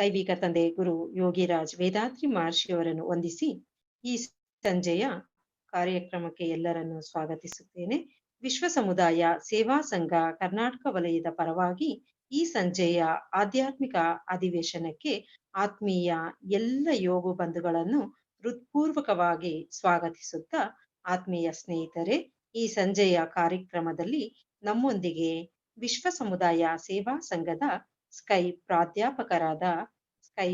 ದೈವಿಕ ತಂದೆ ಗುರು ಯೋಗಿರಾಜ್ ವೇದಾದ್ರಿ ಮಹರ್ಷಿಯವರನ್ನು ವಂದಿಸಿ ಈ ಸಂಜೆಯ ಕಾರ್ಯಕ್ರಮಕ್ಕೆ ಎಲ್ಲರನ್ನು ಸ್ವಾಗತಿಸುತ್ತೇನೆ. ವಿಶ್ವ ಸಮುದಾಯ ಸೇವಾ ಸಂಘ ಕರ್ನಾಟಕ ವಲಯದ ಪರವಾಗಿ ಈ ಸಂಜೆಯ ಆಧ್ಯಾತ್ಮಿಕ ಅಧಿವೇಶನಕ್ಕೆ ಆತ್ಮೀಯ ಎಲ್ಲ ಯೋಗ ಬಂಧುಗಳನ್ನು ಹೃತ್ಪೂರ್ವಕವಾಗಿ ಸ್ವಾಗತಿಸುತ್ತಾ, ಆತ್ಮೀಯ ಸ್ನೇಹಿತರೆ, ಈ ಸಂಜೆಯ ಕಾರ್ಯಕ್ರಮದಲ್ಲಿ ನಮ್ಮೊಂದಿಗೆ ವಿಶ್ವ ಸಮುದಾಯ ಸೇವಾ ಸಂಘದ ಸ್ಕೈ ಪ್ರಾಧ್ಯಾಪಕರಾದ ಸ್ಕೈ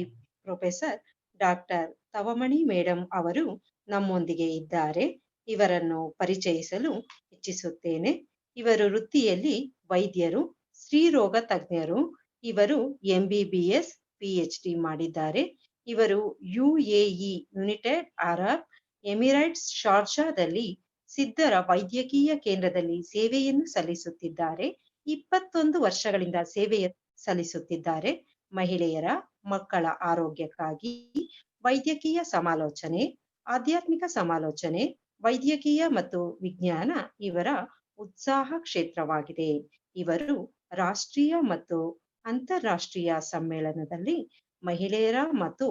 ಪ್ರೊಫೆಸರ್ ಡಾಕ್ಟರ್ ತವಮಣಿ ಮೇಡಮ್ ಅವರು ನಮ್ಮೊಂದಿಗೆ ಇದ್ದಾರೆ. ಇವರನ್ನು ಪರಿಚಯಿಸಲು ಇಚ್ಛಿಸುತ್ತೇನೆ. ಇವರು ವೃತ್ತಿಯಲ್ಲಿ ವೈದ್ಯರು, ಸ್ತ್ರೀರೋಗ ತಜ್ಞರು. ಇವರು MBBS PhD ಮಾಡಿದ್ದಾರೆ. ಇವರು UAE ಯುನೈಟೆಡ್ ಅರಬ್ ಎಮಿರೇಟ್ಸ್ ಶಾರ್ಜಾದಲ್ಲಿ ಸಿದ್ಧರ ವೈದ್ಯಕೀಯ ಕೇಂದ್ರದಲ್ಲಿ ಸೇವೆಯನ್ನು ಸಲ್ಲಿಸುತ್ತಿದ್ದಾರೆ. 21 ವರ್ಷಗಳಿಂದ ಸೇವೆಯ ಸಲ್ಲಿಸುತ್ತಿದ್ದಾರೆ. ಮಹಿಳೆಯರ ಮಕ್ಕಳ ಆರೋಗ್ಯಕ್ಕಾಗಿ ವೈದ್ಯಕೀಯ ಸಮಾಲೋಚನೆ, ಆಧ್ಯಾತ್ಮಿಕ ಸಮಾಲೋಚನೆ, ವೈದ್ಯಕೀಯ ಮತ್ತು ವಿಜ್ಞಾನ ಇವರ ಉತ್ಸಾಹ ಕ್ಷೇತ್ರವಾಗಿದೆ. ಇವರು ರಾಷ್ಟ್ರೀಯ ಮತ್ತು ಅಂತಾರಾಷ್ಟ್ರೀಯ ಸಮ್ಮೇಳನದಲ್ಲಿ ಮಹಿಳೆಯರ ಮತ್ತು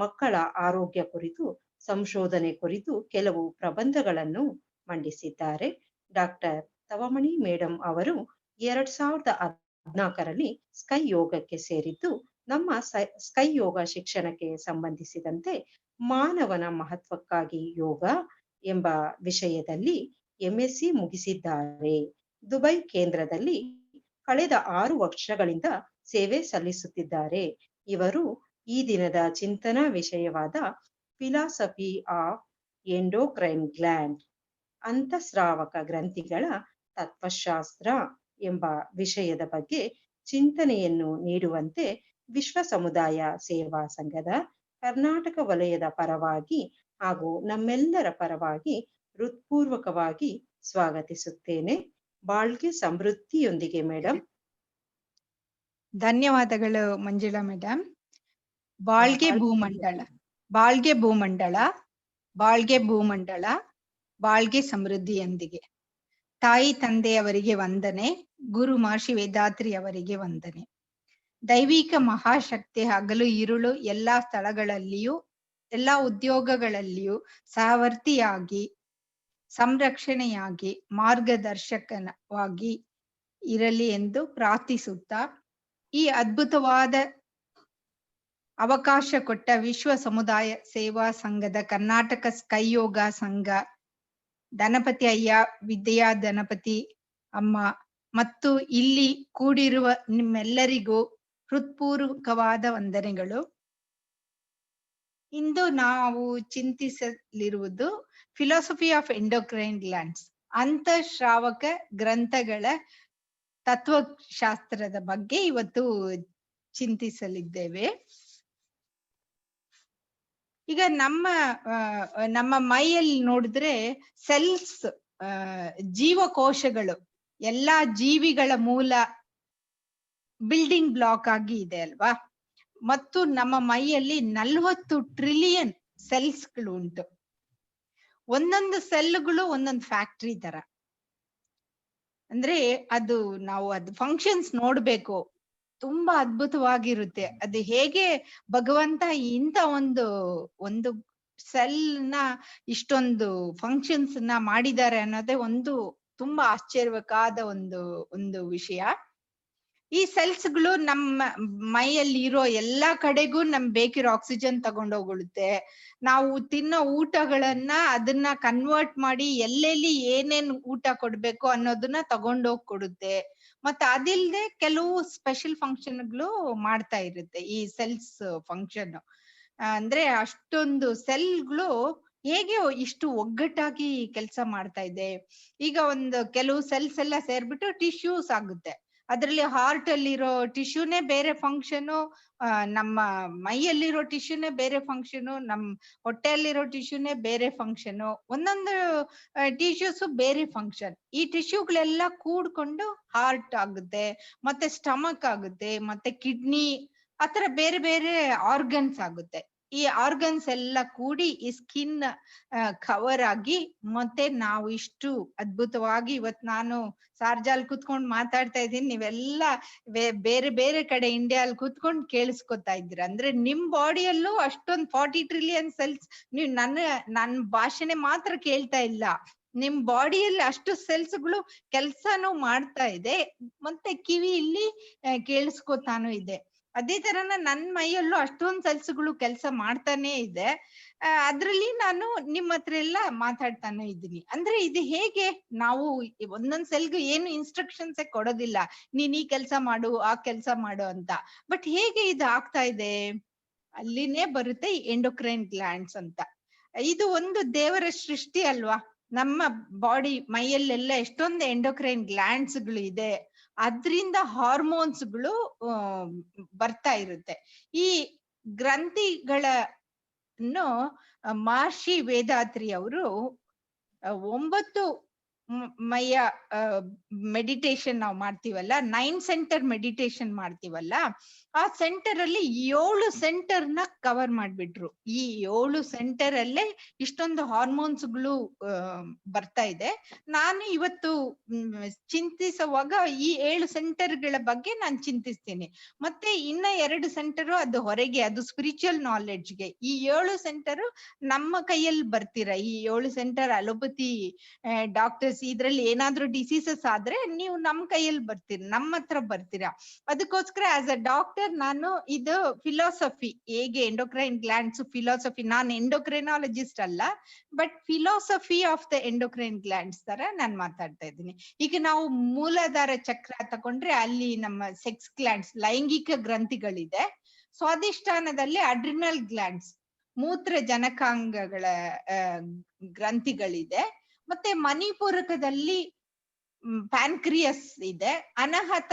ಮಕ್ಕಳ ಆರೋಗ್ಯ ಕುರಿತು ಸಂಶೋಧನೆ ಕುರಿತು ಕೆಲವು ಪ್ರಬಂಧಗಳನ್ನು ಮಂಡಿಸಿದ್ದಾರೆ. ಡಾಕ್ಟರ್ ತವಮಣಿ ಮೇಡಮ್ ಅವರು 2014ರಲ್ಲಿ ಸ್ಕೈ ಯೋಗಕ್ಕೆ ಸೇರಿದ್ದು, ನಮ್ಮ ಸ್ಕೈ ಯೋಗ ಶಿಕ್ಷಣಕ್ಕೆ ಸಂಬಂಧಿಸಿದಂತೆ ಮಾನವನ ಮಹತ್ವಕ್ಕಾಗಿ ಯೋಗ ಎಂಬ ವಿಷಯದಲ್ಲಿ MSc ಮುಗಿಸಿದ್ದಾರೆ. ದುಬೈ ಕೇಂದ್ರದಲ್ಲಿ ಕಳೆದ 6 ವರ್ಷಗಳಿಂದ ಸೇವೆ ಸಲ್ಲಿಸುತ್ತಿದ್ದಾರೆ. ಇವರು ಈ ದಿನದ ಚಿಂತನಾ ವಿಷಯವಾದ ಫಿಲಾಸಫಿ ಆಫ್ ಎಂಡೋಕ್ರೈನ್ ಗ್ಲ್ಯಾಂಡ್, ಅಂತಸ್ರಾವಕ ಗ್ರಂಥಿಗಳ ತತ್ವಶಾಸ್ತ್ರ ಎಂಬ ವಿಷಯದ ಬಗ್ಗೆ ಚಿಂತನೆಯನ್ನು ನೀಡುವಂತೆ ವಿಶ್ವ ಸಮುದಾಯ ಸೇವಾ ಸಂಘದ ಕರ್ನಾಟಕ ವಲಯದ ಪರವಾಗಿ ಹಾಗೂ ನಮ್ಮೆಲ್ಲರ ಪರವಾಗಿ ಹೃತ್ಪೂರ್ವಕವಾಗಿ ಸ್ವಾಗತಿಸುತ್ತೇನೆ. ಬಾಳ್ಗೆ ಸಮೃದ್ಧಿಯೊಂದಿಗೆ ಮೇಡಮ್. ಧನ್ಯವಾದಗಳು ಮಂಜುಳಾ ಮೇಡಮ್. ಬಾಳ್ಗೆ ಭೂಮಂಡಲ, ಬಾಳ್ಗೆ ಭೂಮಂಡಲ, ಬಾಳ್ಗೆ ಭೂಮಂಡಲ, ಬಾಳ್ಗೆ ಸಮೃದ್ಧಿಯೊಂದಿಗೆ. ತಾಯಿ ತಂದೆಯವರಿಗೆ ವಂದನೆ, ಗುರು ಮಹರ್ಷಿ ವೇದಾದ್ರಿ ಅವರಿಗೆ ವಂದನೆ. ದೈವಿಕ ಮಹಾಶಕ್ತಿ ಹಗಲು ಇರುಳು ಎಲ್ಲಾ ಸ್ಥಳಗಳಲ್ಲಿಯೂ ಎಲ್ಲಾ ಉದ್ಯೋಗಗಳಲ್ಲಿಯೂ ಸಹವರ್ತಿಯಾಗಿ, ಸಂರಕ್ಷಣೆಯಾಗಿ, ಮಾರ್ಗದರ್ಶಕವಾಗಿ ಇರಲಿ ಎಂದು ಪ್ರಾರ್ಥಿಸುತ್ತಾ, ಈ ಅದ್ಭುತವಾದ ಅವಕಾಶ ಕೊಟ್ಟ ವಿಶ್ವ ಸಮುದಾಯ ಸೇವಾ ಸಂಘದ ಕರ್ನಾಟಕ ಸ್ಕೈ ಯೋಗ ಸಂಘ, ಧನಪತಿ ಅಯ್ಯ, ವಿದ್ಯಾ ಧನಪತಿ ಅಮ್ಮ ಮತ್ತು ಇಲ್ಲಿ ಕೂಡಿರುವ ನಿಮ್ಮೆಲ್ಲರಿಗೂ ಹೃತ್ಪೂರ್ವಕವಾದ ವಂದನೆಗಳು. ಇಂದು ನಾವು ಚಿಂತಿಸಲಿರುವುದು ಫಿಲಾಸಫಿ ಆಫ್ ಎಂಡೋಕ್ರೈನ್ ಗ್ಲ್ಯಾಂಡ್ಸ್, ಅಂತಃಸ್ರಾವಕ ಗ್ರಂಥಗಳ ತತ್ವಶಾಸ್ತ್ರದ ಬಗ್ಗೆ ಇವತ್ತು ಚಿಂತಿಸಲಿದ್ದೇವೆ. ಈಗ ನಮ್ಮ ಮೈಯಲ್ಲಿ ನೋಡಿದ್ರೆ ಸೆಲ್ಸ್, ಜೀವಕೋಶಗಳು ಎಲ್ಲಾ ಜೀವಿಗಳ ಮೂಲ ಬಿಲ್ಡಿಂಗ್ ಬ್ಲಾಕ್ ಆಗಿ ಇದೆ ಅಲ್ವಾ. ಮತ್ತು ನಮ್ಮ ಮೈಯಲ್ಲಿ 40 ಟ್ರಿಲಿಯನ್ ಸೆಲ್ಸ್ಗಳು ಉಂಟು. ಒಂದೊಂದು ಸೆಲ್ಗಳು ಒಂದೊಂದು ಫ್ಯಾಕ್ಟ್ರಿ ತರ. ಅಂದ್ರೆ ನಾವು ಫಂಕ್ಷನ್ಸ್ ನೋಡ್ಬೇಕು, ತುಂಬಾ ಅದ್ಭುತವಾಗಿರುತ್ತೆ. ಅದು ಹೇಗೆ ಭಗವಂತ ಇಂಥ ಒಂದು ಸೆಲ್ ನ ಇಷ್ಟೊಂದು ಫಂಕ್ಷನ್ಸ್ ನ ಮಾಡಿದ್ದಾರೆ ಅನ್ನೋದೇ ಒಂದು ತುಂಬಾ ಆಶ್ಚರ್ಯವಾದ ಒಂದು ವಿಷಯ. ಈ ಸೆಲ್ಸ್ಗಳು ನಮ್ಮ ಮೈಯಲ್ಲಿ ಇರೋ ಎಲ್ಲಾ ಕಡೆಗೂ ನಮ್ಗೆ ಬೇಕಿರೋ ಆಕ್ಸಿಜನ್ ತಗೊಂಡೋಗುತ್ತೆ. ನಾವು ತಿನ್ನೋ ಊಟಗಳನ್ನ ಅದನ್ನ ಕನ್ವರ್ಟ್ ಮಾಡಿ ಎಲ್ಲೆಲ್ಲಿ ಏನೇನ್ ಊಟ ಕೊಡ್ಬೇಕು ಅನ್ನೋದನ್ನ ತಗೊಂಡೋಗ್ ಕೊಡುತ್ತೆ. ಮತ್ತೆ ಅದಿಲ್ದೆ ಕೆಲವು ಸ್ಪೆಷಲ್ ಫಂಕ್ಷನ್ಗಳು ಮಾಡ್ತಾ ಇರುತ್ತೆ ಈ ಸೆಲ್ಸ್ ಫಂಕ್ಷನ್. ಅಂದ್ರೆ ಅಷ್ಟೊಂದು ಸೆಲ್ಗಳು ಹೇಗೆ ಇಷ್ಟು ಒಗ್ಗಟ್ಟಾಗಿ ಕೆಲಸ ಮಾಡ್ತಾ ಇದೆ. ಈಗ ಕೆಲವು ಸೆಲ್ಸ್ ಎಲ್ಲ ಸೇರ್ಬಿಟ್ಟು ಟಿಶ್ಯೂಸ್ ಆಗುತ್ತೆ. ಅದ್ರಲ್ಲಿ ಹಾರ್ಟ್ ಅಲ್ಲಿರೋ ಟಿಶ್ಯೂನೇ ಬೇರೆ ಫಂಕ್ಷನು, ನಮ್ಮ ಮೈಯಲ್ಲಿರೋ ಟಿಶ್ಯೂನೇ ಬೇರೆ ಫಂಕ್ಷನು, ನಮ್ ಹೊಟ್ಟೆಯಲ್ಲಿರೋ ಟಿಶ್ಯೂನೇ ಬೇರೆ ಫಂಕ್ಷನು, ಒಂದೊಂದು ಟಿಶ್ಯೂಸ್ ಬೇರೆ ಫಂಕ್ಷನ್. ಈ ಟಿಶ್ಯೂಗಳೆಲ್ಲ ಕೂಡ್ಕೊಂಡು ಹಾರ್ಟ್ ಆಗುತ್ತೆ, ಮತ್ತೆ ಸ್ಟಮಕ್ ಆಗುತ್ತೆ, ಮತ್ತೆ ಕಿಡ್ನಿ, ಆತರ ಬೇರೆ ಬೇರೆ ಆರ್ಗನ್ಸ್ ಆಗುತ್ತೆ. ಈ ಆರ್ಗನ್ಸ್ ಎಲ್ಲ ಕೂಡಿ ಈ ಸ್ಕಿನ್ ಕವರ್ ಆಗಿ, ಮತ್ತೆ ನಾವು ಇಷ್ಟು ಅದ್ಭುತವಾಗಿ ಇವತ್ ನಾನು ಸಾರ್ಜಾಲ್ ಕುತ್ಕೊಂಡ್ ಮಾತಾಡ್ತಾ ಇದ್ದೀನಿ, ನೀವೆಲ್ಲ ಬೇರೆ ಬೇರೆ ಕಡೆ ಇಂಡಿಯಾಲ್ ಕುತ್ಕೊಂಡ್ ಕೇಳಿಸ್ಕೊತಾ ಇದ್ದೀರಾ. ಅಂದ್ರೆ ನಿಮ್ ಬಾಡಿಯಲ್ಲೂ ಅಷ್ಟೊಂದ್ 40 ಟ್ರಿಲಿಯನ್ ಸೆಲ್ಸ್, ನೀವು ನನ್ನ ಭಾಷೆನೆ ಮಾತ್ರ ಕೇಳ್ತಾ ಇಲ್ಲ, ನಿಮ್ ಬಾಡಿಯಲ್ಲಿ ಅಷ್ಟು ಸೆಲ್ಸ್ಗಳು ಕೆಲ್ಸಾನು ಮಾಡ್ತಾ ಇದೆ, ಮತ್ತೆ ಕಿವಿಯಲ್ಲಿ ಕೇಳಿಸ್ಕೊತಾನು ಇದೆ. ಅದೇ ತರನ ನನ್ ಮೈಯಲ್ಲೂ ಅಷ್ಟೊಂದ್ ಸೆಲ್ಸ್ಗಳು ಕೆಲಸ ಮಾಡ್ತಾನೆ ಇದೆ. ಅದ್ರಲ್ಲಿ ನಾನು ನಿಮ್ ಹತ್ರ ಎಲ್ಲ ಮಾತಾಡ್ತಾನೆ ಇದ್ದೀನಿ. ಅಂದ್ರೆ ಇದು ಹೇಗೆ, ನಾವು ಒಂದೊಂದ್ ಸೆಲ್ಗೂ ಏನು ಇನ್ಸ್ಟ್ರಕ್ಷನ್ಸ್ ಕೊಡೋದಿಲ್ಲ, ನೀನ್ ಈ ಕೆಲ್ಸ ಮಾಡು ಆ ಕೆಲ್ಸ ಮಾಡು ಅಂತ. ಬಟ್ ಹೇಗೆ ಇದು ಆಗ್ತಾ ಇದೆ, ಅಲ್ಲಿನೇ ಬರುತ್ತೆ ಎಂಡೋಕ್ರೈನ್ ಗ್ಲ್ಯಾಂಡ್ಸ್ ಅಂತ. ಇದು ಒಂದು ದೇವರ ಸೃಷ್ಟಿ ಅಲ್ವಾ. ನಮ್ಮ ಬಾಡಿ ಮೈಯಲ್ಲೆಲ್ಲ ಎಷ್ಟೊಂದು ಎಂಡೋಕ್ರೈನ್ ಗ್ಲ್ಯಾಂಡ್ಸ್ ಗಳು ಇದೆ, ಅದ್ರಿಂದ ಹಾರ್ಮೋನ್ಸ್ಗಳು ಬರ್ತಾ ಇರುತ್ತೆ. ಈ ಗ್ರಂಥಿಗಳನ್ನು ಮಹರ್ಷಿ ವೇದಾತ್ರಿ ಅವರು 9 ಮೈಯ ಮೆಡಿಟೇಷನ್ ನಾವು ಮಾಡ್ತೀವಲ್ಲ, 9 ಸೆಂಟರ್ ಮೆಡಿಟೇಷನ್ ಮಾಡ್ತೀವಲ್ಲ, ಆ ಸೆಂಟರ್ ಅಲ್ಲಿ 7 ಸೆಂಟರ್ ನ ಕವರ್ ಮಾಡ್ಬಿಟ್ರು. ಈ 7 ಸೆಂಟರ್ ಅಲ್ಲೇ ಇಷ್ಟೊಂದು ಹಾರ್ಮೋನ್ಸ್ಗಳು ಬರ್ತಾ ಇದೆ. ನಾನು ಇವತ್ತು ಚಿಂತಿಸುವಾಗ ಈ 7 ಸೆಂಟರ್ಗಳ ಬಗ್ಗೆ ನಾನು ಚಿಂತಿಸ್ತೀನಿ. ಮತ್ತೆ ಇನ್ನ 2 ಸೆಂಟರ್ ಅದು ಹೊರಗೆ, ಅದು ಸ್ಪಿರಿಚುವಲ್ ನಾಲೆಡ್ಜ್ಗೆ. ಈ 7 ಸೆಂಟರ್ ನಮ್ಮ ಕೈಯಲ್ಲಿ ಬರ್ತೀರಾ. ಈ 7 ಸೆಂಟರ್ ಅಲೋಪತಿ ಡಾಕ್ಟರ್ಸ್ ಇದ್ರಲ್ಲಿ ಏನಾದ್ರೂ ಡಿಸೀಸಸ್ ಆದ್ರೆ ನೀವು ನಮ್ ಕೈಯಲ್ಲಿ ಬರ್ತೀರಾ, ನಮ್ಮ ಹತ್ರ ಬರ್ತೀರಾ. ಅದಕ್ಕೋಸ್ಕರ ಆಸ್ ಅ ಡಾಕ್ಟರ್ ನಾನು ಇದು ಫಿಲಾಸಫಿ, ಹೇಗೆ ಎಂಡೋಕ್ರೈನ್ ಗ್ಲ್ಯಾಂಡ್ಸ್ ಫಿಲಾಸಫಿ, ನಾನು ಎಂಡೋಕ್ರೈನಾಲಜಿಸ್ಟ್ ಅಲ್ಲ, but philosophy of the endocrine glands ತರ ನಾನು ಮಾತಾಡ್ತಾ ಇದ್ದೀನಿ. ಈಗ ನಾವು ಮೂಲಾಧಾರ ಚಕ್ರ ತಕೊಂಡ್ರೆ ಅಲ್ಲಿ ನಮ್ಮ ಸೆಕ್ಸ್ ಗ್ಲ್ಯಾಂಡ್ಸ್, ಲೈಂಗಿಕ ಗ್ರಂಥಿಗಳಿದೆ. ಸ್ವಾದಿಷ್ಠಾನದಲ್ಲಿ ಅಡ್ರಿನಲ್ ಗ್ಲ್ಯಾಂಡ್ಸ್, ಮೂತ್ರ ಜನಕಾಂಗಗಳ ಗ್ರಂಥಿಗಳಿದೆ. ಮತ್ತೆ ಮಣಿಪೂರಕದಲ್ಲಿ ಪ್ಯಾನ್ಕ್ರಿಯಸ್ ಇದೆ. ಅನಾಹತ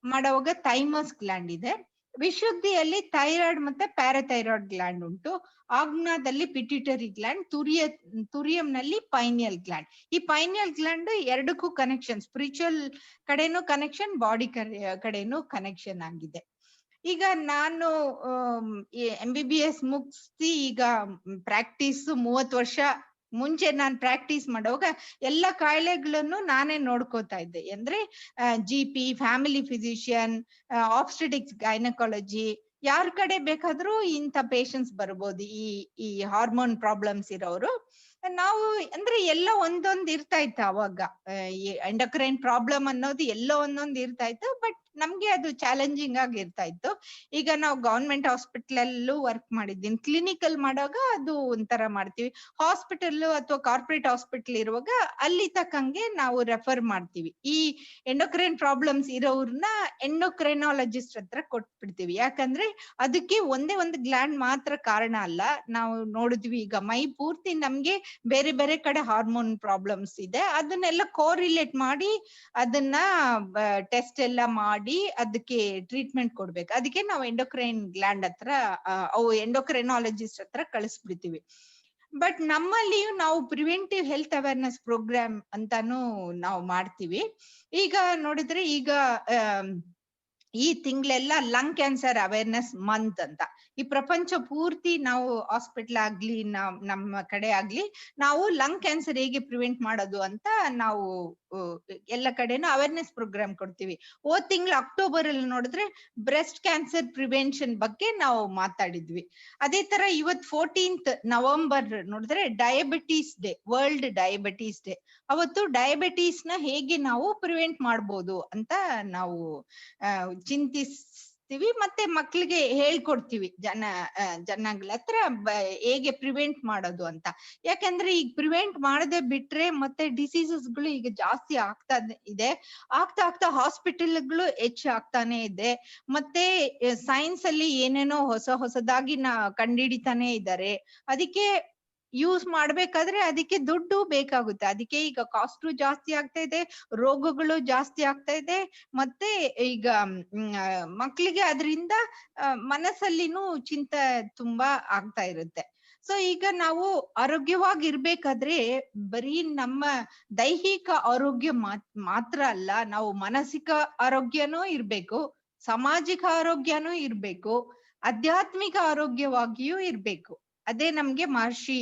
ಮಾಡುವಾಗ ಥೈಮಸ್ ಗ್ಲ್ಯಾಂಡ್ ಇದೆ. ವಿಶುದ್ಧಿಯಲ್ಲಿ ಥೈರಾಯ್ಡ್ ಮತ್ತೆ ಪ್ಯಾರಾಥೈರಾಯ್ಡ್ ಗ್ಲ್ಯಾಂಡ್ ಉಂಟು. ಆಗ್ನಾದಲ್ಲಿ ಪಿಟ್ಯೂಟರಿ ಗ್ಲ್ಯಾಂಡ್, ತುರಿಯಂನಲ್ಲಿ ಪೈನಿಯಲ್ ಗ್ಲ್ಯಾಂಡ್. ಈ ಪೈನಿಯಲ್ ಗ್ಲ್ಯಾಂಡ್ ಎರಡಕ್ಕೂ ಕನೆಕ್ಷನ್, ಸ್ಪಿರಿಚುವಲ್ ಕಡೆನೂ ಕನೆಕ್ಷನ್, ಬಾಡಿ ಕಡೆನೂ ಕನೆಕ್ಷನ್ ಆಗಿದೆ. ಈಗ ನಾನು MBBS ಮುಗಿಸಿ ಈಗ ಪ್ರಾಕ್ಟೀಸ್ 30 ವರ್ಷ ಮುಂಚೆ ನಾನು ಪ್ರಾಕ್ಟೀಸ್ ಮಾಡುವಾಗ ಎಲ್ಲ ಕಾಯಿಲೆಗಳನ್ನು ನಾನೇ ನೋಡ್ಕೋತಾ ಇದ್ದೆ. ಅಂದ್ರೆ GP, family physician, obstetrics, gynaecology, ಯಾರ ಕಡೆ ಬೇಕಾದ್ರೂ ಇಂಥ ಪೇಷಂಟ್ಸ್ ಬರ್ಬೋದು, ಈ ಹಾರ್ಮೋನ್ ಪ್ರಾಬ್ಲಮ್ಸ್ ಇರೋರು. ನಾವು ಅಂದ್ರೆ ಎಲ್ಲ ಒಂದೊಂದ್ ಇರ್ತಾ ಇತ್ತು ಅವಾಗ, ಎಂಡೋಕ್ರೈನ್ ಪ್ರಾಬ್ಲಮ್ ಅನ್ನೋದು ಎಲ್ಲೋ ಒಂದೊಂದ್ ಇರ್ತಾ ಇತ್ತು. ಬಟ್ ನಮ್ಗೆ ಅದು ಚಾಲೆಂಜಿಂಗ್ ಆಗಿ ಇರ್ತಾ ಇತ್ತು. ಈಗ ನಾವು ಗವರ್ಮೆಂಟ್ ಹಾಸ್ಪಿಟಲ್ ಅಲ್ಲೂ ವರ್ಕ್ ಮಾಡಿದ್ದೀನಿ. ಕ್ಲಿನಿಕಲ್ ಮಾಡುವಾಗ ಅದು ಒಂಥರ ಮಾಡ್ತೀವಿ, ಹಾಸ್ಪಿಟಲ್ ಅಥವಾ ಕಾರ್ಪೊರೇಟ್ ಹಾಸ್ಪಿಟಲ್ ಇರುವಾಗ ಅಲ್ಲಿ ತಕ್ಕಂಗೆ ನಾವು ರೆಫರ್ ಮಾಡ್ತೀವಿ. ಈ ಎಂಡೋಕ್ರೈನ್ ಪ್ರಾಬ್ಲಮ್ಸ್ ಇರೋರ್ನ ಎಂಡೋಕ್ರೈನಾಲಜಿಸ್ಟ್ ಹತ್ರ ಕೊಟ್ಬಿಡ್ತೀವಿ. ಯಾಕಂದ್ರೆ ಅದಕ್ಕೆ ಒಂದೇ ಒಂದು ಗ್ಲ್ಯಾಂಡ್ ಮಾತ್ರ ಕಾರಣ ಅಲ್ಲ. ನಾವು ನೋಡಿದ್ವಿ ಈಗ ಮೈ ಪೂರ್ತಿ ನಮ್ಗೆ ಬೇರೆ ಬೇರೆ ಕಡೆ ಹಾರ್ಮೋನ್ ಪ್ರಾಬ್ಲಮ್ಸ್ ಇದೆ, ಅದನ್ನೆಲ್ಲ ಕೋರಿಲೇಟ್ ಮಾಡಿ ಅದನ್ನ ಟೆಸ್ಟ್ ಎಲ್ಲ ಮಾಡಿ ಅದಕ್ಕೆ ಟ್ರೀಟ್ಮೆಂಟ್ ಕೊಡ್ಬೇಕು. ಅದಕ್ಕೆ ನಾವು ಎಂಡೋಕ್ರೈನ್ ಗ್ಲ್ಯಾಂಡ್ ಹತ್ರ, ಅವು ಎಂಡೋಕ್ರೈನಾಲಜಿಸ್ಟ್ ಹತ್ರ ಕಳಿಸ್ಬಿಡ್ತೀವಿ. ಬಟ್ ನಮ್ಮಲ್ಲಿಯೂ ನಾವು ಪ್ರಿವೆಂಟಿವ್ ಹೆಲ್ತ್ ಅವೇರ್ನೆಸ್ ಪ್ರೋಗ್ರಾಮ್ ಅಂತಾನು ನಾವು ಮಾಡ್ತೀವಿ. ಈಗ ನೋಡಿದ್ರೆ ಈಗ ಈ ತಿಂಗಳೆಲ್ಲ ಲಂಗ್ ಕ್ಯಾನ್ಸರ್ ಅವೇರ್ನೆಸ್ ಮಂತ್ ಅಂತ, ಈ ಪ್ರಪಂಚ ಪೂರ್ತಿ ನಾವು ಹಾಸ್ಪಿಟಲ್ ಆಗ್ಲಿ ನಮ್ಮ ಕಡೆ ಆಗ್ಲಿ ನಾವು ಲಂಗ್ ಕ್ಯಾನ್ಸರ್ ಹೇಗೆ ಪ್ರಿವೆಂಟ್ ಮಾಡೋದು ಅಂತ ನಾವು ಎಲ್ಲ ಕಡೆನೂ ಅವೇರ್ನೆಸ್ ಪ್ರೋಗ್ರಾಮ್ ಕೊಡ್ತೀವಿ. ಹೋದ್ ತಿಂಗಳು ಅಕ್ಟೋಬರ್ ಅಲ್ಲಿ ನೋಡಿದ್ರೆ ಬ್ರೆಸ್ಟ್ ಕ್ಯಾನ್ಸರ್ ಪ್ರಿವೆನ್ಷನ್ ಬಗ್ಗೆ ನಾವು ಮಾತಾಡಿದ್ವಿ. ಅದೇ ತರ ಇವತ್ 14th ನವೆಂಬರ್ ನೋಡಿದ್ರೆ diabetes day, world diabetes day. ಅವತ್ತು ಡಯಾಬಿಟೀಸ್ ನ ಹೇಗೆ ನಾವು ಪ್ರಿವೆಂಟ್ ಮಾಡ್ಬೋದು ಅಂತ ನಾವು ಚಿಂತಿಸ್ತೀವಿ. ಮತ್ತೆ ಮಕ್ಳಿಗೆ ಹೇಳ್ಕೊಡ್ತೀವಿ, ಜನಗಳ ಹತ್ರ ಹೇಗೆ ಪ್ರಿವೆಂಟ್ ಮಾಡೋದು ಅಂತ. ಯಾಕಂದ್ರೆ ಈಗ ಪ್ರಿವೆಂಟ್ ಮಾಡದೆ ಬಿಟ್ರೆ ಮತ್ತೆ ಡಿಸೀಸಸ್ಗಳು ಈಗ ಜಾಸ್ತಿ ಆಗ್ತಾ ಆಗ್ತಾ ಹಾಸ್ಪಿಟಲ್ಗಳು ಹೆಚ್ಚು ಆಗ್ತಾನೆ ಇದೆ. ಮತ್ತೆ ಸೈನ್ಸ್ ಅಲ್ಲಿ ಏನೇನೋ ಹೊಸದಾಗಿ ಕಂಡಿಡಿತಾನೆ ಇದ್ದಾರೆ. ಅದಕ್ಕೆ ಯೂಸ್ ಮಾಡ್ಬೇಕಾದ್ರೆ ಅದಕ್ಕೆ ದುಡ್ಡು ಬೇಕಾಗುತ್ತೆ. ಅದಕ್ಕೆ ಈಗ ಕಾಸ್ಟು ಜಾಸ್ತಿ ಆಗ್ತಾ ಇದೆ, ರೋಗಗಳು ಜಾಸ್ತಿ ಆಗ್ತಾ ಇದೆ. ಮತ್ತೆ ಈಗ ಮಕ್ಳಿಗೆ ಅದರಿಂದ ಮನಸ್ಸಲ್ಲಿನೂ ಚಿಂತೆ ತುಂಬಾ ಆಗ್ತಾ ಇರುತ್ತೆ. ಸೊ ಈಗ ನಾವು ಆರೋಗ್ಯವಾಗಿರ್ಬೇಕಾದ್ರೆ ಬರೀ ನಮ್ಮ ದೈಹಿಕ ಆರೋಗ್ಯ ಮಾತ್ರ ಅಲ್ಲ, ನಾವು ಮಾನಸಿಕ ಆರೋಗ್ಯನೂ ಇರ್ಬೇಕು, ಸಾಮಾಜಿಕ ಆರೋಗ್ಯನೂ ಇರ್ಬೇಕು, ಆಧ್ಯಾತ್ಮಿಕ ಆರೋಗ್ಯವಾಗಿಯೂ ಇರ್ಬೇಕು. ಅದೇ ನಮ್ಗೆ ಮಹರ್ಷಿ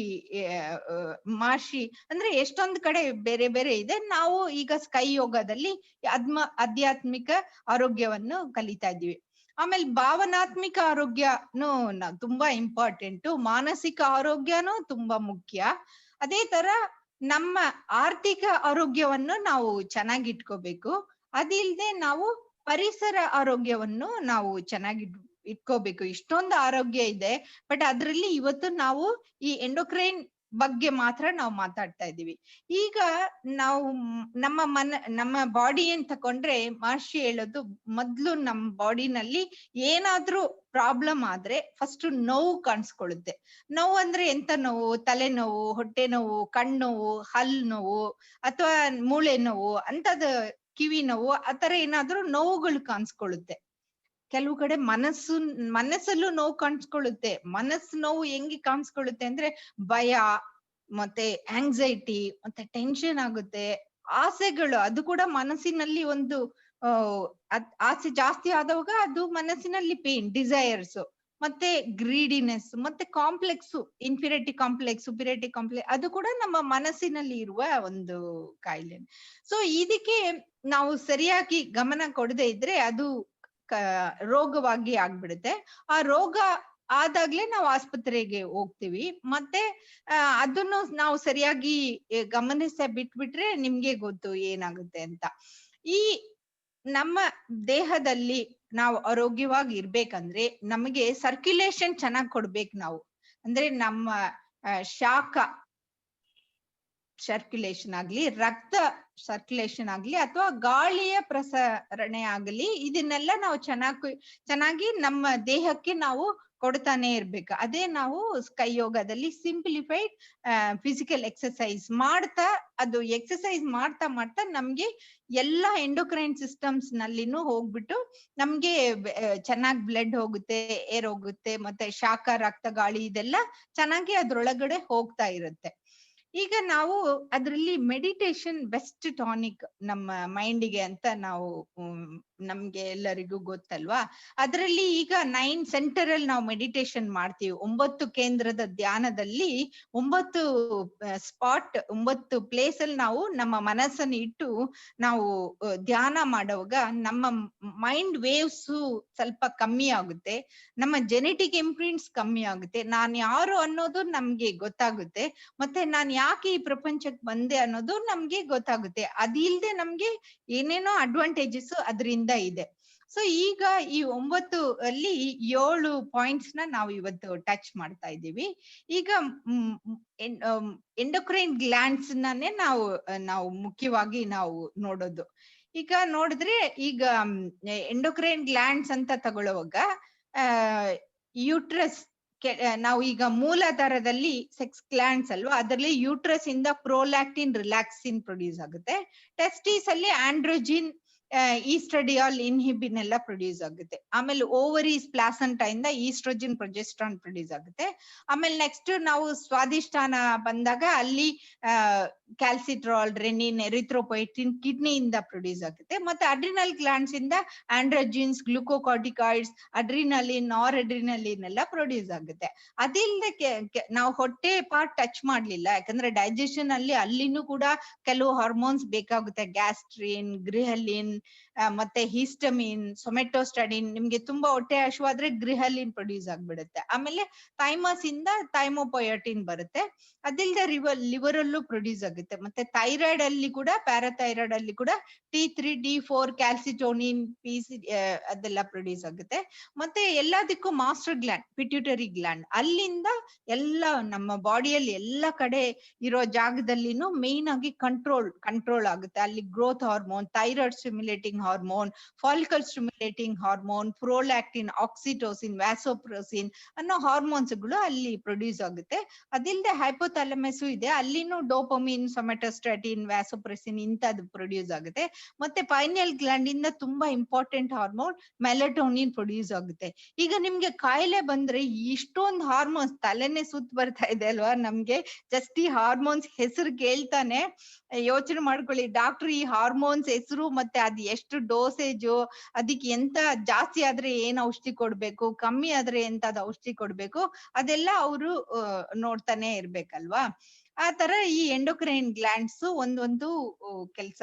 ಅಂದ್ರೆ ಎಷ್ಟೊಂದ್ ಕಡೆ ಬೇರೆ ಬೇರೆ ಇದೆ. ನಾವು ಈಗ ಸ್ಕೈ ಯೋಗದಲ್ಲಿ ಆಧ್ಯಾತ್ಮಿಕ ಆರೋಗ್ಯವನ್ನು ಕಲಿತಾ ಇದೀವಿ. ಆಮೇಲೆ ಭಾವನಾತ್ಮಿಕ ಆರೋಗ್ಯನೂ ತುಂಬಾ ಇಂಪಾರ್ಟೆಂಟು, ಮಾನಸಿಕ ಆರೋಗ್ಯನೂ ತುಂಬಾ ಮುಖ್ಯ. ಅದೇ ತರ ನಮ್ಮ ಆರ್ಥಿಕ ಆರೋಗ್ಯವನ್ನು ನಾವು ಚೆನ್ನಾಗಿಟ್ಕೋಬೇಕು. ಅದಿಲ್ದೆ ನಾವು ಪರಿಸರ ಆರೋಗ್ಯವನ್ನು ನಾವು ಇಟ್ಕೋಬೇಕು. ಇಷ್ಟೊಂದು ಆರೋಗ್ಯ ಇದೆ, ಬಟ್ ಅದ್ರಲ್ಲಿ ಇವತ್ತು ನಾವು ಈ ಎಂಡೋಕ್ರೈನ್ ಬಗ್ಗೆ ಮಾತ್ರ ನಾವು ಮಾತಾಡ್ತಾ ಇದೀವಿ. ಈಗ ನಾವು ನಮ್ಮ ಬಾಡಿ ಅಂತ ತಕೊಂಡ್ರೆ, ಮಹರ್ಷಿ ಹೇಳೋದು ಮೊದ್ಲು ನಮ್ಮ ಬಾಡಿನಲ್ಲಿ ಏನಾದ್ರೂ ಪ್ರಾಬ್ಲಮ್ ಆದ್ರೆ ಫಸ್ಟ್ ನೋವು ಕಾಣಿಸ್ಕೊಳ್ಳುತ್ತೆ. ನೋವು ಅಂದ್ರೆ ಎಂತ ನೋವು? ತಲೆನೋವು, ಹೊಟ್ಟೆ ನೋವು, ಕಣ್ಣೋವು, ಹಲ್ಲು ನೋವು, ಅಥವಾ ಮೂಳೆ ನೋವು, ಅಂತದ ಕಿವಿ ನೋವು, ಆತರ ಏನಾದ್ರೂ ನೋವುಗಳು ಕಾಣಿಸ್ಕೊಳ್ಳುತ್ತೆ. ಕೆಲವು ಕಡೆ ಮನಸ್ಸಲ್ಲೂ ನೋವು ಕಾಣಿಸ್ಕೊಳ್ಳುತ್ತೆ. ನೋವು ಹೆಂಗೆ ಕಾಣಿಸ್ಕೊಳ್ಳುತ್ತೆ ಅಂದ್ರೆ ಭಯ, ಮತ್ತೆ ಆಂಗ್ಸೈಟಿ, ಮತ್ತೆ ಟೆನ್ಷನ್ ಆಗುತ್ತೆ. ಆಸೆಗಳು, ಅದು ಕೂಡ ಮನಸ್ಸಿನಲ್ಲಿ ಒಂದು ಆಸೆ ಜಾಸ್ತಿ ಆದವಾಗ ಅದು ಮನಸ್ಸಿನಲ್ಲಿ ಪೇನ್, ಡಿಸೈರ್ಸ್, ಮತ್ತೆ ಗ್ರೀಡಿನೆಸ್, ಮತ್ತೆ complex, inferiority complex, superiority complex, ಅದು ಕೂಡ ನಮ್ಮ ಮನಸ್ಸಿನಲ್ಲಿ ಇರುವ ಒಂದು ಕಾಯಿಲೆ. ಸೊ ಇದಕ್ಕೆ ನಾವು ಸರಿಯಾಗಿ ಗಮನ ಕೊಡದೆ ಇದ್ರೆ ಅದು ರೋಗವಾಗಿ ಆಗ್ಬಿಡುತ್ತೆ. ಆ ರೋಗ ಆದಾಗ್ಲೇ ನಾವು ಆಸ್ಪತ್ರೆಗೆ ಹೋಗ್ತೀವಿ. ಮತ್ತೆ ಅದನ್ನು ನಾವು ಸರಿಯಾಗಿ ಬಿಟ್ಬಿಟ್ರೆ ನಿಮ್ಗೆ ಗೊತ್ತು ಏನಾಗುತ್ತೆ ಅಂತ. ಈ ನಮ್ಮ ದೇಹದಲ್ಲಿ ನಾವು ಆರೋಗ್ಯವಾಗಿ ಇರ್ಬೇಕಂದ್ರೆ ನಮಗೆ ಸರ್ಕ್ಯುಲೇಷನ್ ಚೆನ್ನಾಗ್ ಕೊಡ್ಬೇಕು ನಾವು. ಅಂದ್ರೆ ನಮ್ಮ ಶಾಖ ಸರ್ಕ್ಯುಲೇಷನ್ ಆಗ್ಲಿ, ರಕ್ತ ಸರ್ಕ್ಯುಲೇಷನ್ ಆಗ್ಲಿ, ಅಥವಾ ಗಾಳಿಯ ಪ್ರಸರಣೆ ಆಗಲಿ, ಇದನ್ನೆಲ್ಲ ನಾವು ಚೆನ್ನಾಗಿ ನಮ್ಮ ದೇಹಕ್ಕೆ ನಾವು ಕೊಡ್ತಾನೆ ಇರ್ಬೇಕು. ಅದೇ ನಾವು ಸ್ಕೈ ಯೋಗದಲ್ಲಿ ಸಿಂಪ್ಲಿಫೈಡ್ ಫಿಸಿಕಲ್ ಎಕ್ಸರ್ಸೈಸ್ ಮಾಡ್ತಾ, ಅದು ಎಕ್ಸರ್ಸೈಸ್ ಮಾಡ್ತಾ ನಮ್ಗೆ ಎಲ್ಲಾ ಎಂಡೋಕ್ರೈನ್ ಸಿಸ್ಟಮ್ಸ್ ನಲ್ಲಿನೂ ಹೋಗ್ಬಿಟ್ಟು ನಮ್ಗೆ ಚೆನ್ನಾಗಿ ಬ್ಲಡ್ ಹೋಗುತ್ತೆ, ಏರ್ ಹೋಗುತ್ತೆ, ಮತ್ತೆ ಶಾಖ, ರಕ್ತ, ಗಾಳಿ ಇದೆಲ್ಲ ಚೆನ್ನಾಗಿ ಅದ್ರೊಳಗಡೆ ಹೋಗ್ತಾ ಇರುತ್ತೆ. ಈಗ ನಾವು ಅದ್ರಲ್ಲಿ ಮೆಡಿಟೇಷನ್ ಬೆಸ್ಟ್ ಟಾನಿಕ್ ನಮ್ಮ ಮೈಂಡಿಗೆ ಅಂತ ನಾವು ನಮ್ಗೆ ಎಲ್ಲರಿಗೂ ಗೊತ್ತಲ್ವಾ. ಅದರಲ್ಲಿ ಈಗ 9 ಸೆಂಟರ್ ಅಲ್ಲಿ ನಾವು ಮೆಡಿಟೇಷನ್ ಮಾಡ್ತೀವಿ. 9 ಕೇಂದ್ರದ ಧ್ಯಾನದಲ್ಲಿ 9 ಸ್ಪಾಟ್, 9 ಪ್ಲೇಸ್ ಅಲ್ಲಿ ನಾವು ನಮ್ಮ ಮನಸ್ಸನ್ನು ಇಟ್ಟು ನಾವು ಧ್ಯಾನ ಮಾಡುವಾಗ ನಮ್ಮ ಮೈಂಡ್ ವೇವ್ಸ್ ಸ್ವಲ್ಪ ಕಮ್ಮಿ ಆಗುತ್ತೆ, ನಮ್ಮ ಜೆನೆಟಿಕ್ ಇಂಪ್ರಿಂಟ್ಸ್ ಕಮ್ಮಿ ಆಗುತ್ತೆ, ನಾನ್ ಯಾರು ಅನ್ನೋದು ನಮ್ಗೆ ಗೊತ್ತಾಗುತ್ತೆ, ಮತ್ತೆ ನಾನ್ ಯಾಕೆ ಈ ಪ್ರಪಂಚಕ್ಕೆ ಬಂದೆ ಅನ್ನೋದು ನಮ್ಗೆ ಗೊತ್ತಾಗುತ್ತೆ. ಅದಿಲ್ದೆ ನಮ್ಗೆ ಏನೇನೋ ಅಡ್ವಾಂಟೇಜಸ್ ಅದರಿಂದ ಇದೆ. ಸೊ ಈಗ ಈ 9 ಅಲ್ಲಿ 7 ಪಾಯಿಂಟ್ಸ್ ನಾವು ಇವತ್ತು ಟಚ್ ಮಾಡ್ತಾ ಇದ್ದೀವಿ. ಈಗ ಎಂಡೋಕ್ರೈನ್ ಗ್ಲ್ಯಾಂಡ್ಸ್ ನಾನೇ ನಾವು ಮುಖ್ಯವಾಗಿ ನಾವು ನೋಡೋದು. ಈಗ ನೋಡಿದ್ರೆ, ಈಗ ಎಂಡೋಕ್ರೈನ್ ಗ್ಲ್ಯಾಂಡ್ಸ್ ಅಂತ ತಗೊಳ್ಳುವಾಗ ಯೂಟ್ರಸ್, ನಾವು ಈಗ ಮೂಲಾಧಾರದಲ್ಲಿ ಸೆಕ್ಸ್ ಗ್ಲ್ಯಾಂಡ್ಸ್ ಅಲ್ವಾ, ಅದರಲ್ಲಿ ಯೂಟ್ರಸ್ ಇಂದ ಪ್ರೋಲ್ಯಾಕ್ಟಿನ್, ರಿಲ್ಯಾಕ್ಸಿನ್ ಪ್ರೊಡ್ಯೂಸ್ ಆಗುತ್ತೆ. ಟೆಸ್ಟಿಸ್ ಅಲ್ಲಿ ಆಂಡ್ರೋಜಿನ್, ಈಸ್ಟ್ರಡಿಯಾಲ್, ಇನ್ಹಿಬಿನ್ ಎಲ್ಲ ಪ್ರೊಡ್ಯೂಸ್ ಆಗುತ್ತೆ. ಆಮೇಲೆ ಓವರೀಸ್, ಪ್ಲಾಸೆಂಟಾ ಇಂದ ಈಸ್ಟ್ರೋಜಿನ್, ಪ್ರೊಜೆಸ್ಟ್ರಾನ್ ಪ್ರೊಡ್ಯೂಸ್ ಆಗುತ್ತೆ. ಆಮೇಲೆ ನೆಕ್ಸ್ಟ್ ನಾವು ಸ್ವಾದಿಷ್ಠಾನ ಬಂದಾಗ ಅಲ್ಲಿ ಕ್ಯಾಲ್ಸಿಟ್ರಾಲ್, ರೆನಿನ್, ಎರಿಥ್ರೋಪೊಯೆಟಿನ್ ಕಿಡ್ನಿಯಿಂದ ಪ್ರೊಡ್ಯೂಸ್ ಆಗುತ್ತೆ. ಮತ್ತೆ ಅಡ್ರಿನಲ್ ಗ್ಲ್ಯಾಂಡ್ಸ್ ಇಂದ ಆಂಡ್ರೋಜಿನ್ಸ್, ಗ್ಲೂಕೋಕಾರ್ಟಿಕಾಯ್ಡ್ಸ್, ಅಡ್ರಿನಲಿನ್, ನಾರ್ ಅಡ್ರಿನಲಿನ್ ಎಲ್ಲ ಪ್ರೊಡ್ಯೂಸ್ ಆಗುತ್ತೆ. ಅದಿಲ್ಲದೆ ನಾವು ಹೊಟ್ಟೆ ಪಾರ್ಟ್ ಟಚ್ ಮಾಡ್ಲಿಲ್ಲ, ಯಾಕಂದ್ರೆ ಡೈಜೆಷನ್ ಅಲ್ಲಿ ಅಲ್ಲಿನೂ ಕೂಡ ಕೆಲವು ಹಾರ್ಮೋನ್ಸ್ ಬೇಕಾಗುತ್ತೆ. ಗ್ಯಾಸ್ಟ್ರಿನ್, ಗ್ರಿಹಲಿನ್, ಮತ್ತೆ ಹಿಸ್ಟಮಿನ್, ಸೊಮೆಟೋಸ್ಟಾಡಿನ್. ನಿಮ್ಗೆ ತುಂಬಾ ಹೊಟ್ಟೆ ಹಶುವಾದ್ರೆ ಗ್ರಿಹಲಿನ್ ಪ್ರೊಡ್ಯೂಸ್ ಆಗ್ಬಿಡುತ್ತೆ. ಆಮೇಲೆ ಥೈಮಸ್ ಇಂದ ಥೈಮೋಪೊಯಟಿನ್ ಬರುತ್ತೆ. ಅದಿಲ್ಲದೆ ಲಿವರ್ ಅಲ್ಲೂ ಪ್ರೊಡ್ಯೂಸ್ ಆಗುತ್ತೆ. ಮತ್ತೆ ಥೈರಾಯ್ಡ್ ಅಲ್ಲಿ ಕೂಡ, ಪ್ಯಾರಾಥೈರಾಯ್ಡ್ ಅಲ್ಲಿ ಕೂಡ T3, T4, ಕ್ಯಾಲ್ಸಿಟೋನಿನ್, ಅದೆಲ್ಲ ಪ್ರೊಡ್ಯೂಸ್ ಆಗುತ್ತೆ. ಮತ್ತೆ ಎಲ್ಲದಕ್ಕೂ ಮಾಸ್ಟರ್ ಗ್ಲ್ಯಾಂಡ್ ಪಿಟ್ಯೂಟರಿ ಗ್ಲ್ಯಾಂಡ್, ಅಲ್ಲಿಂದ ಎಲ್ಲ ನಮ್ಮ ಬಾಡಿಯಲ್ಲಿ ಎಲ್ಲ ಕಡೆ ಇರೋ ಜಾಗದಲ್ಲಿನೂ ಮೇನ್ ಆಗಿ ಕಂಟ್ರೋಲ್ ಆಗುತ್ತೆ. ಅಲ್ಲಿ growth hormone, thyroid stimulating hormone, follicle stimulating hormone, prolactin, oxytocin, vasopressin ಅನ್ನೋ ಹಾರ್ಮೋನ್ಸ್ಗಳು ಅಲ್ಲಿ ಪ್ರೊಡ್ಯೂಸ್ ಆಗುತ್ತೆ. ಅದಿಲ್ಲದೆ ಹೈಪೋಥಾಲಮಸ್ ಇದೆ, ಅಲ್ಲಿನೂ ಡೋಪಮಿನ್, ಸೊಮೆಟೋಸ್ಟಾಟಿನ್, ವ್ಯಾಸೋಪ್ರೆಸಿನ್ ಇಂಥದ್ದು ಪ್ರೊಡ್ಯೂಸ್ ಆಗುತ್ತೆ. ಮತ್ತೆ ಪೈನಿಯಲ್ ಗ್ಲ್ಯಾಂಡ್ ಇಂದ ತುಂಬಾ ಇಂಪಾರ್ಟೆಂಟ್ ಹಾರ್ಮೋನ್ ಮೆಲಟೋನಿನ್ ಪ್ರೊಡ್ಯೂಸ್ ಆಗುತ್ತೆ. ಈಗ ನಿಮ್ಗೆ ಕಾಯಿಲೆ ಬಂದ್ರೆ ಇಷ್ಟೊಂದು ಹಾರ್ಮೋನ್ಸ್, ತಲೆನೇ ಸುತ್ತ ಬರ್ತಾ ಇದೆ ಅಲ್ವಾ ನಮ್ಗೆ. ಜಸ್ಟ್ ಈ ಹಾರ್ಮೋನ್ಸ್ ಹೆಸರು ಕೇಳ್ತಾನೆ ಯೋಚನೆ ಮಾಡ್ಕೊಳ್ಳಿ, ಡಾಕ್ಟರ್ ಈ ಹಾರ್ಮೋನ್ಸ್ ಹೆಸರು ಮತ್ತೆ ಅದ್ ಅದ್ ಎಷ್ಟು ಡೋಸೇಜು, ಅದಕ್ಕೆ ಎಂತ ಜಾಸ್ತಿ ಆದ್ರೆ ಏನ್ ಔಷಧಿ ಕೊಡ್ಬೇಕು, ಕಮ್ಮಿ ಆದ್ರೆ ಎಂತದ್ ಔಷಧಿ ಕೊಡ್ಬೇಕು, ಅದೆಲ್ಲ ಅವರು ನೋಡ್ತಾನೆ ಇರ್ಬೇಕಲ್ವಾ. ಆ ತರ ಈ ಎಂಡೋಕ್ರೈನ್ ಗ್ಲ್ಯಾಂಡ್ಸ್ ಒಂದೊಂದು ಕೆಲ್ಸ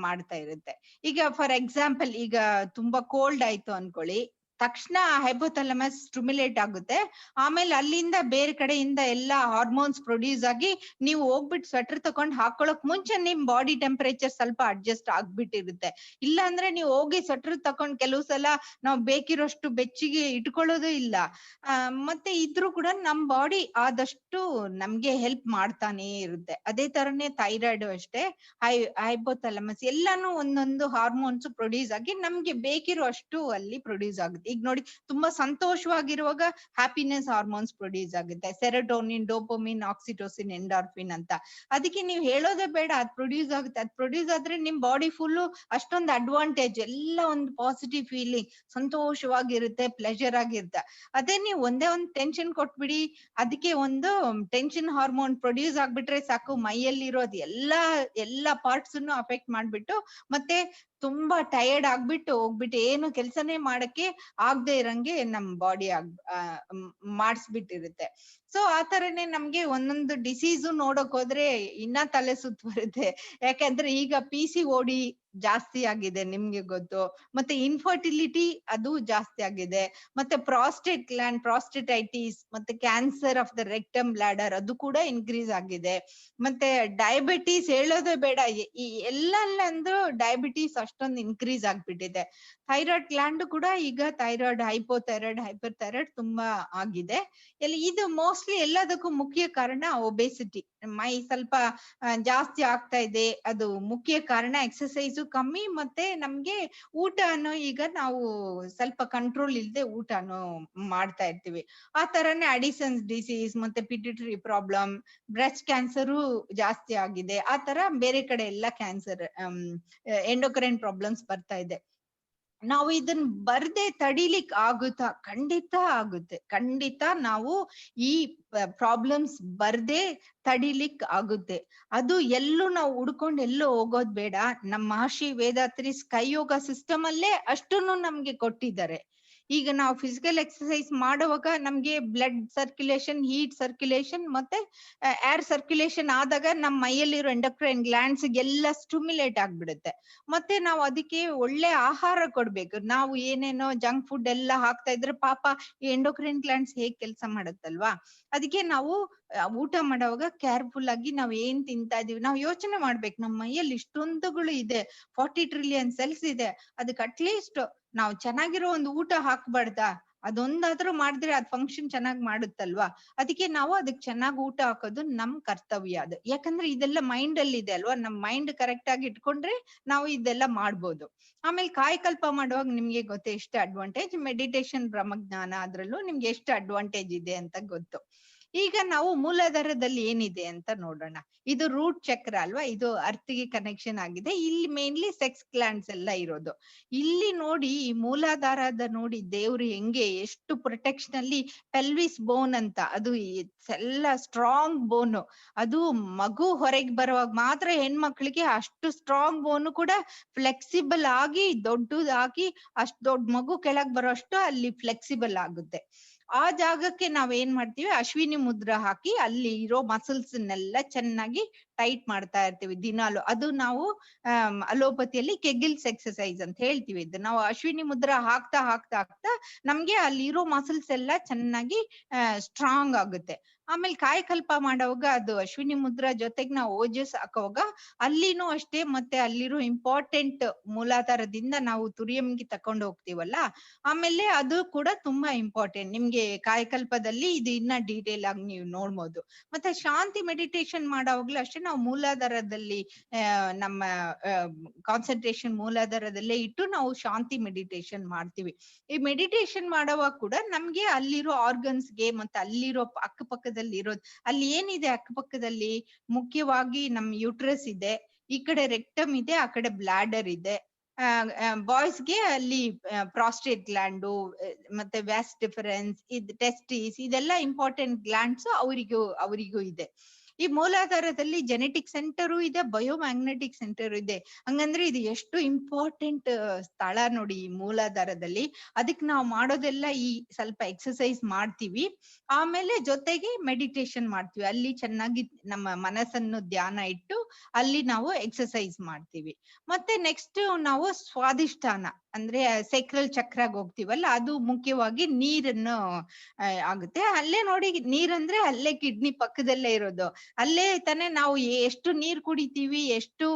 ಮಾಡ್ತಾ ಇರುತ್ತೆ. ಈಗ ಫಾರ್ ಎಕ್ಸಾಂಪಲ್, ಈಗ ತುಂಬಾ ಕೋಲ್ಡ್ ಆಯ್ತು ಅನ್ಕೊಳ್ಳಿ, ತಕ್ಷಣ ಹೈಪೋಥಾಲಮಸ್ ಸ್ಟಿಮ್ಯುಲೇಟ್ ಆಗುತ್ತೆ. ಆಮೇಲೆ ಅಲ್ಲಿಂದ ಬೇರೆ ಕಡೆಯಿಂದ ಎಲ್ಲಾ ಹಾರ್ಮೋನ್ಸ್ ಪ್ರೊಡ್ಯೂಸ್ ಆಗಿ ನೀವು ಹೋಗ್ಬಿಟ್ಟು ಸ್ವೆಟರ್ ತಗೊಂಡ್ ಹಾಕೊಳಕ್ ಮುಂಚೆ ನಿಮ್ ಬಾಡಿ ಟೆಂಪರೇಚರ್ ಸ್ವಲ್ಪ ಅಡ್ಜಸ್ಟ್ ಆಗ್ಬಿಟ್ಟಿರುತ್ತೆ. ಇಲ್ಲ ಅಂದ್ರೆ ನೀವು ಹೋಗಿ ಸ್ವೆಟರ್ ತಕೊಂಡ್ ಕೆಲವು ಸಲ ನಾವು ಬೇಕಿರೋಷ್ಟು ಬೆಚ್ಚಿಗೆ ಇಟ್ಕೊಳ್ಳೋದು ಇಲ್ಲ. ಮತ್ತೆ ಇದ್ರೂ ಕೂಡ ನಮ್ ಬಾಡಿ ಆದಷ್ಟು ನಮ್ಗೆ ಹೆಲ್ಪ್ ಮಾಡ್ತಾನೆ ಇರುತ್ತೆ. ಅದೇ ತರನೇ ಥೈರಾಯ್ಡ್ ಅಷ್ಟೇ, ಹೈಪೋಥಾಲಮಸ್ ಎಲ್ಲಾನು ಒಂದೊಂದು ಹಾರ್ಮೋನ್ಸ್ ಪ್ರೊಡ್ಯೂಸ್ ಆಗಿ ನಮ್ಗೆ ಬೇಕಿರೋ ಅಷ್ಟು ಅಲ್ಲಿ ಪ್ರೊಡ್ಯೂಸ್ ಆಗುತ್ತೆ. ಈಗ ನೋಡಿ, ತುಂಬಾ ಸಂತೋಷವಾಗಿರುವಾಗ ಹ್ಯಾಪಿನೆಸ್ ಹಾರ್ಮೋನ್ಸ್ ಪ್ರೊಡ್ಯೂಸ್ ಆಗುತ್ತೆ, ಸೆರೋಟೋನಿನ್, ಡೋಪಮಿನ್, ಆಕ್ಸಿಟೋಸಿನ್, ಎಂಡಾರ್ಫಿನ್ ಅಂತ. ಅದಕ್ಕೆ ನೀವು ಹೇಳೋದೇ ಬೇಡ, ಅದ್ ಪ್ರೊಡ್ಯೂಸ್ ಆಗುತ್ತೆ. ಅದ್ ಪ್ರೊಡ್ಯೂಸ್ ಆದ್ರೆ ನಿಮ್ ಬಾಡಿ ಫುಲ್ ಅಷ್ಟೊಂದು ಅಡ್ವಾಂಟೇಜ್, ಎಲ್ಲ ಒಂದು ಪಾಸಿಟಿವ್ ಫೀಲಿಂಗ್, ಸಂತೋಷವಾಗಿರುತ್ತೆ, ಪ್ಲೆಜರ್ ಆಗಿರುತ್ತೆ. ಅದೇ ನೀವು ಒಂದೇ ಒಂದು ಟೆನ್ಷನ್ ಕೊಟ್ಬಿಡಿ, ಅದಕ್ಕೆ ಒಂದು ಟೆನ್ಷನ್ ಹಾರ್ಮೋನ್ ಪ್ರೊಡ್ಯೂಸ್ ಆಗ್ಬಿಟ್ರೆ ಸಾಕು, ಮೈಯಲ್ಲಿರೋದು ಎಲ್ಲಾ ಪಾರ್ಟ್ಸ್ ಅಫೆಕ್ಟ್ ಮಾಡ್ಬಿಟ್ಟು ಮತ್ತೆ ತುಂಬಾ ಟಯರ್ಡ್ ಆಗ್ಬಿಟ್ಟು ಹೋಗ್ಬಿಟ್ಟು ಏನು ಕೆಲ್ಸನೇ ಮಾಡಕ್ಕೆ ಆಗದೆ ಇರಂಗೆ ನಮ್ ಬಾಡಿ ಮಾಡಿಸ್ಬಿಟ್ಟಿರುತ್ತೆ. ಸೊ ಆ ತರನೇ ನಮ್ಗೆ ಒಂದೊಂದು ಡಿಸೀಸು ನೋಡಕ್ ಹೋದ್ರೆ ಇನ್ನ ತಲೆ ಸುತ್ತ ಬರುತ್ತೆ. ಯಾಕಂದ್ರೆ ಈಗ PCOD ಜಾಸ್ತಿ ಆಗಿದೆ, ನಿಮ್ಗೆ ಗೊತ್ತು. ಮತ್ತೆ ಇನ್ಫರ್ಟಿಲಿಟಿ ಅದು ಜಾಸ್ತಿ ಆಗಿದೆ. ಮತ್ತೆ ಪ್ರಾಸ್ಟೇಟ್ ಗ್ಲ್ಯಾಂಡ್, ಪ್ರಾಸ್ಟೇಟೈಟಿಸ್, ಮತ್ತೆ cancer of the rectum bladder ಅದು ಕೂಡ ಇನ್ಕ್ರೀಸ್ ಆಗಿದೆ. ಮತ್ತೆ ಡಯಾಬಿಟೀಸ್ ಹೇಳೋದೇ ಬೇಡ, ಈ ಎಲ್ಲಲ್ಲಂದ್ರೂ ಡಯಾಬಿಟೀಸ್ ಅಷ್ಟೊಂದು ಇನ್ಕ್ರೀಸ್ ಆಗ್ಬಿಟ್ಟಿದೆ. ಥೈರಾಯ್ಡ್ ಗ್ಲ್ಯಾಂಡ್ ಕೂಡ ಈಗ ಥೈರಾಯ್ಡ್, ಹೈಪೋಥೈರಾಯ್ಡ್, ಹೈಪರ್ ಥೈರಾಯ್ಡ್ ತುಂಬಾ ಆಗಿದೆ. ಇದು ಮೋಸ್ಟ್ಲಿ ಎಲ್ಲದಕ್ಕೂ ಮುಖ್ಯ ಕಾರಣ ಒಬೆಸಿಟಿ. ಮೈ ಸ್ವಲ್ಪ ಜಾಸ್ತಿ ಆಗ್ತಾ ಇದೆ, ಅದು ಮುಖ್ಯ ಕಾರಣ. ಎಕ್ಸರ್ಸೈಸು ಕಮ್ಮಿ, ಮತ್ತೆ ನಮ್ಗೆ ಊಟನು ಈಗ ನಾವು ಸ್ವಲ್ಪ ಕಂಟ್ರೋಲ್ ಇಲ್ಲದೆ ಊಟನು ಮಾಡ್ತಾ ಇರ್ತೀವಿ. ಆ ತರನೇ ಅಡಿಸನ್ಸ್ ಡಿಸೀಸ್, ಮತ್ತೆ ಪಿಟ್ಯುಟರಿ ಪ್ರಾಬ್ಲಮ್, ಬ್ರೆಸ್ಟ್ ಕ್ಯಾನ್ಸರು ಜಾಸ್ತಿ ಆಗಿದೆ. ಆ ತರ ಬೇರೆ ಕಡೆ ಎಲ್ಲ ಕ್ಯಾನ್ಸರ್, ಎಂಡೋಕ್ರೈನ್ ಪ್ರಾಬ್ಲಮ್ಸ್ ಬರ್ತಾ ಇದೆ. ನಾವು ಇದನ್ನ ಬರ್ದೆ ತಡಿಲಿಕ್ ಆಗುತ್ತಾ? ಖಂಡಿತ ಆಗುತ್ತೆ. ಖಂಡಿತ ನಾವು ಈ ಪ್ರಾಬ್ಲಮ್ಸ್ ಬರ್ದೆ ತಡಿಲಿಕ್ ಆಗುತ್ತೆ. ಅದು ಎಲ್ಲೂ ನಾವು ಹುಡ್ಕೊಂಡು ಎಲ್ಲೂ ಹೋಗೋದ್ ಬೇಡ. ನಮ್ಮ ಮಹರ್ಷಿ ವೇದಾತ್ರಿ ಸ್ಕೈ ಯೋಗ ಸಿಸ್ಟಮ್ ಅಲ್ಲೇ ಅಷ್ಟನ್ನು ನಮ್ಗೆ ಕೊಟ್ಟಿದ್ದಾರೆ. ಈಗ ನಾವು ಫಿಸಿಕಲ್ ಎಕ್ಸರ್ಸೈಸ್ ಮಾಡುವಾಗ ನಮ್ಗೆ ಬ್ಲಡ್ ಸರ್ಕ್ಯುಲೇಷನ್, ಹೀಟ್ ಸರ್ಕ್ಯುಲೇಷನ್, ಮತ್ತೆ ಏರ್ ಸರ್ಕ್ಯುಲೇಷನ್ ಆದಾಗ ನಮ್ಮ ಮೈಯಲ್ಲಿರೋ ಎಂಡೋಕ್ರೈನ್ ಗ್ಲ್ಯಾಂಡ್ಸ್ ಎಲ್ಲ ಸ್ಟಿಮ್ಯುಲೇಟ್ ಆಗ್ಬಿಡುತ್ತೆ. ಮತ್ತೆ ನಾವು ಅದಕ್ಕೆ ಒಳ್ಳೆ ಆಹಾರ ಕೊಡ್ಬೇಕು. ನಾವು ಏನೇನೋ ಜಂಕ್ ಫುಡ್ ಎಲ್ಲ ಹಾಕ್ತಾ ಇದ್ರೆ ಪಾಪ ಈ ಎಂಡೋಕ್ರೈನ್ ಗ್ಲ್ಯಾಂಡ್ಸ್ ಹೇಗ್ ಕೆಲಸ ಮಾಡುತ್ತಲ್ವಾ. ಅದಕ್ಕೆ ನಾವು ಊಟ ಮಾಡುವಾಗ ಕೇರ್ಫುಲ್ ಆಗಿ ನಾವ್ ಏನ್ ತಿಂತಾ ಇದೀವಿ ನಾವು ಯೋಚನೆ ಮಾಡ್ಬೇಕು. ನಮ್ಮ ಮೈಯಲ್ಲಿ ಇಷ್ಟೊಂದುಗಳು ಇದೆ, 40 ಟ್ರಿಲಿಯನ್ ಸೆಲ್ಸ್ ಇದೆ. ಅದಕ್ಕೆ ಅಟ್ಲೀಸ್ಟ್ ನಾವು ಚೆನ್ನಾಗಿರೋ ಒಂದು ಊಟ ಹಾಕ್ಬಾರ್ದಾ? ಅದೊಂದಾದ್ರೂ ಮಾಡಿದ್ರೆ ಅದ್ ಫಂಕ್ಷನ್ ಚೆನ್ನಾಗ್ ಮಾಡುತ್ತಲ್ವಾ. ಅದಕ್ಕೆ ನಾವು ಅದಕ್ ಚೆನ್ನಾಗ್ ಊಟ ಹಾಕೋದು ನಮ್ ಕರ್ತವ್ಯ. ಅದು ಯಾಕಂದ್ರೆ ಇದೆಲ್ಲ ಮೈಂಡ್ ಅಲ್ಲಿ ಇದೆ ಅಲ್ವಾ. ನಮ್ ಮೈಂಡ್ ಕರೆಕ್ಟ್ ಆಗಿ ಇಟ್ಕೊಂಡ್ರೆ ನಾವು ಇದೆಲ್ಲ ಮಾಡ್ಬೋದು. ಆಮೇಲೆ ಕಾಯಕಲ್ಪ ಮಾಡುವಾಗ ನಿಮ್ಗೆ ಗೊತ್ತೇ ಎಷ್ಟು ಅಡ್ವಾಂಟೇಜ್. ಮೆಡಿಟೇಷನ್, ಬ್ರಹ್ಮಜ್ಞಾನ, ಅದ್ರಲ್ಲೂ ನಿಮ್ಗೆ ಎಷ್ಟು ಅಡ್ವಾಂಟೇಜ್ ಇದೆ ಅಂತ ಗೊತ್ತು. ಈಗ ನಾವು ಮೂಲಾಧಾರದಲ್ಲಿ ಏನಿದೆ ಅಂತ ನೋಡೋಣ. ಇದು ರೂಟ್ ಚಕ್ರ ಅಲ್ವಾ, ಇದು ಅರ್ಥಿಗೆ ಕನೆಕ್ಷನ್ ಆಗಿದೆ. ಇಲ್ಲಿ ಮೇನ್ಲಿ ಸೆಕ್ಸ್ ಗ್ಲ್ಯಾಂಡ್ಸ್ ಎಲ್ಲ ಇರೋದು. ಇಲ್ಲಿ ನೋಡಿ, ಈ ಮೂಲಾಧಾರದ ನೋಡಿ ದೇವ್ರು ಹೆಂಗೆ ಎಷ್ಟು ಪ್ರೊಟೆಕ್ಷನ್ ಅಲ್ಲಿ, ಪೆಲ್ವಿಸ್ ಬೋನ್ ಅಂತ, ಅದು ಎಲ್ಲ ಸ್ಟ್ರಾಂಗ್ ಬೋನು. ಅದು ಮಗು ಹೊರಗೆ ಬರುವಾಗ ಮಾತ್ರ ಹೆಣ್ಮಕ್ಳಿಗೆ ಅಷ್ಟು ಸ್ಟ್ರಾಂಗ್ ಬೋನು ಕೂಡ ಫ್ಲೆಕ್ಸಿಬಲ್ ಆಗಿ ದೊಡ್ಡದಾಗಿ, ಅಷ್ಟು ದೊಡ್ಡ ಮಗು ಕೆಳಗ್ ಬರೋಷ್ಟು ಅಲ್ಲಿ ಫ್ಲೆಕ್ಸಿಬಲ್ ಆಗುತ್ತೆ. ಆ ಜಾಗಕ್ಕೆ ನಾವ್ ಏನ್ ಮಾಡ್ತೀವಿ, ಅಶ್ವಿನಿ ಮುದ್ರ ಹಾಕಿ ಅಲ್ಲಿ ಇರೋ ಮಸಲ್ಸ್ ನೆಲ್ಲ ಚೆನ್ನಾಗಿ ಟೈಟ್ ಮಾಡ್ತಾ ಇರ್ತೀವಿ ದಿನಾಲು. ಅದು ನಾವು ಅಲೋಪತಿಯಲ್ಲಿ ಕೆಗಿಲ್ಸ್ ಎಕ್ಸರ್ಸೈಸ್ ಅಂತ ಹೇಳ್ತೀವಿ. ಇದು ನಾವು ಅಶ್ವಿನಿ ಮುದ್ರ ಹಾಕ್ತಾ ಹಾಕ್ತಾ ಹಾಕ್ತಾ ನಮ್ಗೆ ಅಲ್ಲಿರೋ ಮಸಲ್ಸ್ ಎಲ್ಲ ಚೆನ್ನಾಗಿ ಸ್ಟ್ರಾಂಗ್ ಆಗುತ್ತೆ. ಆಮೇಲೆ ಕಾಯಕಲ್ಪ ಮಾಡುವಾಗ ಅದು ಅಶ್ವಿನಿ ಮುದ್ರ ಜೊತೆಗೆ ನಾವು ಓಜಸ್ ಹಾಕೋವಾಗ ಅಲ್ಲಿನೂ ಅಷ್ಟೇ. ಮತ್ತೆ ಅಲ್ಲಿರೋ ಇಂಪಾರ್ಟೆಂಟ್ ಮೂಲಾಧಾರದಿಂದ ನಾವು ತುರಿಯಂಗೆ ತಕೊಂಡು ಹೋಗ್ತೀವಲ್ಲ, ಆಮೇಲೆ ಅದು ಕೂಡ ತುಂಬಾ ಇಂಪಾರ್ಟೆಂಟ್. ನಿಮ್ಗೆ ಕಾಯಕಲ್ಪದಲ್ಲಿ ಇದು ಇನ್ನ ಡೀಟೇಲ್ ಆಗಿ ನೀವು ನೋಡ್ಬೋದು. ಮತ್ತೆ ಶಾಂತಿ ಮೆಡಿಟೇಷನ್ ಮಾಡೋವಾಗ್ಲೂ ಅಷ್ಟೇ, ನಾವು ಮೂಲಾಧಾರದಲ್ಲಿ ನಮ್ಮ ಕಾನ್ಸಂಟ್ರೇಷನ್ ಮೂಲಾಧಾರದಲ್ಲೇ ಇಟ್ಟು ನಾವು ಶಾಂತಿ ಮೆಡಿಟೇಷನ್ ಮಾಡ್ತೀವಿ. ಈ ಮೆಡಿಟೇಷನ್ ಮಾಡುವಾಗ ಕೂಡ ನಮ್ಗೆ ಅಲ್ಲಿರೋ ಆರ್ಗನ್ಸ್ಗೆ ಮತ್ತೆ ಅಲ್ಲಿರೋ ಅಕ್ಕಪಕ್ಕದಲ್ಲಿ ಇರೋದು, ಅಲ್ಲಿ ಏನಿದೆ ಅಕ್ಕಪಕ್ಕದಲ್ಲಿ, ಮುಖ್ಯವಾಗಿ ನಮ್ ಯೂಟ್ರಸ್ ಇದೆ, ಈ ಕಡೆ ರೆಕ್ಟಮ್ ಇದೆ, ಆ ಕಡೆ ಬ್ಲಾಡರ್ ಇದೆ. ಬಾಯ್ಸ್ಗೆ ಅಲ್ಲಿ ಪ್ರಾಸ್ಟೇಟ್ ಗ್ಲ್ಯಾಂಡು, ಮತ್ತೆ ವ್ಯಾಸ್ ಡಿಫರೆನ್ಸ್, ಟೆಸ್ಟಿಸ್, ಇದೆಲ್ಲ ಇಂಪಾರ್ಟೆಂಟ್ ಗ್ಲ್ಯಾಂಡ್ಸ್ ಅವರಿಗೂ ಇದೆ. ಈ ಮೂಲಾಧಾರದಲ್ಲಿ ಜೆನೆಟಿಕ್ ಸೆಂಟರು ಇದೆ, ಬಯೋಮ್ಯಾಗ್ನೆಟಿಕ್ ಸೆಂಟರ್ ಇದೆ. ಹಂಗಂದ್ರೆ ಇದು ಎಷ್ಟು ಇಂಪಾರ್ಟೆಂಟ್ ಸ್ಥಳ ನೋಡಿ ಈ ಮೂಲಾಧಾರದಲ್ಲಿ. ಅದಕ್ಕೆ ನಾವು ಮಾಡೋದೆಲ್ಲ ಈ ಸ್ವಲ್ಪ ಎಕ್ಸರ್ಸೈಸ್ ಮಾಡ್ತೀವಿ, ಆಮೇಲೆ ಜೊತೆಗೆ ಮೆಡಿಟೇಷನ್ ಮಾಡ್ತೀವಿ. ಅಲ್ಲಿ ಚೆನ್ನಾಗಿ ನಮ್ಮ ಮನಸ್ಸನ್ನು ಧ್ಯಾನ ಇಟ್ಟು ಅಲ್ಲಿ ನಾವು ಎಕ್ಸರ್ಸೈಸ್ ಮಾಡ್ತೀವಿ. ಮತ್ತೆ ನೆಕ್ಸ್ಟ್ ನಾವು ಸ್ವಾದಿಷ್ಠಾನ ಅಂದ್ರೆ ಸೈಕ್ರಲ್ ಚಕ್ರಾಗ ಹೋಗ್ತೀವಲ್ಲ, ಅದು ಮುಖ್ಯವಾಗಿ ನೀರನ್ನು ಆಗುತ್ತೆ. ಅಲ್ಲೇ ನೋಡಿ, ನೀರಂದ್ರೆ ಅಲ್ಲೇ ಕಿಡ್ನಿ ಪಕ್ಕದಲ್ಲೇ ಇರೋದು. ಅಲ್ಲೇ ತಾನೇ ನಾವು ಎಷ್ಟು ನೀರ್ ಕುಡಿತೀವಿ, ಎಷ್ಟು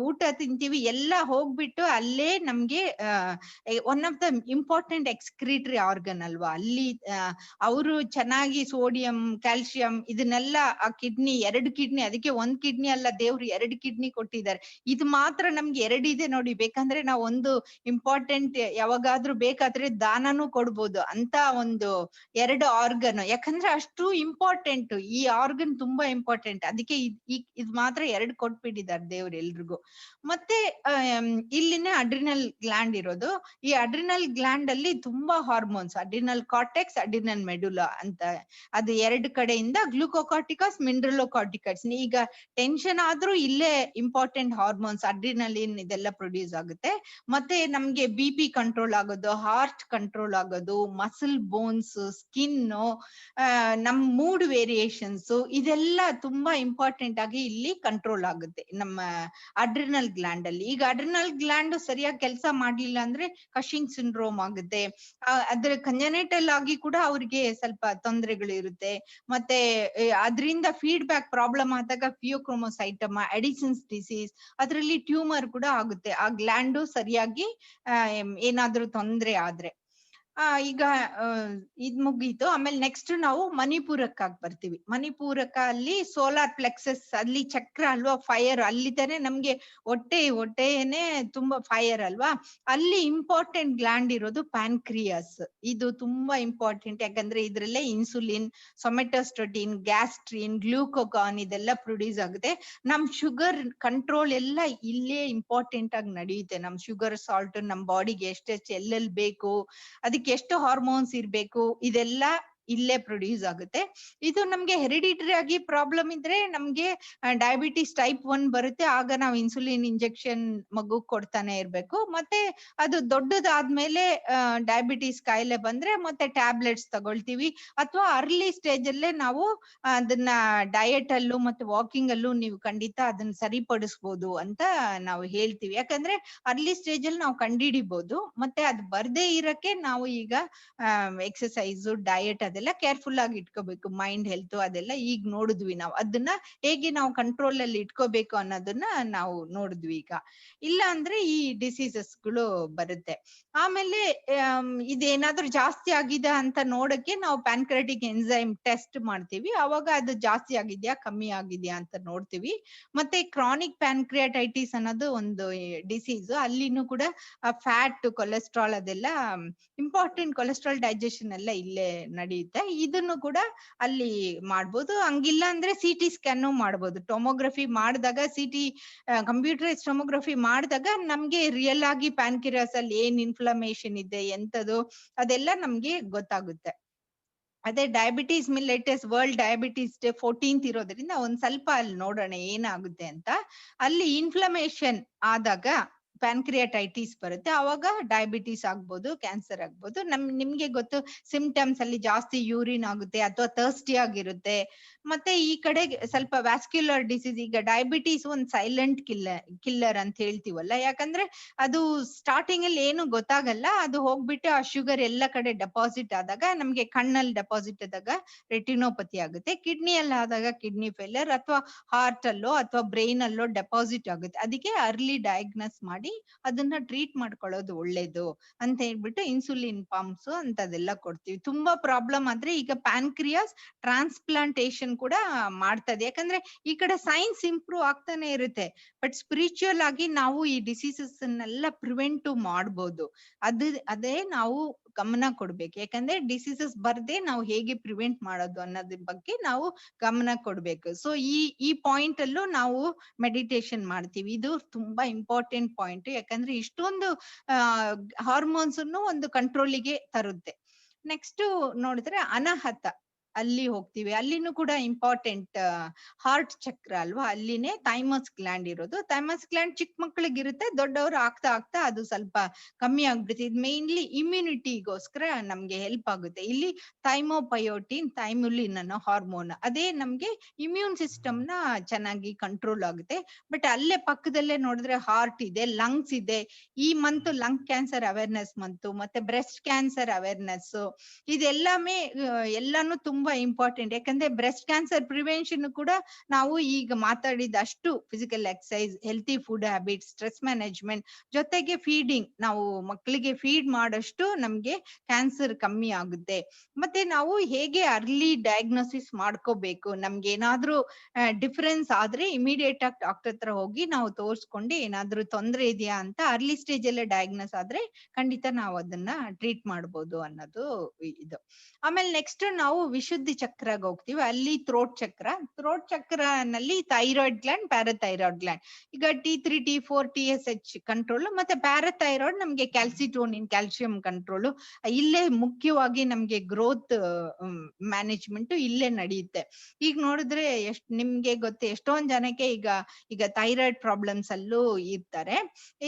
ಊಟ ತಿಂತೀವಿ ಎಲ್ಲ ಹೋಗ್ಬಿಟ್ಟು ಅಲ್ಲೇ ನಮ್ಗೆ one of the important excretory organ ಅಲ್ವಾ. ಅಲ್ಲಿ ಅವರು ಚೆನ್ನಾಗಿ ಸೋಡಿಯಂ, ಕ್ಯಾಲ್ಸಿಯಂ ಇದನ್ನೆಲ್ಲ ಆ ಕಿಡ್ನಿ, 2 ಕಿಡ್ನಿ, ಅದಕ್ಕೆ 1 ಕಿಡ್ನಿ ಅಲ್ಲ, ದೇವ್ರು 2 ಕಿಡ್ನಿ ಕೊಟ್ಟಿದ್ದಾರೆ. ಇದು ಮಾತ್ರ ನಮ್ಗೆ 2 ಇದೆ ನೋಡಿ. ಬೇಕಂದ್ರೆ ನಾವು ಒಂದು ಇಂಪಾರ್ಟೆಂಟ್ ಯಾವಾಗಾದ್ರೂ ಬೇಕಾದ್ರೆ ದಾನನೂ ಕೊಡ್ಬೋದು ಅಂತ ಒಂದು 2 ಆರ್ಗನ್. ಯಾಕಂದ್ರೆ ಅಷ್ಟು ಇಂಪಾರ್ಟೆಂಟ್ ಈ ಆರ್ಗನ್, ತುಂಬಾ ಇಂಪಾರ್ಟೆಂಟ್. ಅದಕ್ಕೆ ಇದ್ ಮಾತ್ರ 2 ಕೊಟ್ಬಿಟ್ಟಿದ್ದಾರೆ ದೇವ್ರು ಎಲ್ರಿಗೂ. ಮತ್ತೆ ಇಲ್ಲಿನೇ ಅಡ್ರಿನಲ್ ಗ್ಲ್ಯಾಂಡ್ ಇರೋದು. ಈ ಅಡ್ರಿನಲ್ ಗ್ಲ್ಯಾಂಡ್ ಅಲ್ಲಿ ತುಂಬಾ ಹಾರ್ಮೋನ್ಸ್, ಅಡ್ರಿನಲ್ ಕಾರ್ಟೆಕ್ಸ್, ಅಡ್ರಿನಲ್ ಮೆಡುಲಾ ಅಂತ, ಅದು 2 ಕಡೆಯಿಂದ ಗ್ಲೂಕೋಕಾರ್ಟಿಕಸ್, ಮಿನರಲೋಕಾರ್ಟಿಕಸ್. ಈಗ ಟೆನ್ಷನ್ ಆದ್ರೂ ಇಲ್ಲೇ ಇಂಪಾರ್ಟೆಂಟ್ ಹಾರ್ಮೋನ್ಸ್ ಅಡ್ರಿನಲಿನ್ ಇದೆಲ್ಲ ಪ್ರೊಡ್ಯೂಸ್ ಆಗುತ್ತೆ. ಮತ್ತೆ ನಮ್ಗೆ BP ಕಂಟ್ರೋಲ್ ಆಗೋದು, ಹಾರ್ಟ್ ಕಂಟ್ರೋಲ್ ಆಗೋದು, ಮಸಲ್ ಬೋನ್ಸ್, ಸ್ಕಿನ್, ನಮ್ ಮೂಡ್ ವೇರಿಯೇಷನ್ಸ್, ಇದೆಲ್ಲ ತುಂಬಾ ಇಂಪಾರ್ಟೆಂಟ್ ಆಗಿ ಇಲ್ಲಿ ಕಂಟ್ರೋಲ್ ಆಗುತ್ತೆ ನಮ್ಮ ಅಡ್ರಿನಲ್ ಗ್ಲ್ಯಾಂಡ್ ಅಲ್ಲಿ. ಈಗ ಅಡ್ರಿನಲ್ ಗ್ಲ್ಯಾಂಡ್ ಸರಿಯಾಗಿ ಕೆಲಸ ಮಾಡ್ಲಿಲ್ಲ ಅಂದ್ರೆ ಕಶಿಂಗ್ ಸಿಂಡ್ರೋಮ್ ಆಗುತ್ತೆ. ಅದ್ರ ಕಂಜನೆಟಲ್ ಆಗಿ ಕೂಡ ಅವ್ರಿಗೆ ಸ್ವಲ್ಪ ತೊಂದರೆಗಳು ಇರುತ್ತೆ. ಮತ್ತೆ ಅದರಿಂದ ಫೀಡ್ಬ್ಯಾಕ್ ಪ್ರಾಬ್ಲಮ್ ಆದಾಗ ಫಿಯೋಕ್ರೋಮೋಸೈಟಮ, ಎಡಿಸನ್ಸ್ ಡಿಸೀಸ್, ಅದರಲ್ಲಿ ಟ್ಯೂಮರ್ ಕೂಡ ಆಗುತ್ತೆ ಆ ಗ್ಲ್ಯಾಂಡು ಸರಿಯಾಗಿ ಏನಾದ್ರೂ ತೊಂದ್ರೆ ಆದ್ರೆ. ಈಗ ಇದ್ ಮುಗೀತು. ಆಮೇಲೆ ನೆಕ್ಸ್ಟ್ ನಾವು ಮಣಿಪೂರಕ್ಕಾಗಿ ಬರ್ತೀವಿ. ಮಣಿಪೂರಕ ಅಲ್ಲಿ ಸೋಲಾರ್ ಪ್ಲೆಕ್ಸಸ್, ಅಲ್ಲಿ ಚಕ್ರ ಅಲ್ವಾ, ಫೈರ್. ಅಲ್ಲಿ ತಾನೆ ನಮ್ಗೆ ಹೊಟ್ಟೆನೆ ತುಂಬಾ ಫೈರ್ ಅಲ್ವಾ. ಅಲ್ಲಿ ಇಂಪಾರ್ಟೆಂಟ್ ಗ್ಲ್ಯಾಂಡ್ ಇರೋದು ಪ್ಯಾನ್ಕ್ರಿಯಾಸ್. ಇದು ತುಂಬಾ ಇಂಪಾರ್ಟೆಂಟ್, ಯಾಕಂದ್ರೆ ಇದ್ರಲ್ಲೇ ಇನ್ಸುಲಿನ್, ಸೊಮೆಟೋಸ್ಟೋಟಿನ್, ಗ್ಯಾಸ್ಟ್ರಿನ್, ಗ್ಲೂಕೋಕಾನ್ ಇದೆಲ್ಲ ಪ್ರೊಡ್ಯೂಸ್ ಆಗುತ್ತೆ. ನಮ್ ಶುಗರ್ ಕಂಟ್ರೋಲ್ ಎಲ್ಲ ಇಲ್ಲೇ ಇಂಪಾರ್ಟೆಂಟ್ ಆಗಿ ನಡೆಯುತ್ತೆ. ನಮ್ ಶುಗರ್, ಸಾಲ್ಟ್ ನಮ್ ಬಾಡಿಗೆ ಎಷ್ಟೆಷ್ಟು ಎಲ್ಲೆಲ್ಲಿ ಬೇಕು, ಅದಕ್ಕೆ ಎಷ್ಟು ಹಾರ್ಮೋನ್ಸ್ ಇರ್ಬೇಕು, ಇದೆಲ್ಲ ಇಲ್ಲೇ ಪ್ರೊಡ್ಯೂಸ್ ಆಗುತ್ತೆ. ಇದು ನಮ್ಗೆ ಹೆರಿಡಿಟರಿ ಆಗಿ ಪ್ರಾಬ್ಲಮ್ ಇದ್ರೆ ನಮ್ಗೆ ಡಯಾಬಿಟಿಸ್ ಟೈಪ್ 1 ಬರುತ್ತೆ. ಆಗ ನಾವು ಇನ್ಸುಲಿನ್ ಇಂಜೆಕ್ಷನ್ ಮಗು ಕೊಡ್ತಾನೆ ಇರ್ಬೇಕು. ಮತ್ತೆ ಅದು ದೊಡ್ಡದಾದ್ಮೇಲೆ ಡಯಾಬಿಟಿಸ್ ಕಾಯಿಲೆ ಬಂದ್ರೆ ಮತ್ತೆ ಟ್ಯಾಬ್ಲೆಟ್ಸ್ ತಗೊಳ್ತೀವಿ. ಅಥವಾ ಅರ್ಲಿ ಸ್ಟೇಜ್ ಅಲ್ಲೇ ನಾವು ಅದನ್ನ ಡಯಟ್ ಅಲ್ಲೂ ಮತ್ತೆ ವಾಕಿಂಗ್ ಅಲ್ಲೂ ನೀವು ಖಂಡಿತ ಅದನ್ನ ಸರಿಪಡಿಸ್ಬೋದು ಅಂತ ನಾವು ಹೇಳ್ತೀವಿ. ಯಾಕಂದ್ರೆ ಅರ್ಲಿ ಸ್ಟೇಜ್ ಅಲ್ಲಿ ನಾವು ಕಂಡುಹಿಡಿಬಹುದು. ಮತ್ತೆ ಅದು ಬರ್ದೇ ಇರಕ್ಕೆ ನಾವು ಈಗ ಎಕ್ಸರ್ಸೈಸ್, ಡಯಟ್ ಅದೆಲ್ಲ ಕೇರ್ಫುಲ್ ಆಗಿ ಇಟ್ಕೋಬೇಕು. ಮೈಂಡ್ ಹೆಲ್ತ್ ಅದೆಲ್ಲ ಈಗ ನೋಡಿದ್ವಿ ನಾವು. ಅದನ್ನ ಹೇಗೆ ನಾವು ಕಂಟ್ರೋಲ್ ಅಲ್ಲಿ ಇಟ್ಕೋಬೇಕು ಅನ್ನೋದನ್ನ ನಾವು ನೋಡಿದ್ವಿ ಈಗ. ಇಲ್ಲ ಅಂದ್ರೆ ಈ ಡಿಸೀಸಸ್ ಗಳು ಬರುತ್ತೆ. ಆಮೇಲೆ ಇದೇನಾದ್ರೂ ಜಾಸ್ತಿ ಆಗಿದೆ ಅಂತ ನೋಡಕ್ಕೆ ನಾವು ಪ್ಯಾನ್ಕ್ರೆಟಿಕ್ ಎನ್ಸೈಮ್ ಟೆಸ್ಟ್ ಮಾಡ್ತೀವಿ. ಅವಾಗ ಅದು ಜಾಸ್ತಿ ಆಗಿದ್ಯಾ ಕಮ್ಮಿ ಆಗಿದ್ಯಾ ಅಂತ ನೋಡ್ತೀವಿ. ಮತ್ತೆ ಕ್ರಾನಿಕ್ ಪ್ಯಾನ್ಕ್ರಿಯಾಟೈಟಿಸ್ ಅನ್ನೋದು ಒಂದು ಡಿಸೀಸ್. ಅಲ್ಲಿನೂ ಕೂಡ ಫ್ಯಾಟ್, ಕೊಲೆಸ್ಟ್ರಾಲ್ ಅದೆಲ್ಲ ಇಂಪಾರ್ಟೆಂಟ್. ಕೊಲೆಸ್ಟ್ರಾಲ್ ಡೈಜೆಷನ್ ಎಲ್ಲ ಇಲ್ಲೇ ನಡೆಯುತ್ತೆ. ಇದನ್ನು ಕೂಡ ಅಲ್ಲಿ ಮಾಡ್ಬೋದು. ಹಂಗಿಲ್ಲ ಅಂದ್ರೆ CT ಸ್ಕ್ಯಾನ್ ಮಾಡ್ಬೋದು. ಟೊಮೊಗ್ರಫಿ ಮಾಡಿದಾಗ, ಕಂಪ್ಯೂಟರೈಸ್ ಟೊಮೊಗ್ರಫಿ ಮಾಡಿದಾಗ ನಮ್ಗೆ ರಿಯಲ್ ಆಗಿ ಪ್ಯಾನ್ಕ್ರಿಯಾಸ್ ಅಲ್ಲಿ ಏನ್ ಇನ್ಫ್ಲಮೇಷನ್ ಇದೆ, ಎಂತದು ಅದೆಲ್ಲ ನಮ್ಗೆ ಗೊತ್ತಾಗುತ್ತೆ. ಅದೇ diabetes mellitus world diabetes day 14th ಇರೋದ್ರಿಂದ ಒಂದ್ ಸ್ವಲ್ಪ ಅಲ್ಲಿ ನೋಡೋಣ ಏನಾಗುತ್ತೆ ಅಂತ. ಅಲ್ಲಿ ಇನ್ಫ್ಲಮೇಷನ್ ಆದಾಗ ಪ್ಯಾನ್ಕ್ರಿಯಾಟೈಟಿಸ್ ಬರುತ್ತೆ. ಅವಾಗ ಡಯಾಬಿಟಿಸ್ ಆಗ್ಬೋದು, ಕ್ಯಾನ್ಸರ್ ಆಗ್ಬೋದು. ನಿಮ್ಗೆ ಗೊತ್ತು, ಸಿಂಪ್ಟಮ್ಸ್ ಅಲ್ಲಿ ಜಾಸ್ತಿ ಯೂರಿನ್ ಆಗುತ್ತೆ ಅಥವಾ ಥರ್ಸ್ಟಿ ಆಗಿರುತ್ತೆ. ಮತ್ತೆ ಈ ಕಡೆ ಸ್ವಲ್ಪ ವ್ಯಾಸ್ಕ್ಯುಲರ್ ಡಿಸೀಸ್. ಈಗ ಡಯಾಬಿಟಿಸ್ ಒಂದ್ ಸೈಲೆಂಟ್ ಕಿಲ್ಲರ್ ಅಂತ ಹೇಳ್ತೀವಲ್ಲ, ಯಾಕಂದ್ರೆ ಅದು ಸ್ಟಾರ್ಟಿಂಗ್ ಅಲ್ಲಿ ಏನು ಗೊತ್ತಾಗಲ್ಲ. ಅದು ಹೋಗ್ಬಿಟ್ಟು ಆ ಶುಗರ್ ಎಲ್ಲ ಕಡೆ ಡೆಪಾಸಿಟ್ ಆದಾಗ, ನಮ್ಗೆ ಕಣ್ಣಲ್ಲಿ ಡೆಪಾಸಿಟ್ ಆದಾಗ ರೆಟಿನೋಪತಿ ಆಗುತ್ತೆ. ಕಿಡ್ನಿಯಲ್ಲಿ ಆದಾಗ ಕಿಡ್ನಿ ಫೇಲ್ಯೂರ್, ಅಥವಾ ಹಾರ್ಟ್ ಅಲ್ಲೋ ಅಥವಾ ಬ್ರೈನ್ ಅಲ್ಲೋ ಡೆಪಾಸಿಟ್ ಆಗುತ್ತೆ. ಅದಕ್ಕೆ ಅರ್ಲಿ ಡಯಾಗ್ನೋಸ್ ಮಾಡಿ ಅದನ್ನ ಟ್ರೀಟ್ ಮಾಡ್ಕೊಳ್ಳೋದು ಒಳ್ಳೇದು ಅಂತ ಹೇಳ್ಬಿಟ್ಟು ಇನ್ಸುಲಿನ್ ಪಂಪ್ಸ್ ಅಂತದೆಲ್ಲ ಕೊಡ್ತೀವಿ. ತುಂಬಾ ಪ್ರಾಬ್ಲಮ್ ಆದ್ರೆ ಈಗ ಪ್ಯಾನ್ಕ್ರಿಯಾಸ್ ಟ್ರಾನ್ಸ್ಪ್ಲಾಂಟೇಶನ್ ಕೂಡ ಮಾಡ್ತದೆ. ಯಾಕಂದ್ರೆ ಈ ಕಡೆ ಸೈನ್ಸ್ ಇಂಪ್ರೂವ್ ಆಗ್ತಾನೆ ಇರುತ್ತೆ, ಬಟ್ ಸ್ಪಿರಿಚುವಲ್ ಆಗಿ ನಾವು ಈ ಡಿಸೀಸಸ್ ಅನ್ನೆಲ್ಲ ಪ್ರಿವೆಂಟ್ ಮಾಡ್ಬೋದು. ಅದೇ ನಾವು ಗಮನ ಕೊಡ್ಬೇಕು. ಯಾಕಂದ್ರೆ ಡಿಸೀಸಸ್ ಬರ್ದೆ ನಾವು ಹೇಗೆ ಪ್ರಿವೆಂಟ್ ಮಾಡೋದು ಅನ್ನೋದ್ರ ಬಗ್ಗೆ ನಾವು ಗಮನ ಕೊಡ್ಬೇಕು. ಸೊ ಈ ಪಾಯಿಂಟ್ ಅಲ್ಲೂ ನಾವು ಮೆಡಿಟೇಷನ್ ಮಾಡ್ತೀವಿ. ಇದು ತುಂಬಾ ಇಂಪಾರ್ಟೆಂಟ್ ಪಾಯಿಂಟ್. ಯಾಕಂದ್ರೆ ಇಷ್ಟೊಂದು ಹಾರ್ಮೋನ್ಸ್ ಒಂದು ಕಂಟ್ರೋಲಿಗೆ ತರುತ್ತೆ. ನೆಕ್ಸ್ಟ್ ನೋಡಿದ್ರೆ ಅನಾಹತ. ಅಲ್ಲಿ ಹೋಗ್ತೀವಿ. ಅಲ್ಲಿನೂ ಕೂಡ ಇಂಪಾರ್ಟೆಂಟ್ ಹಾರ್ಟ್ ಚಕ್ರ ಅಲ್ವಾ, ಅಲ್ಲಿನೇ ಥೈಮಸ್ ಗ್ಲ್ಯಾಂಡ್ ಇರೋದು. ಥೈಮಸ್ ಗ್ಲ್ಯಾಂಡ್ ಚಿಕ್ಕ ಮಕ್ಕಳಿಗೆ ಇರುತ್ತೆ, ದೊಡ್ಡವರು ಆಗ್ತಾ ಆಗ್ತಾ ಅದು ಸ್ವಲ್ಪ ಕಮ್ಮಿ ಆಗ್ಬಿಡುತ್ತೆ. ಇದು ಮೇನ್ಲಿ ಇಮ್ಯುನಿಟಿಗೋಸ್ಕರ ನಮ್ಗೆ ಹೆಲ್ಪ್ ಆಗುತ್ತೆ. ಇಲ್ಲಿ ಥೈಮೋಪಯೋಟಿನ್, ಥೈಮುಲಿನ್ ಅನ್ನೋ ಹಾರ್ಮೋನ್, ಅದೇ ನಮ್ಗೆ ಇಮ್ಯೂನ್ ಸಿಸ್ಟಮ್ ನ ಚೆನ್ನಾಗಿ ಕಂಟ್ರೋಲ್ ಆಗುತ್ತೆ. ಬಟ್ ಅಲ್ಲೇ ಪಕ್ಕದಲ್ಲೇ ನೋಡಿದ್ರೆ ಹಾರ್ಟ್ ಇದೆ, ಲಂಗ್ಸ್ ಇದೆ. ಈ month lung cancer awareness month, ಮತ್ತೆ ಬ್ರೆಸ್ಟ್ ಕ್ಯಾನ್ಸರ್ ಅವೇರ್ನೆಸ್, ಇದೆಲ್ಲಾಮೇ ಎಲ್ಲಾನು ತುಂಬಾ ಇಂಪಾರ್ಟೆಂಟ್. ಯಾಕಂದ್ರೆ ಬ್ರೆಸ್ಟ್ ಕ್ಯಾನ್ಸರ್ ಪ್ರಿವೆನ್ಷನ್ ಕೂಡ ನಾವು ಈಗ ಮಾತಾಡಿದಷ್ಟು physical exercise, healthy food habits, stress management ಜೊತೆಗೆ ಫೀಡಿಂಗ್, ನಾವು ಮಕ್ಕಳಿಗೆ ಫೀಡ್ ಮಾಡಷ್ಟು ನಮ್ಗೆ ಕ್ಯಾನ್ಸರ್ ಕಮ್ಮಿ ಆಗುತ್ತೆ. ಮತ್ತೆ ನಾವು ಹೇಗೆ ಅರ್ಲಿ ಡಯಾಗ್ನೋಸಿಸ್ ಮಾಡ್ಕೋಬೇಕು, ನಮ್ಗೆ ಏನಾದ್ರೂ ಡಿಫರೆನ್ಸ್ ಆದ್ರೆ ಇಮಿಡಿಯೇಟ್ ಆಗಿ ಡಾಕ್ಟರ್ ಹತ್ರ ಹೋಗಿ ನಾವು ತೋರ್ಸ್ಕೊಂಡು ಏನಾದ್ರೂ ತೊಂದ್ರೆ ಇದೆಯಾ ಅಂತ ಅರ್ಲಿ ಸ್ಟೇಜ್ ಅಲ್ಲೇ ಡಯಾಗ್ನೋಸ್ ಆದ್ರೆ ಖಂಡಿತ ನಾವು ಅದನ್ನ ಟ್ರೀಟ್ ಮಾಡ್ಬೋದು ಅನ್ನೋದು ಇದು. ಆಮೇಲೆ ನೆಕ್ಸ್ಟ್ ನಾವು ವಿಶುದ್ಧಿ ಚಕ್ರಗೆ ಹೋಗ್ತೀವಿ. ಅಲ್ಲಿ ಥ್ರೋಟ್ ಚಕ್ರ. ಥ್ರೋಟ್ ಚಕ್ರನಲ್ಲಿ ಥೈರಾಯ್ಡ್ ಗ್ಲ್ಯಾಂಡ್, ಪ್ಯಾರಾಥೈರಾಯ್ಡ್ ಗ್ಲ್ಯಾಂಡ್. ಈಗ T3, T4, TSH ಕಂಟ್ರೋಲ್, ಮತ್ತೆ ಪ್ಯಾರಾಥೈರಾಯ್ಡ್ ನಮ್ಗೆ ಕ್ಯಾಲ್ಸಿಟೋನಿನ್, ಕ್ಯಾಲ್ಸಿಯಂ ಕಂಟ್ರೋಲ್. ಇಲ್ಲೇ ಮುಖ್ಯವಾಗಿ ನಮ್ಗೆ ಗ್ರೋತ್ ಮ್ಯಾನೇಜ್ಮೆಂಟ್ ಇಲ್ಲೇ ನಡೆಯುತ್ತೆ. ಈಗ ನೋಡಿದ್ರೆ ನಿಮ್ಗೆ ಗೊತ್ತೆ, ಎಷ್ಟೊಂದ್ ಜನಕ್ಕೆ ಈಗ ಥೈರಾಯ್ಡ್ ಪ್ರಾಬ್ಲಮ್ಸ್ ಅಲ್ಲೂ ಇರ್ತಾರೆ.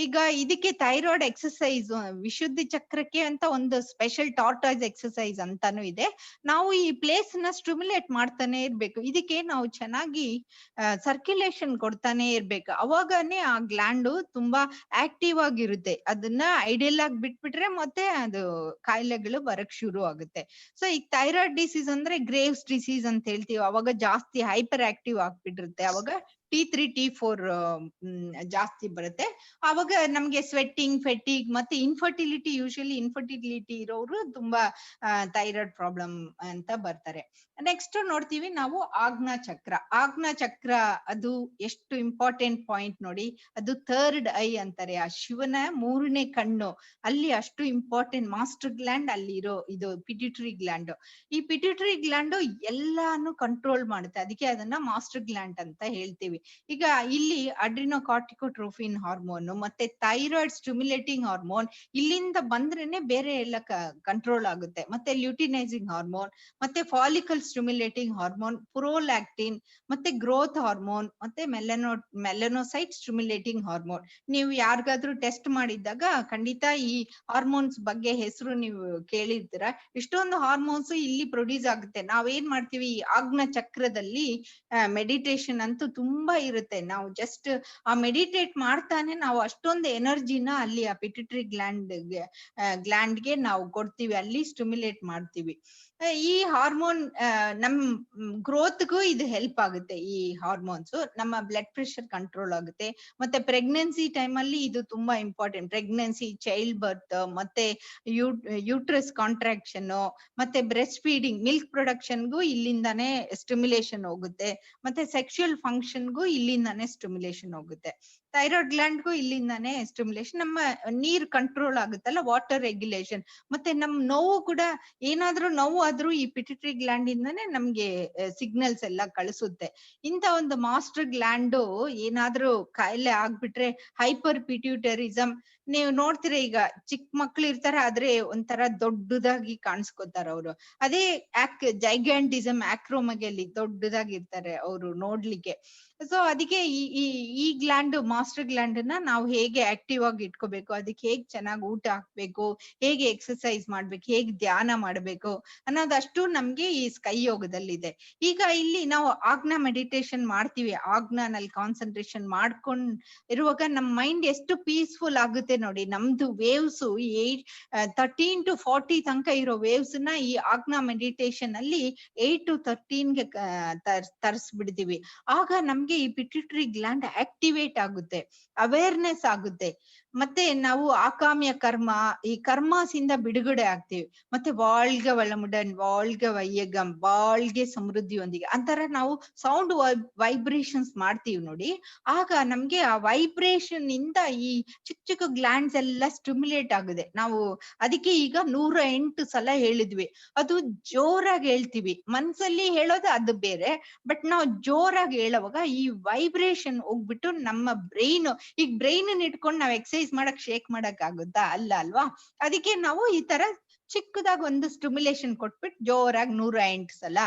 ಈಗ ಇದಕ್ಕೆ ಥೈರಾಯ್ಡ್ ಎಕ್ಸರ್ಸೈಸ್, ವಿಶುದ್ಧಿ ಚಕ್ರಕ್ಕೆ ಅಂತ ಒಂದು ಸ್ಪೆಷಲ್ ಟಾರ್ಟಾಯ್ಸ್ ಎಕ್ಸರ್ಸೈಸ್ ಅಂತಾನು ಇದೆ. ನಾವು ಈ ಪ್ಲೇಸ್ ನ ಸ್ಟಿಮ್ಯುಲೇಟ್ ಮಾಡ್ತಾನೆ ಇರ್ಬೇಕು. ಇದಕ್ಕೆ ನಾವು ಚೆನ್ನಾಗಿ ಸರ್ಕ್ಯುಲೇಷನ್ ಕೊಡ್ತಾನೆ ಇರ್ಬೇಕು. ಅವಾಗನೇ ಆ ಗ್ಲ್ಯಾಂಡ್ ತುಂಬಾ ಆಕ್ಟಿವ್ ಆಗಿರುತ್ತೆ. ಅದನ್ನ ಐಡಿಯಲ್ ಆಗಿ ಬಿಟ್ಬಿಟ್ರೆ ಮತ್ತೆ ಅದು ಕಾಯಿಲೆಗಳು ಬರಕ್ ಶುರು ಆಗುತ್ತೆ. ಸೊ ಈಗ ಥೈರಾಯ್ಡ್ ಡಿಸೀಸ್ ಅಂದ್ರೆ ಗ್ರೇವ್ಸ್ ಡಿಸೀಸ್ ಅಂತ ಹೇಳ್ತೀವಿ. ಅವಾಗ ಜಾಸ್ತಿ ಹೈಪರ್ ಆಕ್ಟಿವ್ ಆಗ್ಬಿಟ್ಟಿರುತ್ತೆ. ಅವಾಗ T3, T4 ಜಾಸ್ತಿ ಬರುತ್ತೆ. ಅವಾಗ ನಮ್ಗೆ ಸ್ವೆಟ್ಟಿಂಗ್, ಫೆಟಿಗ್ ಮತ್ತೆ ಇನ್ಫರ್ಟಿಲಿಟಿ, ಯೂಶಲಿ ಇನ್ಫರ್ಟಿಲಿಟಿ ಇರೋರು ತುಂಬಾ ಥೈರಾಯ್ಡ್ ಪ್ರಾಬ್ಲಮ್ ಅಂತ ಬರ್ತಾರೆ. ನೆಕ್ಸ್ಟ್ ನೋಡ್ತೀವಿ ನಾವು ಆಜ್ಞಾ ಚಕ್ರ. ಆಜ್ಞಾ ಚಕ್ರ ಅದು ಎಷ್ಟು ಇಂಪಾರ್ಟೆಂಟ್ ಪಾಯಿಂಟ್ ನೋಡಿ. ಅದು ಥರ್ಡ್ ಐ ಅಂತಾರೆ, ಆ ಶಿವನ ಮೂರನೇ ಕಣ್ಣು. ಅಲ್ಲಿ ಅಷ್ಟು ಇಂಪಾರ್ಟೆಂಟ್ ಮಾಸ್ಟರ್ ಗ್ಲ್ಯಾಂಡ್ ಅಲ್ಲಿ ಇರೋ ಇದು ಪಿಟ್ಯೂಟರಿ ಗ್ಲ್ಯಾಂಡ್. ಈ ಪಿಟ್ಯೂಟರಿ ಗ್ಲ್ಯಾಂಡ್ ಎಲ್ಲಾನು ಕಂಟ್ರೋಲ್ ಮಾಡುತ್ತೆ. ಅದಕ್ಕೆ ಅದನ್ನ ಮಾಸ್ಟರ್ ಗ್ಲ್ಯಾಂಡ್ ಅಂತ ಹೇಳ್ತೀವಿ. ಈಗ ಇಲ್ಲಿ ಅಡ್ರಿನೋಕಾರ್ಟಿಕೋಟ್ರೋಫಿನ್ ಹಾರ್ಮೋನ್ ಮತ್ತೆ ಥೈರಾಯ್ಡ್ ಸ್ಟಿಮ್ಯುಲೇಟಿಂಗ್ ಹಾರ್ಮೋನ್ ಇಲ್ಲಿಂದ ಬಂದ್ರೇನೆ ಬೇರೆ ಎಲ್ಲ ಕಂಟ್ರೋಲ್ ಆಗುತ್ತೆ. ಮತ್ತೆ ಲ್ಯೂಟಿನೈಸಿಂಗ್ ಹಾರ್ಮೋನ್, ಮತ್ತೆ ಫಾಲಿಕಲ್ ಸ್ಟಿಮ್ಯುಲೇಟಿಂಗ್ ಹಾರ್ಮೋನ್, ಪ್ರೋಲ್ಯಾಕ್ಟಿನ್, ಮತ್ತೆ ಗ್ರೋತ್ ಹಾರ್ಮೋನ್, ಮತ್ತೆ ಮೆಲನೋಸೈಟ್ ಸ್ಟಿಮ್ಯುಲೇಟಿಂಗ್ ಹಾರ್ಮೋನ್. ನೀವು ಯಾರಿಗಾದ್ರೂ ಟೆಸ್ಟ್ ಮಾಡಿದ್ದಾಗ ಖಂಡಿತ ಈ ಹಾರ್ಮೋನ್ಸ್ ಬಗ್ಗೆ ಹೆಸರು ನೀವು ಕೇಳಿರ್ತೀರ. ಇಷ್ಟೊಂದು ಹಾರ್ಮೋನ್ಸ್ ಇಲ್ಲಿ ಪ್ರೊಡ್ಯೂಸ್ ಆಗುತ್ತೆ. ನಾವೇನ್ ಮಾಡ್ತೀವಿ, ಈ ಆಜ್ಞಾ ಚಕ್ರದಲ್ಲಿ ಮೆಡಿಟೇಷನ್ ಅಂತೂ ತುಂಬಾ ಇರುತ್ತೆ. ನಾವು ಜಸ್ಟ್ ಆ ಮೆಡಿಟೇಟ್ ಮಾಡ್ತಾನೆ ನಾವು ಅಷ್ಟೊಂದು ಎನರ್ಜಿನ ಅಲ್ಲಿ ಆ ಪಿಟ್ಯೂಟರಿ ಗ್ಲ್ಯಾಂಡ್ಗೆ ನಾವು ಕೊಡ್ತೀವಿ, ಅಲ್ಲಿ ಸ್ಟಿಮ್ಯುಲೇಟ್ ಮಾಡ್ತೀವಿ. ಈ ಹಾರ್ಮೋನ್ ನಮ್ ಗ್ರೋತ್ಗೂ ಇದು ಹೆಲ್ಪ್ ಆಗುತ್ತೆ. ಈ ಹಾರ್ಮೋನ್ಸ್ ನಮ್ಮ ಬ್ಲಡ್ ಪ್ರೆಷರ್ ಕಂಟ್ರೋಲ್ ಆಗುತ್ತೆ. ಮತ್ತೆ ಪ್ರೆಗ್ನೆನ್ಸಿ ಟೈಮ್ ಅಲ್ಲಿ ಇದು ತುಂಬಾ ಇಂಪಾರ್ಟೆಂಟ್. ಪ್ರೆಗ್ನೆನ್ಸಿ, ಚೈಲ್ಡ್ ಬರ್ತ್, ಮತ್ತೆ ಯೂಟ್ರಸ್ ಕಾಂಟ್ರಾಕ್ಷನ್, ಮತ್ತೆ ಬ್ರೆಸ್ಟ್ ಫೀಡಿಂಗ್, ಮಿಲ್ಕ್ ಪ್ರೊಡಕ್ಷನ್ಗೂ ಇಲ್ಲಿಂದಾನೇ ಸ್ಟಿಮ್ಯುಲೇಷನ್ ಹೋಗುತ್ತೆ. ಮತ್ತೆ ಸೆಕ್ಸುಯಲ್ ಫಂಕ್ಷನ್ಗೂ ಇಲ್ಲಿಂದಾನೇ ಸ್ಟಿಮ್ಯುಲೇಷನ್ ಹೋಗುತ್ತೆ. ಥೈರಾಯ್ಡ್ ಗ್ಲ್ಯಾಂಡ್ಗೂ ಇಲ್ಲಿಂದಾನೇ ಸ್ಟಿಮ್ಯುಲೇಷನ್. ನಮ್ಮ ನೀರ್ ಕಂಟ್ರೋಲ್ ಆಗುತ್ತಲ್ಲ, ವಾಟರ್ ರೆಗ್ಯುಲೇಷನ್. ಮತ್ತೆ ನಮ್ ನೋವು ಕೂಡ, ಏನಾದ್ರೂ ನೋವು ಆದ್ರೂ ಈ ಪಿಟ್ಯೂಟರಿ ಗ್ಲ್ಯಾಂಡ್ ಇಂದಾನೆ ನಮ್ಗೆ ಸಿಗ್ನಲ್ಸ್ ಎಲ್ಲ ಕಳಿಸುತ್ತೆ. ಇಂತ ಒಂದು ಮಾಸ್ಟರ್ ಗ್ಲ್ಯಾಂಡ್ ಏನಾದ್ರೂ ಕಾಯಿಲೆ ಆಗ್ಬಿಟ್ರೆ, ಹೈಪರ್ ಪಿಟ್ಯೂಟರಿಸಮ್, ನೀವು ನೋಡ್ತೀರಾ ಈಗ ಚಿಕ್ಕ ಮಕ್ಳು ಇರ್ತಾರೆ, ಆದ್ರೆ ಒಂಥರ ದೊಡ್ಡದಾಗಿ ಕಾಣಿಸ್ಕೊತಾರ ಅವರು. ಅದೇ ಜೈಗ್ಯಾಂಟಿಸಮ್, ಆಕ್ರೋಮಗೆಲಿ ದೊಡ್ಡದಾಗಿರ್ತಾರೆ ಅವರು ನೋಡ್ಲಿಕ್ಕೆ. ಸೊ ಅದಕ್ಕೆ ಈ ಗ್ಲ್ಯಾಂಡ್, ಮಾಸ್ಟರ್ ಗ್ಲ್ಯಾಂಡ್ ನ ನಾವು ಹೇಗೆ ಆಕ್ಟಿವ್ ಆಗಿ ಇಟ್ಕೋಬೇಕು, ಅದಕ್ಕೆ ಹೇಗ್ ಚೆನ್ನಾಗಿ ಊಟ ಹಾಕ್ಬೇಕು, ಹೇಗೆ ಎಕ್ಸರ್ಸೈಸ್ ಮಾಡ್ಬೇಕು, ಹೇಗೆ ಧ್ಯಾನ ಮಾಡ್ಬೇಕು ಅನ್ನೋದಷ್ಟು ನಮ್ಗೆ ಈ ಸ್ಕೈ ಯೋಗದಲ್ಲಿದೆ. ಈಗ ಇಲ್ಲಿ ನಾವು ಆಜ್ಞಾ ಮೆಡಿಟೇಷನ್ ಮಾಡ್ತೀವಿ. ಆಜ್ಞಾನಲ್ಲಿ ಕಾನ್ಸಂಟ್ರೇಷನ್ ಮಾಡ್ಕೊಂಡ್ ಇರುವಾಗ ನಮ್ ಮೈಂಡ್ ಎಷ್ಟು ಪೀಸ್ಫುಲ್ ಆಗುತ್ತೆ ನೋಡಿ. ನಮ್ದು ವೇವ್ಸ್ 13 to 40 ತನಕ ಇರೋ ವೇವ್ಸ್ ನ ಈ ಆಜ್ಞಾ ಮೆಡಿಟೇಷನ್ ಅಲ್ಲಿ 8 to 13ಗೆ ತರಿಸ್ಬಿಡ್ತೀವಿ. ಆಗ ನಮ್ಗೆ ಈ ಪಿಟ್ಯೂಟರಿ ಗ್ಲ್ಯಾಂಡ್ ಆಕ್ಟಿವೇಟ್ ಆಗುತ್ತೆ, ಅವೇರ್ನೆಸ್ ಆಗುತ್ತೆ. ಮತ್ತೆ ನಾವು ಆಕಾಮ್ಯ ಕರ್ಮ, ಈ ಕರ್ಮಾಸಿಂದ ಬಿಡುಗಡೆ ಆಗ್ತೀವಿ. ಮತ್ತೆ வாழ்க வளமுடன், வாழ்க வையகம், வாழ்க ಸಮೃದ್ಧಿಯೊಂದಿಗೆ ಅಂತರ ನಾವು ಸೌಂಡ್ ವೈಬ್ರೇಷನ್ಸ್ ಮಾಡ್ತೀವಿ ನೋಡಿ. ಆಗ ನಮ್ಗೆ ಆ ವೈಬ್ರೇಷನ್ ಇಂದ ಈ ಚಿಕ್ಕ ಚಿಕ್ಕ ಗ್ಲ್ಯಾಂಡ್ಸ್ ಎಲ್ಲ ಸ್ಟಿಮ್ಯುಲೇಟ್ ಆಗಿದೆ. ನಾವು ಅದಕ್ಕೆ ಈಗ 108 ಸಲ ಹೇಳಿದ್ವಿ. ಅದು ಜೋರಾಗಿ ಹೇಳ್ತೀವಿ, ಮನ್ಸಲ್ಲಿ ಹೇಳೋದು ಅದು ಬೇರೆ. ಬಟ್ ನಾವು ಜೋರಾಗಿ ಹೇಳುವಾಗ ಈ ವೈಬ್ರೇಷನ್ ಹೋಗ್ಬಿಟ್ಟು ನಮ್ಮ ಬ್ರೈನ್, ಈಗ ಬ್ರೈನ್ ಇಟ್ಕೊಂಡು ನಾವ್ ಎಕ್ಸರ್ಸೈಸ್ ಮಾಡಕ್, ಶೇಕ್ ಮಾಡಕ್ ಆಗುತ್ತಾ? ಅಲ್ಲ ಅಲ್ವಾ? ಅದಕ್ಕೆ ನಾವು ಈ ತರ ಚಿಕ್ಕದಾಗಿ ಒಂದು ಸ್ಟಿಮ್ಯುಲೇಷನ್ ಕೊಟ್ಬಿಟ್ಟು ಜೋರಾಗಿ 108 ಸಲ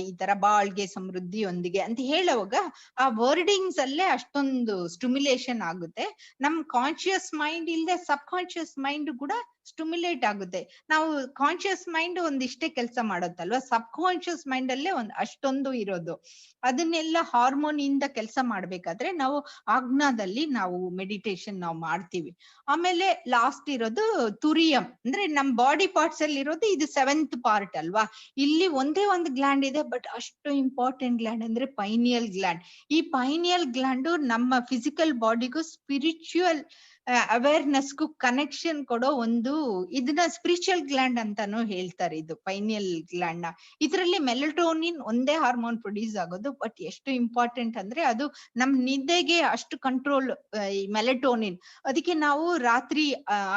ಈ ತರ ಬಾಳ್ಗೆ ಸಮೃದ್ಧಿಯೊಂದಿಗೆ ಅಂತ ಹೇಳುವಾಗ ಆ ವರ್ಡಿಂಗ್ಸ್ ಅಲ್ಲೇ ಅಷ್ಟೊಂದು ಸ್ಟಿಮ್ಯುಲೇಷನ್ ಆಗುತ್ತೆ. ನಮ್ ಕಾನ್ಶಿಯಸ್ ಮೈಂಡ್ ಇಲ್ಲದೆ ಸಬ್ ಕಾನ್ಶಿಯಸ್ ಮೈಂಡ್ ಕೂಡ ಸ್ಟಿಮ್ಯುಲೇಟ್ ಆಗುತ್ತೆ. ನಾವು ಕಾನ್ಶಿಯಸ್ ಮೈಂಡ್ ಒಂದಿಷ್ಟೇ ಕೆಲಸ ಮಾಡುತ್ತಲ್ವಾ, ಸಬ್ ಕಾನ್ಶಿಯಸ್ ಮೈಂಡ್ ಅಲ್ಲೇ ಅಷ್ಟೊಂದು ಇರೋದು. ಅದನ್ನೆಲ್ಲ ಹಾರ್ಮೋನ್ ಇಂದ ಕೆಲಸ ಮಾಡ್ಬೇಕಾದ್ರೆ ನಾವು ಆಜ್ಞಾದಲ್ಲಿ ನಾವು ಮೆಡಿಟೇಷನ್ ನಾವು ಮಾಡ್ತೀವಿ. ಆಮೇಲೆ ಲಾಸ್ಟ್ ಇರೋದು ತುರಿಯಂ, ಅಂದ್ರೆ ನಮ್ ಬಾಡಿ ಪಾರ್ಟ್ಸ್ ಅಲ್ಲಿ ಇರೋದು ಇದು 7th ಪಾರ್ಟ್ ಅಲ್ವಾ. ಇಲ್ಲಿ ಒಂದೇ ಒಂದು ಗ್ಲ್ಯಾಂಡ್ ಇದೆ, ಬಟ್ ಅಷ್ಟು ಇಂಪಾರ್ಟೆಂಟ್ ಗ್ಲ್ಯಾಂಡ್ ಅಂದ್ರೆ ಪೈನಿಯಲ್ ಗ್ಲ್ಯಾಂಡ್. ಈ ಪೈನಿಯಲ್ ಗ್ಲ್ಯಾಂಡ್ ನಮ್ಮ ಫಿಸಿಕಲ್ ಬಾಡಿಗೂ ಸ್ಪಿರಿಚುವಲ್ ಅವೇರ್ನೆಸ್ಗೂ ಕನೆಕ್ಷನ್ ಕೊಡೋ ಒಂದು, ಇದನ್ನ ಸ್ಪಿರಿಚುವಲ್ ಗ್ಲ್ಯಾಂಡ್ ಅಂತಾನು ಹೇಳ್ತಾರೆ ಇದು ಪೈನಿಯಲ್ ಗ್ಲ್ಯಾಂಡ್ ನ. ಇದರಲ್ಲಿ ಮೆಲಟೋನಿನ್ ಒಂದೇ ಹಾರ್ಮೋನ್ ಪ್ರೊಡ್ಯೂಸ್ ಆಗೋದು, ಬಟ್ ಎಷ್ಟು ಇಂಪಾರ್ಟೆಂಟ್ ಅಂದ್ರೆ ಅದು ನಮ್ ನಿದ್ದೆಗೆ ಅಷ್ಟು ಕಂಟ್ರೋಲ್ ಈ ಮೆಲಟೋನಿನ್. ಅದಕ್ಕೆ ನಾವು ರಾತ್ರಿ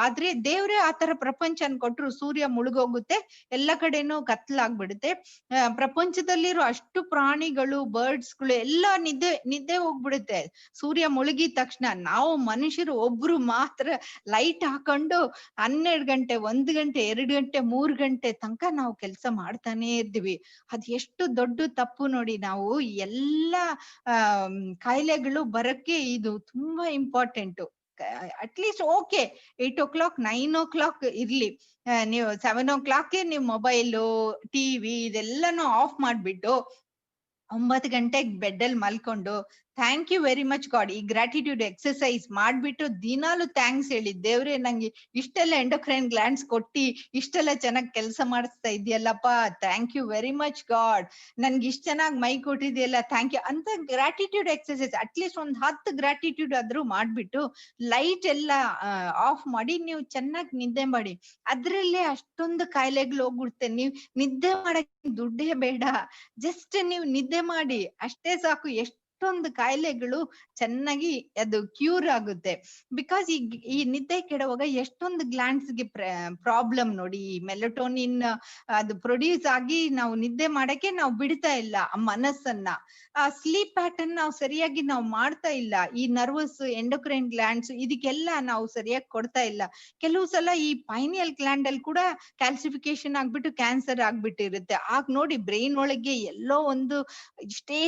ಆದ್ರೆ ದೇವ್ರೆ ಆತರ ಪ್ರಪಂಚನ್ ಕೊಟ್ರು, ಸೂರ್ಯ ಮುಳುಗೋಗುತ್ತೆ, ಎಲ್ಲ ಕಡೆನೂ ಕತ್ಲಾಗ್ಬಿಡುತ್ತೆ. ಪ್ರಪಂಚದಲ್ಲಿರೋ ಅಷ್ಟು ಪ್ರಾಣಿಗಳು, ಬರ್ಡ್ಸ್ಗಳು ಎಲ್ಲ ನಿದ್ದೆ ಹೋಗ್ಬಿಡುತ್ತೆ ಸೂರ್ಯ ಮುಳುಗಿದ ತಕ್ಷಣ. ನಾವು ಮನುಷ್ಯರು ಒಬ್ರು ಮಾತ್ರ ಲೈಟ್ ಹಾಕೊಂಡು 12 ಗಂಟೆ, 1 ಗಂಟೆ, 2 ಗಂಟೆ, 3 ಗಂಟೆ ತನಕ ನಾವು ಕೆಲಸ ಮಾಡ್ತಾನೆ ಇರ್ತೀವಿ. ಅದ್ ಎಷ್ಟು ದೊಡ್ಡ ತಪ್ಪು ನೋಡಿ. ನಾವು ಎಲ್ಲಾ ಕಾಯಿಲೆಗಳು ಬರಕ್ಕೆ ಇದು ತುಂಬಾ important. At least okay 8 o'clock 9 o'clock ಇರ್ಲಿ, ನೀವು 7 o'clock ನೀವು ಮೊಬೈಲು, ಟಿವಿ ಇದೆಲ್ಲಾನು ಆಫ್ ಮಾಡ್ಬಿಟ್ಟು 9 ಗಂಟೆಗೆ ಬೆಡ್ ಅಲ್ಲಿ ಮಲ್ಕೊಂಡು thank you very much God, ಈ ಗ್ರಾಟಿಟ್ಯೂಡ್ ಎಕ್ಸರ್ಸೈಸ್ ಮಾಡ್ಬಿಟ್ಟು ದಿನಾಲು ಥ್ಯಾಂಕ್ಸ್ ಹೇಳಿ, ದೇವ್ರೆ ನಂಗೆ ಇಷ್ಟೆಲ್ಲ ಎಂಡೋಕ್ರೈನ್ ಗ್ಲ್ಯಾಂಡ್ಸ್ ಕೊಟ್ಟಿ ಇಷ್ಟೆಲ್ಲ ಚೆನ್ನಾಗಿ ಕೆಲಸ ಮಾಡಿಸ್ತಾ ಇದೆಯಲ್ಲಪ್ಪ, thank you very much God, ನನ್ಗೆ ಇಷ್ಟ ಚೆನ್ನಾಗಿ ಮೈ ಕೊಟ್ಟಿದೆಯಲ್ಲ, ಥ್ಯಾಂಕ್ ಯು ಅಂತ ಗ್ರಾಟಿಟ್ಯೂಡ್ ಎಕ್ಸರ್ಸೈಸ್ ಅಟ್ಲೀಸ್ಟ್ ಒಂದ್ 10 ಗ್ರಾಟಿಟ್ಯೂಡ್ ಆದ್ರೂ ಮಾಡ್ಬಿಟ್ಟು ಲೈಟ್ ಎಲ್ಲ ಆಫ್ ಮಾಡಿ ನೀವು ಚೆನ್ನಾಗಿ ನಿದ್ದೆ ಮಾಡಿ. ಅದ್ರಲ್ಲೇ ಅಷ್ಟೊಂದು ಕಾಯಿಲೆಗಳು ಹೋಗ್ಬಿಡುತ್ತೆ. ನೀವ್ ನಿದ್ದೆ ಮಾಡಕ್ಕೆ ದುಡ್ಡೇ ಬೇಡ, ಜಸ್ಟ್ ನೀವು ನಿದ್ದೆ ಮಾಡಿ ಅಷ್ಟೇ ಸಾಕು. ಎಷ್ಟೊಂದು ಕಾಯಿಲೆಗಳು ಚೆನ್ನಾಗಿ ಅದು ಕ್ಯೂರ್ ಆಗುತ್ತೆ. ಬಿಕಾಸ್ ಈ ನಿದ್ದೆ ಕೆಡುವಾಗ ಎಷ್ಟೊಂದು ಗ್ಲ್ಯಾಂಡ್ಸ್ ಗೆ ಪ್ರಾಬ್ಲಮ್ ನೋಡಿ. ಈ ಮೆಲಟೋನಿನ್ ಅದು ಪ್ರೊಡ್ಯೂಸ್ ಆಗಿ ನಾವು ನಿದ್ದೆ ಮಾಡಕ್ಕೆ ನಾವು ಬಿಡ್ತಾ ಇಲ್ಲ ಆ ಮನಸ್ಸನ್ನ. ಆ ಸ್ಲೀಪ್ ಪ್ಯಾಟರ್ನ್ ನಾವು ಸರಿಯಾಗಿ ನಾವು ಮಾಡ್ತಾ ಇಲ್ಲ. ಈ ನರ್ವಸ್ ಎಂಡೋಕ್ರೈನ್ ಗ್ಲ್ಯಾಂಡ್ಸ್ ಇದಕ್ಕೆಲ್ಲ ನಾವು ಸರಿಯಾಗಿ ಕೊಡ್ತಾ ಇಲ್ಲ. ಕೆಲವು ಸಲ ಈ ಪೈನಿಯಲ್ ಗ್ಲ್ಯಾಂಡ್ ಅಲ್ಲಿ ಕೂಡ ಕ್ಯಾಲ್ಸಿಫಿಕೇಶನ್ ಆಗ್ಬಿಟ್ಟು ಕ್ಯಾನ್ಸರ್ ಆಗ್ಬಿಟ್ಟಿರುತ್ತೆ. ಆಗ ನೋಡಿ ಬ್ರೈನ್ ಒಳಗೆ ಎಲ್ಲೋ ಒಂದು ಇಷ್ಟೇ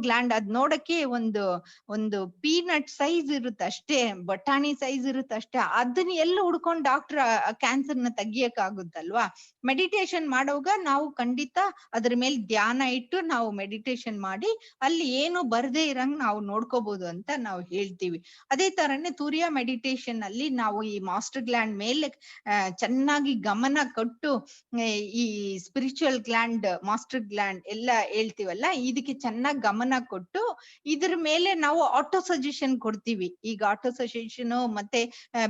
ಗ್ಲ್ಯಾಂಡ್, ಅದ್ ನೋಡಕ್ಕೆ ಒಂದು ಪೀನಟ್ ಸೈಜ್ ಇರುತ್ತೆ ಅಷ್ಟೇ, ಬಟಾಣಿ ಸೈಜ್ ಇರುತ್ತೆ ಅಷ್ಟೇ. ಅದನ್ನ ಎಲ್ಲ ಹುಡ್ಕೊಂಡು ಡಾಕ್ಟರ್ ಕ್ಯಾನ್ಸರ್ ನ ತೆಗಿಯಕ್ ಆಗುತ್ತಲ್ವಾ. ಮೆಡಿಟೇಷನ್ ಮಾಡುವಾಗ ನಾವು ಖಂಡಿತ ಅದ್ರ ಮೇಲೆ ಧ್ಯಾನ ಇಟ್ಟು ನಾವು ಮೆಡಿಟೇಷನ್ ಮಾಡಿ ಅಲ್ಲಿ ಏನು ಬರ್ದೇ ಇರಂಗ್ ನಾವು ನೋಡ್ಕೋಬಹುದು ಅಂತ ನಾವು ಹೇಳ್ತೀವಿ. ಅದೇ ತರನೇ ತುರಿಯ ಮೆಡಿಟೇಷನ್ ಅಲ್ಲಿ ನಾವು ಈ ಮಾಸ್ಟರ್ ಗ್ಲ್ಯಾಂಡ್ ಮೇಲೆ ಚೆನ್ನಾಗಿ ಗಮನ ಕೊಟ್ಟು ಈ ಸ್ಪಿರಿಚುವಲ್ ಗ್ಲ್ಯಾಂಡ್, ಮಾಸ್ಟರ್ ಗ್ಲ್ಯಾಂಡ್ ಎಲ್ಲ ಹೇಳ್ತೀವಲ್ಲ, ಇದಕ್ಕೆ ಚೆನ್ನಾಗಿ ಗಮನ ಕೊಟ್ಟು ಇದ್ರ ಮೇಲೆ ನಾವು ಆಟೋ ಸಜೆಷನ್ ಕೊಡ್ತೀವಿ. ಈಗ ಆಟೋ ಸಜೆಷನ್ ಮತ್ತೆ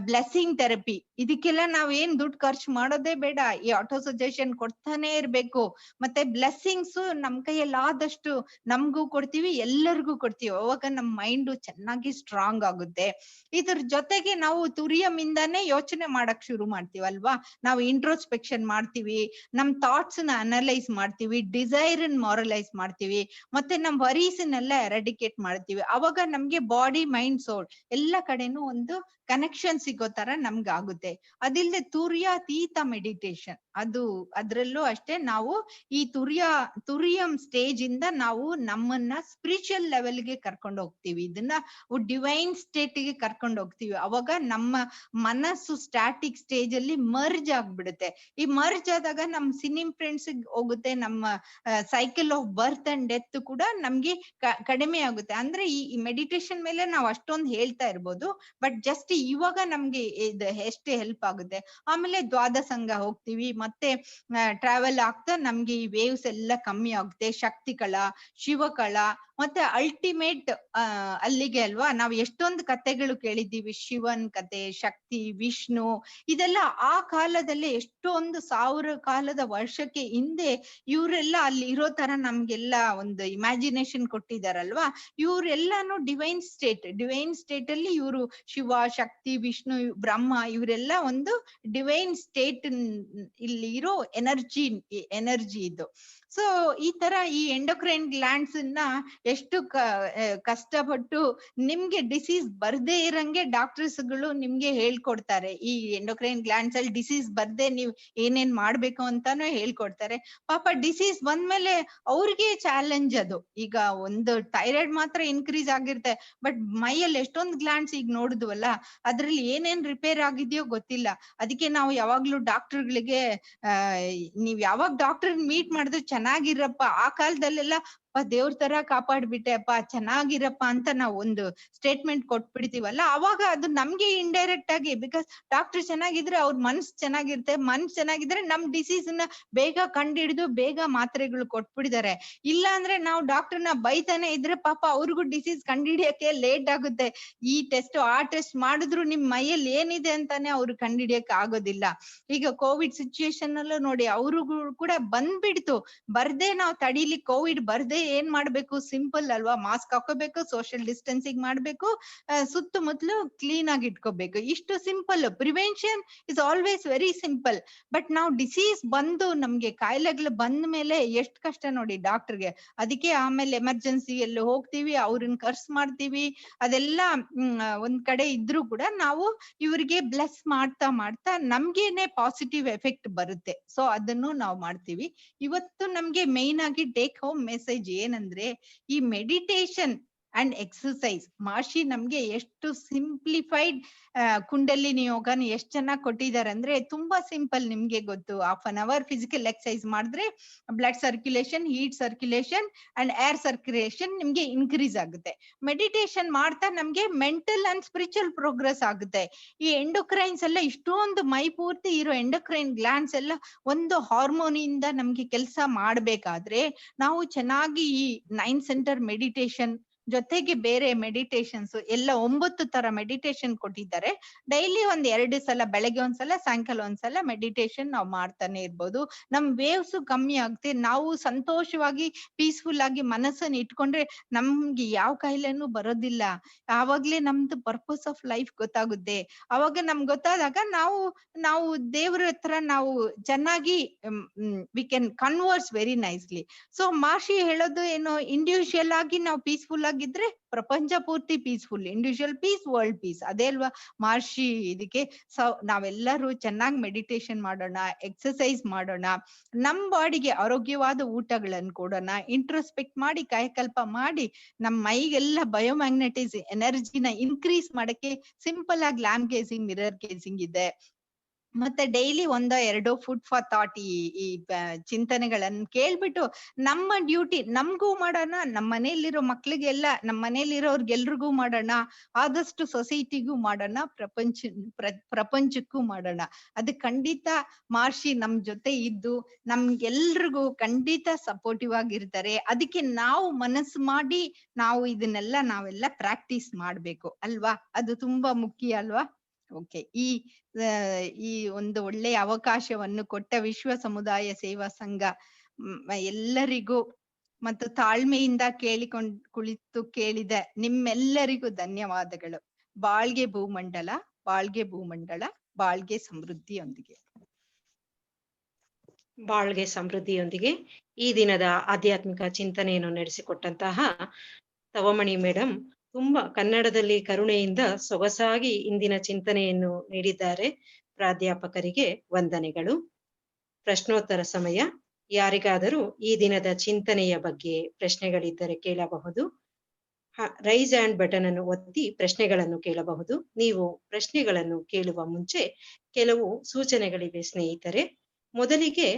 ಬ್ಲೆಸ್ಸಿಂಗ್ ಥೆರಪಿ, ಇದಕ್ಕೆಲ್ಲ ನಾವ್ ಏನ್ ದುಡ್ಡು ಖರ್ಚು ಮಾಡೋದೇ ಬೇಡ. ಈ ಆಟೋ ಸಜೆಷನ್ ಕೊಡ್ತಾನೆ ಇರ್ಬೇಕು. ಮತ್ತೆ ಬ್ಲೆಸ್ಸಿಂಗ್ಸ್ ನಮ್ ಕೈಯಲ್ಲಿ ಆದಷ್ಟು ನಮ್ಗೂ ಕೊಡ್ತೀವಿ, ಎಲ್ಲರಿಗೂ ಕೊಡ್ತೀವಿ. ಅವಾಗ ನಮ್ ಮೈಂಡ್ ಚೆನ್ನಾಗಿ ಸ್ಟ್ರಾಂಗ್ ಆಗುತ್ತೆ. ಇದ್ರ ಜೊತೆಗೆ ನಾವು ತುರಿಯಮಿಂದಾನೇ ಯೋಚನೆ ಮಾಡಕ್ ಶುರು ಮಾಡ್ತೀವಲ್ವಾ. ನಾವು ಇಂಟ್ರೋಸ್ಪೆಕ್ಷನ್ ಮಾಡ್ತೀವಿ, ನಮ್ ಥಾಟ್ಸ್ ನ ಅನಲೈಸ್ ಮಾಡ್ತೀವಿ, ಡಿಸೈರ್ ಮಾರಲೈಸ್ ಮಾಡ್ತೀವಿ, ಮತ್ತೆ ನಮ್ ವರೀಸ್ ನೆಲ್ಲ ಎರಾಡಿಕೇಟ್ ಮಾಡ್ತೀವಿ. ಅವಾಗ ನಮ್ಗೆ ಬಾಡಿ, ಮೈಂಡ್, ಸೋಲ್ ಎಲ್ಲ ಕಡೆನೂ ಒಂದು ಕನೆಕ್ಷನ್ ಸಿಗೋ ತರ ನಮ್ಗೆ ಆಗುತ್ತೆ. ಅದಿಲ್ಲದೆ ತುರ್ಯಾತೀತ ಮೆಡಿಟೇಷನ್, ಅದ್ರಲ್ಲೂ ಅಷ್ಟೇ ನಾವು ಈ ತುರಿಯಂ ಸ್ಟೇಜ್ ಇಂದ ನಾವು ನಮ್ಮನ್ನ ಸ್ಪಿರಿಚುವಲ್ ಲೆವೆಲ್ಗೆ ಕರ್ಕೊಂಡು ಹೋಗ್ತೀವಿ. ಇದನ್ನ ಡಿವೈನ್ ಸ್ಟೇಟ್ ಗೆ ಕರ್ಕೊಂಡು ಹೋಗ್ತೀವಿ. ಅವಾಗ ನಮ್ಮ ಮನಸ್ಸು ಸ್ಟ್ಯಾಟಿಕ್ ಸ್ಟೇಜ್ ಅಲ್ಲಿ ಮರ್ಜ್ ಆಗ್ಬಿಡುತ್ತೆ. ಈ ಮರ್ಜ್ ಆದಾಗ ನಮ್ ಸಿನಿಂಪ್ರಿಂಟ್ಸ್ ಹೋಗುತ್ತೆ, ನಮ್ಮ cycle of birth and death ಕೂಡ ನಮ್ಗೆ ಕಡಿಮೆ ಆಗುತ್ತೆ. ಅಂದ್ರೆ ಈ ಮೆಡಿಟೇಷನ್ ಮೇಲೆ ನಾವು ಅಷ್ಟೊಂದು ಹೇಳ್ತಾ ಇರ್ಬೋದು, ಬಟ್ ಜಸ್ಟ್ ಇವಾಗ ನಮ್ಗೆ ಇದು ಎಷ್ಟು ಹೆಲ್ಪ್ ಆಗುತ್ತೆ. ಆಮೇಲೆ ದ್ವಾದಸಂಗ ಹೋಗ್ತೀವಿ, ಮತ್ತೆ ಟ್ರಾವೆಲ್ ಆಗ್ತಾ ನಮ್ಗೆ ಈ ವೇವ್ಸ್ ಎಲ್ಲ ಕಮ್ಮಿ ಆಗುತ್ತೆ. ಶಕ್ತಿಕಳ, ಶಿವಕಳ, ಮತ್ತೆ ಅಲ್ಟಿಮೇಟ್ ಅಲ್ಲಿಗೆ ಅಲ್ವಾ. ನಾವು ಎಷ್ಟೊಂದು ಕಥೆಗಳು ಕೇಳಿದ್ದೀವಿ, ಶಿವನ್ ಕತೆ, ಶಕ್ತಿ, ವಿಷ್ಣು, ಇದೆಲ್ಲ ಆ ಕಾಲದಲ್ಲಿ ಎಷ್ಟೊಂದು 1000 ಕಾಲದ ವರ್ಷಕ್ಕೆ ಹಿಂದೆ ಇವರೆಲ್ಲ ಅಲ್ಲಿ ಇರೋ ತರ ನಮ್ಗೆಲ್ಲ ಒಂದು ಇಮ್ಯಾಜಿನೇಷನ್ ಕೊಟ್ಟಿದಾರಲ್ವಾ. ಇವರೆಲ್ಲಾನು ಡಿವೈನ್ ಸ್ಟೇಟ್ ಅಲ್ಲಿ ಇವರು ಶಿವ, ಶಕ್ತಿ, ವಿಷ್ಣು, ಬ್ರಹ್ಮ ಇವರೆಲ್ಲ ಒಂದು ಡಿವೈನ್ ಸ್ಟೇಟ್ ಇಲ್ಲಿ ಇರೋ ಎನರ್ಜಿ ಇದು. ಸೊ ಈ ತರ ಈ ಎಂಡೋಕ್ರೈನ್ ಗ್ಲ್ಯಾಂಡ್ಸ್ ನ ಎಷ್ಟು ಕಷ್ಟಪಟ್ಟು ನಿಮ್ಗೆ ಡಿಸೀಸ್ ಬರ್ದೇ ಇರಂಗೆ ಡಾಕ್ಟರ್ಸ್ ಗಳು ನಿಮ್ಗೆ ಹೇಳ್ಕೊಡ್ತಾರೆ. ಈ ಎಂಡೋಕ್ರೈನ್ ಗ್ಲ್ಯಾಂಡ್ಸ್ ಅಲ್ಲಿ ಡಿಸೀಸ್ ಬರ್ದೆ ನೀವ್ ಏನೇನ್ ಮಾಡ್ಬೇಕು ಅಂತಾನು ಹೇಳ್ಕೊಡ್ತಾರೆ. ಪಾಪ ಡಿಸೀಸ್ ಬಂದ್ಮೇಲೆ ಅವ್ರಿಗೆ ಚಾಲೆಂಜ್ ಅದು. ಈಗ ಒಂದು ಥೈರಾಯ್ಡ್ ಮಾತ್ರ ಇನ್ಕ್ರೀಸ್ ಆಗಿರುತ್ತೆ, ಬಟ್ ಮೈಯಲ್ಲಿ ಎಷ್ಟೊಂದು ಗ್ಲ್ಯಾಂಡ್ಸ್ ಈಗ ನೋಡಿದ್ವಲ್ಲ, ಅದ್ರಲ್ಲಿ ಏನೇನ್ ರಿಪೇರ್ ಆಗಿದ್ಯೋ ಗೊತ್ತಿಲ್ಲ. ಅದಕ್ಕೆ ನಾವು ಯಾವಾಗ್ಲೂ ಡಾಕ್ಟರ್ಗಳಿಗೆ ನೀವ್ ಯಾವಾಗ ಡಾಕ್ಟರ್ ಮೀಟ್ ಮಾಡಿದ್ರೆ ಚೆನ್ನಾಗಿರಪ್ಪ, ಆ ಕಾಲದಲ್ಲೆಲ್ಲ ದೇವ್ರ ತರ ಕಾಪಾಡ್ಬಿಟ್ಟೆ ಅಪ್ಪ, ಚೆನ್ನಾಗಿರಪ್ಪ ಅಂತ ನಾವ್ ಒಂದು ಸ್ಟೇಟ್ಮೆಂಟ್ ಕೊಟ್ಬಿಡ್ತೀವಲ್ಲ, ಅವಾಗ ಅದು ನಮ್ಗೆ ಇಂಡೈರೆಕ್ಟ್ ಆಗಿ, ಬಿಕಾಸ್ ಡಾಕ್ಟರ್ ಚೆನ್ನಾಗಿದ್ರೆ ಅವ್ರ ಮನ್ಸ್ ಚೆನ್ನಾಗಿರುತ್ತೆ, ಮನ್ಸ್ ಚೆನ್ನಾಗಿದ್ರೆ ನಮ್ ಡಿಸೀಸ್ ನ ಬೇಗ ಕಂಡಿಡಿದು ಬೇಗ ಮಾತ್ರೆಗಳು ಕೊಟ್ಬಿಡಿದಾರೆ. ಇಲ್ಲ ಅಂದ್ರೆ ನಾವು ಡಾಕ್ಟರ್ನ ಬೈತಾನೆ ಇದ್ರೆ ಪಾಪ ಅವ್ರಿಗೂ ಡಿಸೀಸ್ ಕಂಡಿಡಿಯಕ್ಕೆ ಲೇಟ್ ಆಗುತ್ತೆ. ಈ ಟೆಸ್ಟ್ ಆ ಟೆಸ್ಟ್ ಮಾಡಿದ್ರು ನಿಮ್ ಮೈಯಲ್ಲಿ ಏನಿದೆ ಅಂತಾನೆ ಅವ್ರು ಕಂಡಿಡಿಯಕ್ ಆಗೋದಿಲ್ಲ. ಈಗ ಕೋವಿಡ್ ಸಿಚುಯೇಷನ್ ಅಲ್ಲೂ ನೋಡಿ, ಅವ್ರಿಗೂ ಕೂಡ ಬಂದ್ಬಿಡ್ತು. ಬರ್ದೇ ನಾವ್ ತಡೀಲಿ, ಕೋವಿಡ್ ಬರ್ದೇ ಏನ್ ಮಾಡ್ಬೇಕು, ಸಿಂಪಲ್ ಅಲ್ವಾ, ಮಾಸ್ಕ್ ಹಾಕೋಬೇಕು, ಸೋಷಿಯಲ್ ಡಿಸ್ಟೆನ್ಸಿಂಗ್ ಮಾಡ್ಬೇಕು, ಸುತ್ತಮುತ್ತಲು ಕ್ಲೀನ್ ಆಗಿ ಇಟ್ಕೋಬೇಕು, ಇಷ್ಟು simple. Prevention is always very simple. But ನಾವು ಡಿಸೀಸ್ ಬಂದು ನಮ್ಗೆ ಕಾಯಿಲೆಗಳು ಬಂದ ಮೇಲೆ ಎಷ್ಟ್ ಕಷ್ಟ ನೋಡಿ ಡಾಕ್ಟರ್ಗೆ. ಅದಕ್ಕೆ ಆಮೇಲೆ ಎಮರ್ಜೆನ್ಸಿ ಎಲ್ಲ ಹೋಗ್ತೀವಿ, ಅವ್ರನ್ನ ಕರ್ಸ್ ಮಾಡ್ತೀವಿ, ಅದೆಲ್ಲ ಒಂದ್ ಕಡೆ ಇದ್ರೂ ಕೂಡ ನಾವು ಇವ್ರಿಗೆ ಬ್ಲೆಸ್ ಮಾಡ್ತಾ ಮಾಡ್ತಾ ನಮ್ಗೇನೆ ಪಾಸಿಟಿವ್ ಎಫೆಕ್ಟ್ ಬರುತ್ತೆ. ಸೊ ಅದನ್ನು ನಾವು ಮಾಡ್ತೀವಿ. ಇವತ್ತು ನಮ್ಗೆ ಮೇನ್ ಆಗಿ ಟೇಕ್ ಹೋಮ್ ಮೆಸೇಜ್ ಏನಂದ್ರೆ, ಈ ಮೆಡಿಟೇಷನ್ ಅಂಡ್ ಎಕ್ಸರ್ಸೈಸ್ ಮಹರ್ಷಿ ನಮ್ಗೆ ಎಷ್ಟು ಸಿಂಪ್ಲಿಫೈಡ್ ಕುಂಡಲಿನಿ ಯೋಗನ ಎಷ್ಟ್ ಚೆನ್ನಾಗಿ ಕೊಟ್ಟಿದ್ದಾರೆ ಅಂದ್ರೆ, ತುಂಬಾ ಸಿಂಪಲ್. ನಿಮ್ಗೆ ಗೊತ್ತು, 1/2 hour ಫಿಸಿಕಲ್ ಎಕ್ಸರ್ಸೈಸ್ ಮಾಡಿದ್ರೆ blood circulation, heat circulation and air circulation ನಿಮ್ಗೆ ಇನ್ಕ್ರೀಸ್ ಆಗುತ್ತೆ. ಮೆಡಿಟೇಷನ್ ಮಾಡ್ತಾ ನಮ್ಗೆ ಮೆಂಟಲ್ ಅಂಡ್ ಸ್ಪಿರಿಚುವಲ್ ಪ್ರೋಗ್ರೆಸ್ ಆಗುತ್ತೆ. ಈ ಎಂಡೋಕ್ರೈನ್ಸ್ ಎಲ್ಲ ಇಷ್ಟೊಂದು ಮೈ ಪೂರ್ತಿ ಇರೋ ಎಂಡೋಕ್ರೈನ್ ಗ್ಲ್ಯಾಂಡ್ಸ್ ಎಲ್ಲ ಒಂದು ಹಾರ್ಮೋನಿಂದ ನಮ್ಗೆ ಕೆಲಸ ಮಾಡ್ಬೇಕಾದ್ರೆ, ನಾವು ಚೆನ್ನಾಗಿ ಈ 9 ಸೆಂಟರ್ ಮೆಡಿಟೇಷನ್ ಜೊತೆಗೆ ಬೇರೆ ಮೆಡಿಟೇಷನ್ಸ್ ಎಲ್ಲ 9 ತರ ಮೆಡಿಟೇಷನ್ ಕೊಟ್ಟಿದ್ದಾರೆ. ಡೈಲಿ 2 ಸಲ, ಬೆಳಗ್ಗೆ ಒಂದ್ಸಲ, ಸಾಯಂಕಾಲ ಒಂದ್ಸಲ ಮೆಡಿಟೇಷನ್ ನಾವು ಮಾಡ್ತಾನೆ ಇರ್ಬೋದು. ನಮ್ ವೇವ್ಸ್ ಕಮ್ಮಿ ಆಗುತ್ತೆ. ನಾವು ಸಂತೋಷವಾಗಿ ಪೀಸ್ಫುಲ್ ಆಗಿ ಮನಸ್ಸನ್ನ ಇಟ್ಕೊಂಡ್ರೆ ನಮ್ಗೆ ಯಾವ ಕಾಯಿಲೆನೂ ಬರೋದಿಲ್ಲ. ಆವಾಗ್ಲೇ ನಮ್ದು ಪರ್ಪಸ್ ಆಫ್ ಲೈಫ್ ಗೊತ್ತಾಗುತ್ತೆ. ಅವಾಗ ನಮ್ಗೆ ಗೊತ್ತಾದಾಗ ನಾವು ದೇವ್ರ ಹತ್ರ ನಾವು ಚೆನ್ನಾಗಿ we can converse very nicely. So Maharshi ಹೇಳೋದು ಏನು, ಇಂಡಿವಿಜುವಲ್ ಆಗಿ ನಾವು ಪೀಸ್ಫುಲ್ ಆಗಿದ್ರೆ ಪ್ರಪಂಚ ಪೂರ್ತಿ peaceful. Individual peace, world peace. ಅದೇ ಅಲ್ವಾ ಮಹರ್ಷಿ ಇದಕ್ಕೆ. ನಾವೆಲ್ಲರೂ ಚೆನ್ನಾಗಿ ಮೆಡಿಟೇಷನ್ ಮಾಡೋಣ, ಎಕ್ಸರ್ಸೈಸ್ ಮಾಡೋಣ, ನಮ್ ಬಾಡಿಗೆ ಆರೋಗ್ಯವಾದ ಊಟಗಳನ್ನು ಕೊಡೋಣ, ಇಂಟ್ರೋಸ್ಪೆಕ್ಟ್ ಮಾಡಿ, ಕಾಯಕಲ್ಪ ಮಾಡಿ, ನಮ್ ಮೈಗೆಲ್ಲ ಬಯೋಮ್ಯಾಗ್ನೆಟಿಸ್ ಎನರ್ಜಿನ ಇನ್ಕ್ರೀಸ್ ಮಾಡಕ್ಕೆ ಸಿಂಪಲ್ ಆಗಿ ಲ್ಯಾಂಪ್ ಗೇಸಿಂಗ್, ಮಿರರ್ ಗೇಸಿಂಗ್ ಇದೆ. ಮತ್ತೆ ಡೈಲಿ 1-2 ಫುಡ್ ಫಾರ್ ಥಾಟ್ ಈ ಚಿಂತನೆಗಳನ್ನ ಕೇಳ್ಬಿಟ್ಟು ನಮ್ಮ ಡ್ಯೂಟಿ ನಮ್ಗೂ ಮಾಡೋಣ, ನಮ್ಮ ಮನೆಯಲ್ಲಿರೋ ಮಕ್ಳಿಗೆಲ್ಲ, ನಮ್ಮ ಮನೆಯಲ್ಲಿರೋರ್ಗೆಲ್ರಿಗೂ ಮಾಡೋಣ, ಆದಷ್ಟು ಸೊಸೈಟಿಗೂ ಮಾಡೋಣ, ಪ್ರಪಂಚಕ್ಕೂ ಮಾಡೋಣ. ಅದು ಖಂಡಿತ ಮಹರ್ಷಿ ನಮ್ ಜೊತೆ ಇದ್ದು ನಮ್ಗೆಲ್ರಿಗೂ ಖಂಡಿತ ಸಪೋರ್ಟಿವ್ ಆಗಿರ್ತಾರೆ. ಅದಕ್ಕೆ ನಾವು ಮನಸ್ಸು ಮಾಡಿ ನಾವು ಇದನ್ನೆಲ್ಲ ನಾವೆಲ್ಲ ಪ್ರಾಕ್ಟೀಸ್ ಮಾಡ್ಬೇಕು ಅಲ್ವಾ, ಅದು ತುಂಬಾ ಮುಖ್ಯ ಅಲ್ವಾ. ಓಕೆ, ಈ ಒಂದು ಒಳ್ಳೆಯ ಅವಕಾಶವನ್ನು ಕೊಟ್ಟ ವಿಶ್ವ ಸಮುದಾಯ ಸೇವಾ ಸಂಘ ಎಲ್ಲರಿಗೂ ಮತ್ತು ತಾಳ್ಮೆಯಿಂದ ಕುಳಿತು ಕೇಳಿದ ನಿಮ್ಮೆಲ್ಲರಿಗೂ ಧನ್ಯವಾದಗಳು. ಬಾಳ್ಗೆ ಭೂಮಂಡಲ, ಬಾಳ್ಗೆ ಭೂಮಂಡಲ, ಬಾಳ್ಗೆ ಸಮೃದ್ಧಿಯೊಂದಿಗೆ. ಬಾಳ್ಗೆ ಸಮೃದ್ಧಿಯೊಂದಿಗೆ ಈ ದಿನದ ಆಧ್ಯಾತ್ಮಿಕ ಚಿಂತನೆಯನ್ನು ನಡೆಸಿಕೊಟ್ಟಂತಹ ತವಮಣಿ ಮೇಡಮ್ ತುಂಬಾ ಕನ್ನಡದಲ್ಲಿ ಕರುಣೆಯಿಂದ ಸೊಗಸಾಗಿ ಇಂದಿನ ಚಿಂತನೆಯನ್ನು ನೀಡಿದ್ದಾರೆ. ಪ್ರಾಧ್ಯಾಪಕರಿಗೆ ವಂದನೆಗಳು. ಪ್ರಶ್ನೋತ್ತರ ಸಮಯ. ಯಾರಿಗಾದರೂ ಈ ದಿನದ ಚಿಂತನೆಯ ಬಗ್ಗೆ ಪ್ರಶ್ನೆಗಳಿದ್ದರೆ ಕೇಳಬಹುದು. ರೈಸ್ ಹ್ಯಾಂಡ್ ಬಟನ್ ಅನ್ನು ಒತ್ತಿ ಪ್ರಶ್ನೆಗಳನ್ನು ಕೇಳಬಹುದು. ನೀವು ಪ್ರಶ್ನೆಗಳನ್ನು ಕೇಳುವ ಮುಂಚೆ ಕೆಲವು ಸೂಚನೆಗಳಿವೆ ಸ್ನೇಹಿತರೆ. ಮೊದಲಿಗೆ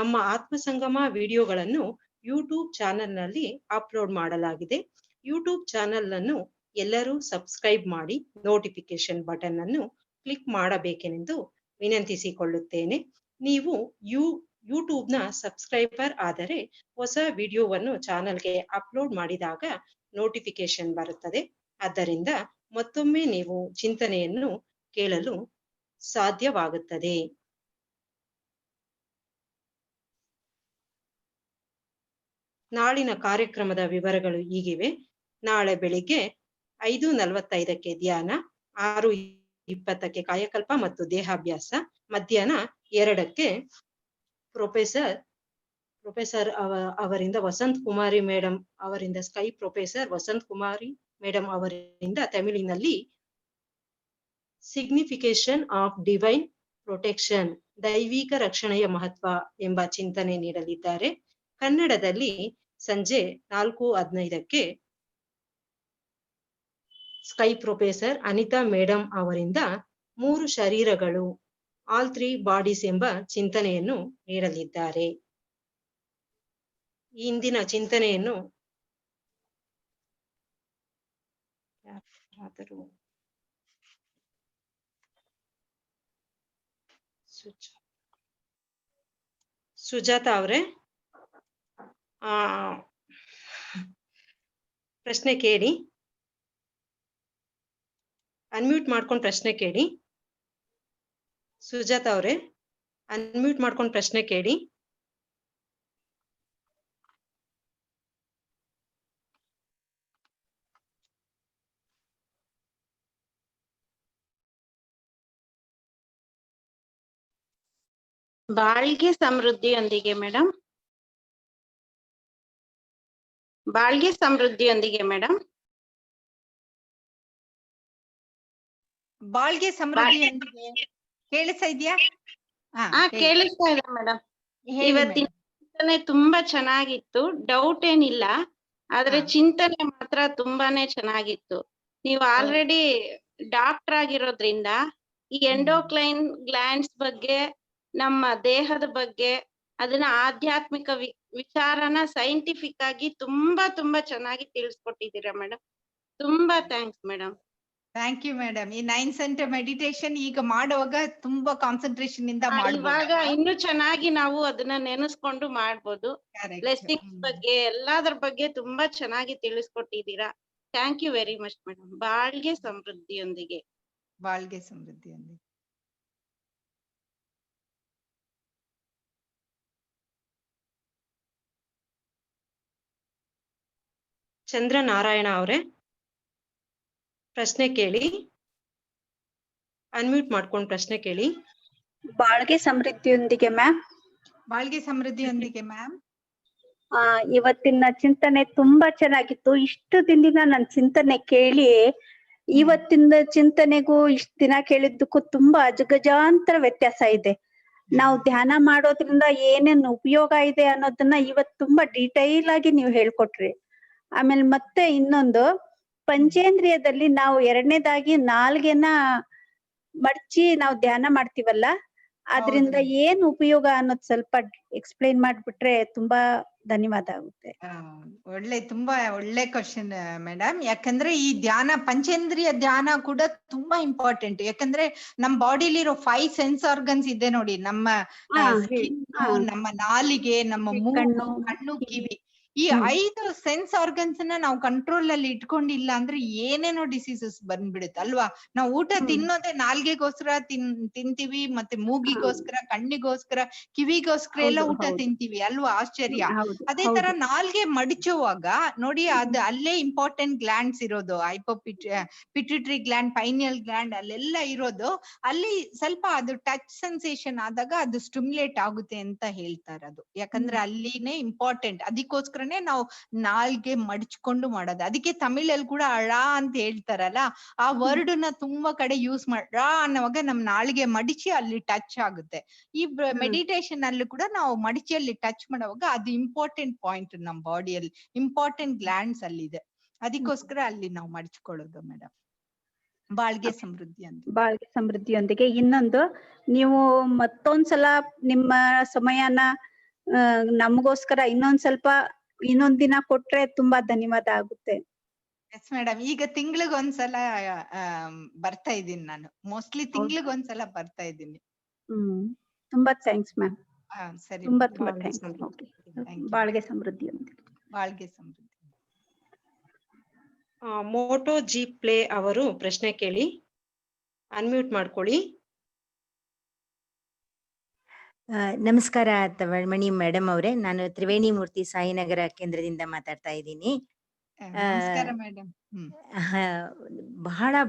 ನಮ್ಮ ಆತ್ಮ ಸಂಗಮ ವಿಡಿಯೋಗಳನ್ನು ಯೂಟ್ಯೂಬ್ ಚಾನೆಲ್ ನಲ್ಲಿ ಅಪ್ಲೋಡ್ ಮಾಡಲಾಗಿದೆ. ಯೂಟ್ಯೂಬ್ ಚಾನೆಲ್ ಅನ್ನು ಎಲ್ಲರೂ ಸಬ್ಸ್ಕ್ರೈಬ್ ಮಾಡಿ ನೋಟಿಫಿಕೇಶನ್ ಬಟನ್ ಅನ್ನು ಕ್ಲಿಕ್ ಮಾಡಬೇಕೆಂದು ವಿನಂತಿಸಿಕೊಳ್ಳುತ್ತೇನೆ. ನೀವು ಯೂಟ್ಯೂಬ್ ನ ಸಬ್ಸ್ಕ್ರೈಬರ್ ಆದರೆ ಹೊಸ ವಿಡಿಯೋವನ್ನು ಚಾನೆಲ್ಗೆ ಅಪ್ಲೋಡ್ ಮಾಡಿದಾಗ ನೋಟಿಫಿಕೇಶನ್ ಬರುತ್ತದೆ. ಆದ್ದರಿಂದ ಮತ್ತೊಮ್ಮೆ ನೀವು ಚಿಂತನೆಯನ್ನು ಕೇಳಲು ಸಾಧ್ಯವಾಗುತ್ತದೆ. ನಾಳಿನ ಕಾರ್ಯಕ್ರಮದ ವಿವರಗಳು ಹೀಗಿವೆ. ನಾಳೆ ಬೆಳಿಗ್ಗೆ 5:45ಕ್ಕೆ ಧ್ಯಾನ, 6:20ಕ್ಕೆ ಕಾಯಕಲ್ಪ ಮತ್ತು ದೇಹಾಭ್ಯಾಸ, ಮಧ್ಯಾಹ್ನ 2ಕ್ಕೆ ಪ್ರೊಫೆಸರ್ ಪ್ರೊಫೆಸರ್ ಅವರಿಂದ ವಸಂತ್ ಕುಮಾರಿ ಮೇಡಮ್ ಅವರಿಂದ, ಸ್ಕೈ ಪ್ರೊಫೆಸರ್ ವಸಂತ್ ಕುಮಾರಿ ಮೇಡಮ್ ಅವರಿಂದ ತಮಿಳಿನಲ್ಲಿ ಸಿಗ್ನಿಫಿಕೇಶನ್ ಆಫ್ ಡಿವೈನ್ ಪ್ರೊಟೆಕ್ಷನ್, ದೈವಿಕ ರಕ್ಷಣೆಯ ಮಹತ್ವ ಎಂಬ ಚಿಂತನೆ ನೀಡಲಿದ್ದಾರೆ. ಕನ್ನಡದಲ್ಲಿ ಸಂಜೆ 4:15ಕ್ಕೆ ಸ್ಕೈ ಪ್ರೊಫೆಸರ್ ಅನಿತಾ ಮೇಡಮ್ ಅವರಿಂದ 3 ಶರೀರಗಳು, ಆಲ್ 3 ಬಾಡೀಸ್ ಎಂಬ ಚಿಂತನೆಯನ್ನು ನೀಡಲಿದ್ದಾರೆ. ಈ ಇಂದಿನ ಚಿಂತನೆಯನ್ನು ಯಾರಾದರೂ ಸುಜಾತ ಅವರೇ ಪ್ರಶ್ನೆ ಕೇಳಿ, ಅನ್ಮ್ಯೂಟ್ ಮಾಡ್ಕೊಂಡು ಪ್ರಶ್ನೆ ಕೇಳಿ. ಸುಜಾತ ಅವರೇ ಅನ್ಮ್ಯೂಟ್ ಮಾಡ್ಕೊಂಡು ಪ್ರಶ್ನೆ ಕೇಳಿ. ಬಾಳ್ಗೆ ಸಮೃದ್ಧಿಯೊಂದಿಗೆ ಮೇಡಮ್, ಬಾಳ್ಗೆ ಸಮೃದ್ಧಿಯೊಂದಿಗೆ ಮೇಡಮ್, ಬಾಳ್ಗೆ ಸಮೃದ್ಧಿಯೊಂದಿಗೆ ಕೇಳಿಸ್ತಾ ಇದೆಯಾ? ಕೇಳಿಸ್ತಾ ಇದೆ ಮೇಡಮ್. ಹೇಳಿ ಇವತ್ತಿನ ಚಿಂತನೆ ತುಂಬಾ ಚೆನ್ನಾಗಿತ್ತು, ಡೌಟ್ ಏನಿಲ್ಲ. ಆದ್ರೆ ಚಿಂತನೆ ಮಾತ್ರ ತುಂಬಾನೇ ಚೆನ್ನಾಗಿತ್ತು. ನೀವು ಆಲ್ರೆಡಿ ಡಾಕ್ಟರ್ ಆಗಿರೋದ್ರಿಂದ ಈ ಎಂಡೋಕ್ರೈನ್ ಗ್ಲ್ಯಾಂಡ್ಸ್ ಬಗ್ಗೆ, ನಮ್ಮ ದೇಹದ ಬಗ್ಗೆ, ಅದನ್ನ ಆಧ್ಯಾತ್ಮಿಕ ವಿಚಾರನ ಸೈಂಟಿಫಿಕ್ ಆಗಿ ತುಂಬಾ ಚೆನ್ನಾಗಿ ತಿಳಿಸ್ಕೊಟ್ಟಿದ್ದೀರಾ ಮೇಡಮ್. ತುಂಬಾ thanks madam. Thank you madam. ಈ 9 ಸೆಂಟರ್ ಮೆಡಿಟೇಷನ್ ಈಗ ಮಾಡುವಾಗ ತುಂಬಾ ಕಾನ್ಸಂಟ್ರೇಷನ್ ಇಂದ ಮಾಡ್ಬೋದು. ಇವಾಗ ಇನ್ನು ಚೆನ್ನಾಗಿ ನಾವು ಅದನ್ನ ನೆನೆಸ್ಕೊಂಡು ಮಾಡ್ಬೋದು. ಬ್ಲೆಸ್ಸಿಂಗ್ಸ್ ಬಗ್ಗೆ ಎಲ್ಲಾದ್ರ ಬಗ್ಗೆ ತುಂಬಾ ಚೆನ್ನಾಗಿ ತಿಳಿಸ್ಕೊಟ್ಟಿದ್ದೀರಾ. Thank you very much madam. ಬಾಳ್ಗೆ ಸಮೃದ್ಧಿಯೊಂದಿಗೆ. ಬಾಳ್ಗೆ ಸಮೃದ್ಧಿಯೊಂದಿಗೆ. ಚಂದ್ರನಾರಾಯಣ ಅವರೇ ಪ್ರಶ್ನೆ ಕೇಳಿ, ಅನ್ಮ್ಯೂಟ್ ಮಾಡ್ಕೊಂಡು ಪ್ರಶ್ನೆ ಕೇಳಿ. ಬಾಳ್ಗೆ ಸಮೃದ್ಧಿಯೊಂದಿಗೆ ಮ್ಯಾಮ್. ಬಾಳ್ಗೆ ಸಮೃದ್ಧಿಯೊಂದಿಗೆ ಮ್ಯಾಮ್. ಇವತ್ತಿನ ಚಿಂತನೆ ತುಂಬಾ ಚೆನ್ನಾಗಿತ್ತು. ಇಷ್ಟು ದಿನದಿಂದ ನನ್ನ ಚಿಂತನೆ ಕೇಳಿ ಇವತ್ತಿನ ಚಿಂತನೆಗೂ ಇಷ್ಟ ದಿನ ಕೇಳಿದ್ದಕ್ಕೂ ತುಂಬಾ ಅಜಗಜಾಂತರ ವ್ಯತ್ಯಾಸ ಇದೆ. ನಾವು ಧ್ಯಾನ ಮಾಡೋದ್ರಿಂದ ಏನೇನ್ ಉಪಯೋಗ ಇದೆ ಅನ್ನೋದನ್ನ ಇವತ್ತು ತುಂಬಾ ಡೀಟೈಲ್ ಆಗಿ ನೀವು ಹೇಳ್ಕೊಟ್ರಿ. ಆಮೇಲೆ ಮತ್ತೆ ಇನ್ನೊಂದು, ಪಂಚೇಂದ್ರಿಯದಲ್ಲಿ ನಾವು ಎರಡನೇದಾಗಿ ನಾಲ್ಗೆನ ಮಡ್ಚಿ ನಾವು ಧ್ಯಾನ ಮಾಡ್ತೀವಲ್ಲ, ಅದ್ರಿಂದ ಏನ್ ಉಪಯೋಗ ಅನ್ನೋದು ಸ್ವಲ್ಪ ಎಕ್ಸ್ಪ್ಲೈನ್ ಮಾಡ್ಬಿಟ್ರೆ ತುಂಬಾ ಧನ್ಯವಾದ ಆಗುತ್ತೆ. ತುಂಬಾ ಒಳ್ಳೆ ಕ್ವಶನ್ ಮೇಡಮ್. ಯಾಕಂದ್ರೆ ಈ ಧ್ಯಾನ, ಪಂಚೇಂದ್ರಿಯ ಧ್ಯಾನ ಕೂಡ ತುಂಬಾ ಇಂಪಾರ್ಟೆಂಟ್. ಯಾಕಂದ್ರೆ ನಮ್ ಬಾಡಿಲಿರೋ 5 ಸೆನ್ಸ್ ಆರ್ಗನ್ಸ್ ಇದೆ ನೋಡಿ. ನಮ್ಮ ನಮ್ಮ ನಾಲಿಗೆ, ನಮ್ಮ ಮೂಗು, ಕಣ್ಣು, ಕಿವಿ, ಈ 5 ಸೆನ್ಸ್ ಆರ್ಗನ್ಸ್ ನ ನಾವು ಕಂಟ್ರೋಲ್ ಅಲ್ಲಿ ಇಟ್ಕೊಂಡಿಲ್ಲ ಅಂದ್ರೆ ಏನೇನೋ ಡಿಸೀಸಸ್ ಬಂದ್ಬಿಡುತ್ತೆ ಅಲ್ವಾ. ನಾವು ಊಟ ತಿನ್ನೋದೇ ನಾಲ್ಗೆಗೋಸ್ಕರ ತಿಂತೀವಿ, ಮತ್ತೆ ಮೂಗಿಗೋಸ್ಕರ, ಕಣ್ಣಿಗೋಸ್ಕರ, ಕಿವಿಗೋಸ್ಕರ ಎಲ್ಲ ಊಟ ತಿಂತೀವಿ ಅಲ್ವಾ. ಆಶ್ಚರ್ಯ. ಅದೇ ತರ ನಾಲ್ಗೆ ಮಡಿಚುವಾಗ ನೋಡಿ, ಅದು ಅಲ್ಲೇ ಇಂಪಾರ್ಟೆಂಟ್ ಗ್ಲ್ಯಾಂಡ್ಸ್ ಇರೋದು, ಪಿಟ್ಯೂಟರಿ ಗ್ಲ್ಯಾಂಡ್, ಪೈನಿಯಲ್ ಗ್ಲ್ಯಾಂಡ್ ಅಲ್ಲೆಲ್ಲ ಇರೋದು. ಅಲ್ಲಿ ಸ್ವಲ್ಪ ಅದು ಟಚ್ ಸೆನ್ಸೇಷನ್ ಆದಾಗ ಅದು ಸ್ಟಿಮ್ಯುಲೇಟ್ ಆಗುತ್ತೆ ಅಂತ ಹೇಳ್ತಾರೆ. ಅದು ಯಾಕಂದ್ರೆ ಅಲ್ಲಿನೇ ಇಂಪಾರ್ಟೆಂಟ್. ಅದಕ್ಕೋಸ್ಕರನೇ ನಾವು ನಾಲ್ಗೆ ಮಡಿಚ್ಕೊಂಡು ಮಾಡೋದು. ಅದಕ್ಕೆ ತಮಿಳಲ್ಲಿ ಕೂಡ ಅಳ ಅಂತ ಹೇಳ್ತಾರಲ್ಲ, ಆ ವರ್ಡ್ ನ ತುಂಬಾ ಕಡೆ ಯೂಸ್ ರಾ ಅನ್ನುವಾಗ ನಮ್ ನಾಲ್ಗೆ ಮಡಿಚಿ ಅಲ್ಲಿ ಟಚ್ ಆಗುತ್ತೆ. ಈ ಮೆಡಿಟೇಷನ್ ಅಲ್ಲೂ ಕೂಡ ನಾವು ಮಡಿಚಿಯಲ್ಲಿ ಟಚ್ ಮಾಡುವಾಗ ಅದು ಇಂಪಾರ್ಟೆಂಟ್ ಪಾಯಿಂಟ್. ನಮ್ ಬಾಡಿಯಲ್ಲಿ ಇಂಪಾರ್ಟೆಂಟ್ ಗ್ಲ್ಯಾಂಡ್ಸ್ ಅಲ್ಲಿದೆ, ಅದಕ್ಕೋಸ್ಕರ ಅಲ್ಲಿ ನಾವು ಮಡಿಚ್ಕೊಳ್ಳೋದು ಮೇಡಮ್. ಬಾಳ್ಗೆ ಸಮೃದ್ಧಿ ಅಂತ. ಬಾಳ್ಗೆ ಸಮೃದ್ಧಿಯೊಂದಿಗೆ. ಇನ್ನೊಂದು, ನೀವು ಮತ್ತೊಂದ್ಸಲ ನಿಮ್ಮ ಸಮಯನ ನಮಗೋಸ್ಕರ ಇನ್ನೊಂದ್ ದಿನ ಕೊಟ್ರೆ ತುಂಬಾ ಧನ್ಯವಾದ ಆಗುತ್ತೆ. Yes madam. ಈಗ ತಿಂಗಳಿಗೊಂದ್ಸಲ ಬರ್ತಾ ಇದ್ದೀನಿ ನಾನು. ಮೋಸ್ಟ್ಲಿ ತಿಂಗಳಿಗೊಂದ್ಸಲ ಬರ್ತಾ ಇದ್ದೀನಿ. ತುಂಬಾ ಥ್ಯಾಂಕ್ಸ್ ಮ್ಯಾಮ್. ಸರಿ, ತುಂಬಾ ಥ್ಯಾಂಕ್ಸ್. ಬಾಳ್ಗೆ ಸಮೃದ್ಧಿಯೊಂದಿಗೆ. ಬಾಳ್ಗೆ ಸಮೃದ್ಧಿ. ಮೋಟೋ ಜಿ ಪ್ಲೇ ಅವರು ಪ್ರಶ್ನೆ ಕೇಳಿ, ಅನ್ಮ್ಯೂಟ್ ಮಾಡ್ಕೊಳ್ಳಿ. ನಮಸ್ಕಾರ ತವಳ್ಮಣಿ ಮೇಡಮ್ ಅವರೇ, ನಾನು ತ್ರಿವೇಣಿ ಮೂರ್ತಿ ಸಾಯಿನಗರ ಕೇಂದ್ರದಿಂದ ಮಾತಾಡ್ತಾ ಇದ್ದೀನಿ. ನಮಸ್ಕಾರ ಮೇಡಮ್.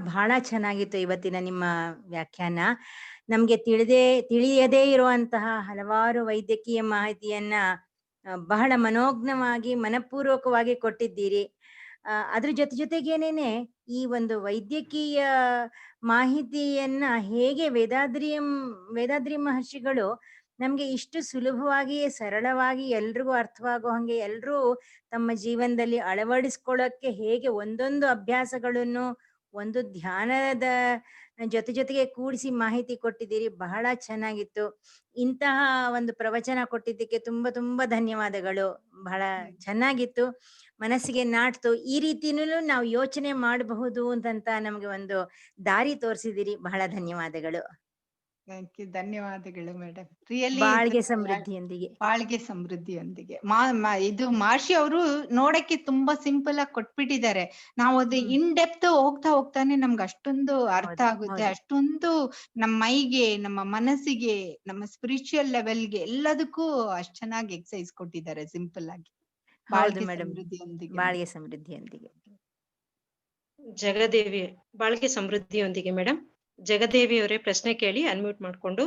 ಬಹಳ ಚೆನ್ನಾಗಿತ್ತು ಇವತ್ತಿನ ನಿಮ್ಮ ವ್ಯಾಖ್ಯಾನ. ನಮ್ಗೆ ತಿಳಿಯದೇ ಇರುವಂತಹ ಹಲವಾರು ವೈದ್ಯಕೀಯ ಮಾಹಿತಿಯನ್ನ ಬಹಳ ಮನೋಜ್ಞವಾಗಿ ಮನಪೂರ್ವಕವಾಗಿ ಕೊಟ್ಟಿದ್ದೀರಿ. ಅದ್ರ ಜೊತೆಗೇನೇನೆ ಈ ಒಂದು ವೈದ್ಯಕೀಯ ಮಾಹಿತಿಯನ್ನ ಹೇಗೆ ವೇದಾದ್ರಿ ಮಹರ್ಷಿಗಳು ನಮ್ಗೆ ಇಷ್ಟು ಸುಲಭವಾಗಿ ಸರಳವಾಗಿ ಎಲ್ರಿಗೂ ಅರ್ಥವಾಗೋ ಹಂಗೆ ಎಲ್ರೂ ತಮ್ಮ ಜೀವನದಲ್ಲಿ ಅಳವಡಿಸ್ಕೊಳ್ಳೋಕ್ಕೆ ಹೇಗೆ ಒಂದೊಂದು ಅಭ್ಯಾಸಗಳನ್ನು ಒಂದು ಧ್ಯಾನದ ಜೊತೆಗೆ ಕೂಡಿಸಿ ಮಾಹಿತಿ ಕೊಟ್ಟಿದ್ದೀರಿ. ಬಹಳ ಚೆನ್ನಾಗಿತ್ತು. ಇಂತಹ ಒಂದು ಪ್ರವಚನ ಕೊಟ್ಟಿದ್ದಕ್ಕೆ ತುಂಬಾ ಧನ್ಯವಾದಗಳು. ಬಹಳ ಚೆನ್ನಾಗಿತ್ತು, ಮನಸ್ಸಿಗೆ ನಾಟ್ತು. ಈ ರೀತಿನೂ ನಾವು ಯೋಚನೆ ಮಾಡಬಹುದು ಅಂತ ನಮ್ಗೆ ಒಂದು ದಾರಿ ತೋರಿಸಿದಿರಿ. ಬಹಳ ಧನ್ಯವಾದಗಳು. ಥ್ಯಾಂಕ್ ಯು, ಧನ್ಯವಾದಗಳು ಮೇಡಮ್. ರಿಯಲಿ ಬಾಳ್ಗೆ ಸಮೃದ್ಧಿಯೊಂದಿಗೆ. ಬಾಳ್ಗೆ ಸಮೃದ್ಧಿಯೊಂದಿಗೆ. ಇದು ಮಾರ್ಷಿ ಅವರು ನೋಡಕ್ಕೆ ತುಂಬಾ ಸಿಂಪಲ್ ಆಗಿ ಕೊಟ್ಬಿಟ್ಟಿದ್ದಾರೆ. ನಾವು ಅದು ಇನ್ ಡೆಪ್ತ್ ಹೋಗ್ತಾನೆ ನಮ್ಗೆ ಅಷ್ಟೊಂದು ಅರ್ಥ ಆಗುತ್ತೆ. ಅಷ್ಟೊಂದು ನಮ್ಮ ಮೈಗೆ, ನಮ್ಮ ಮನಸ್ಸಿಗೆ, ನಮ್ಮ ಸ್ಪಿರಿಚುವಲ್ ಲೆವೆಲ್ಗೆ ಎಲ್ಲದಕ್ಕೂ ಅಷ್ಟ್ ಚೆನ್ನಾಗಿ ಎಕ್ಸಸೈಸ್ ಕೊಟ್ಟಿದ್ದಾರೆ ಸಿಂಪಲ್ ಆಗಿ. ಬಾಳ್ಗೆ ಸಮೃದ್ಧಿಯೊಂದಿಗೆ. ಬಾಳ್ಗೆ ಸಮೃದ್ಧಿಯೊಂದಿಗೆ. ಜಗದೇವಿ, ಬಾಳ್ಗೆ ಸಮೃದ್ಧಿಯೊಂದಿಗೆ ಮೇಡಮ್. ಜಗದೇವಿ ಅವರೇ ಪ್ರಶ್ನೆ ಕೇಳಿ ಅನ್ಮ್ಯೂಟ್ ಮಾಡ್ಕೊಂಡು.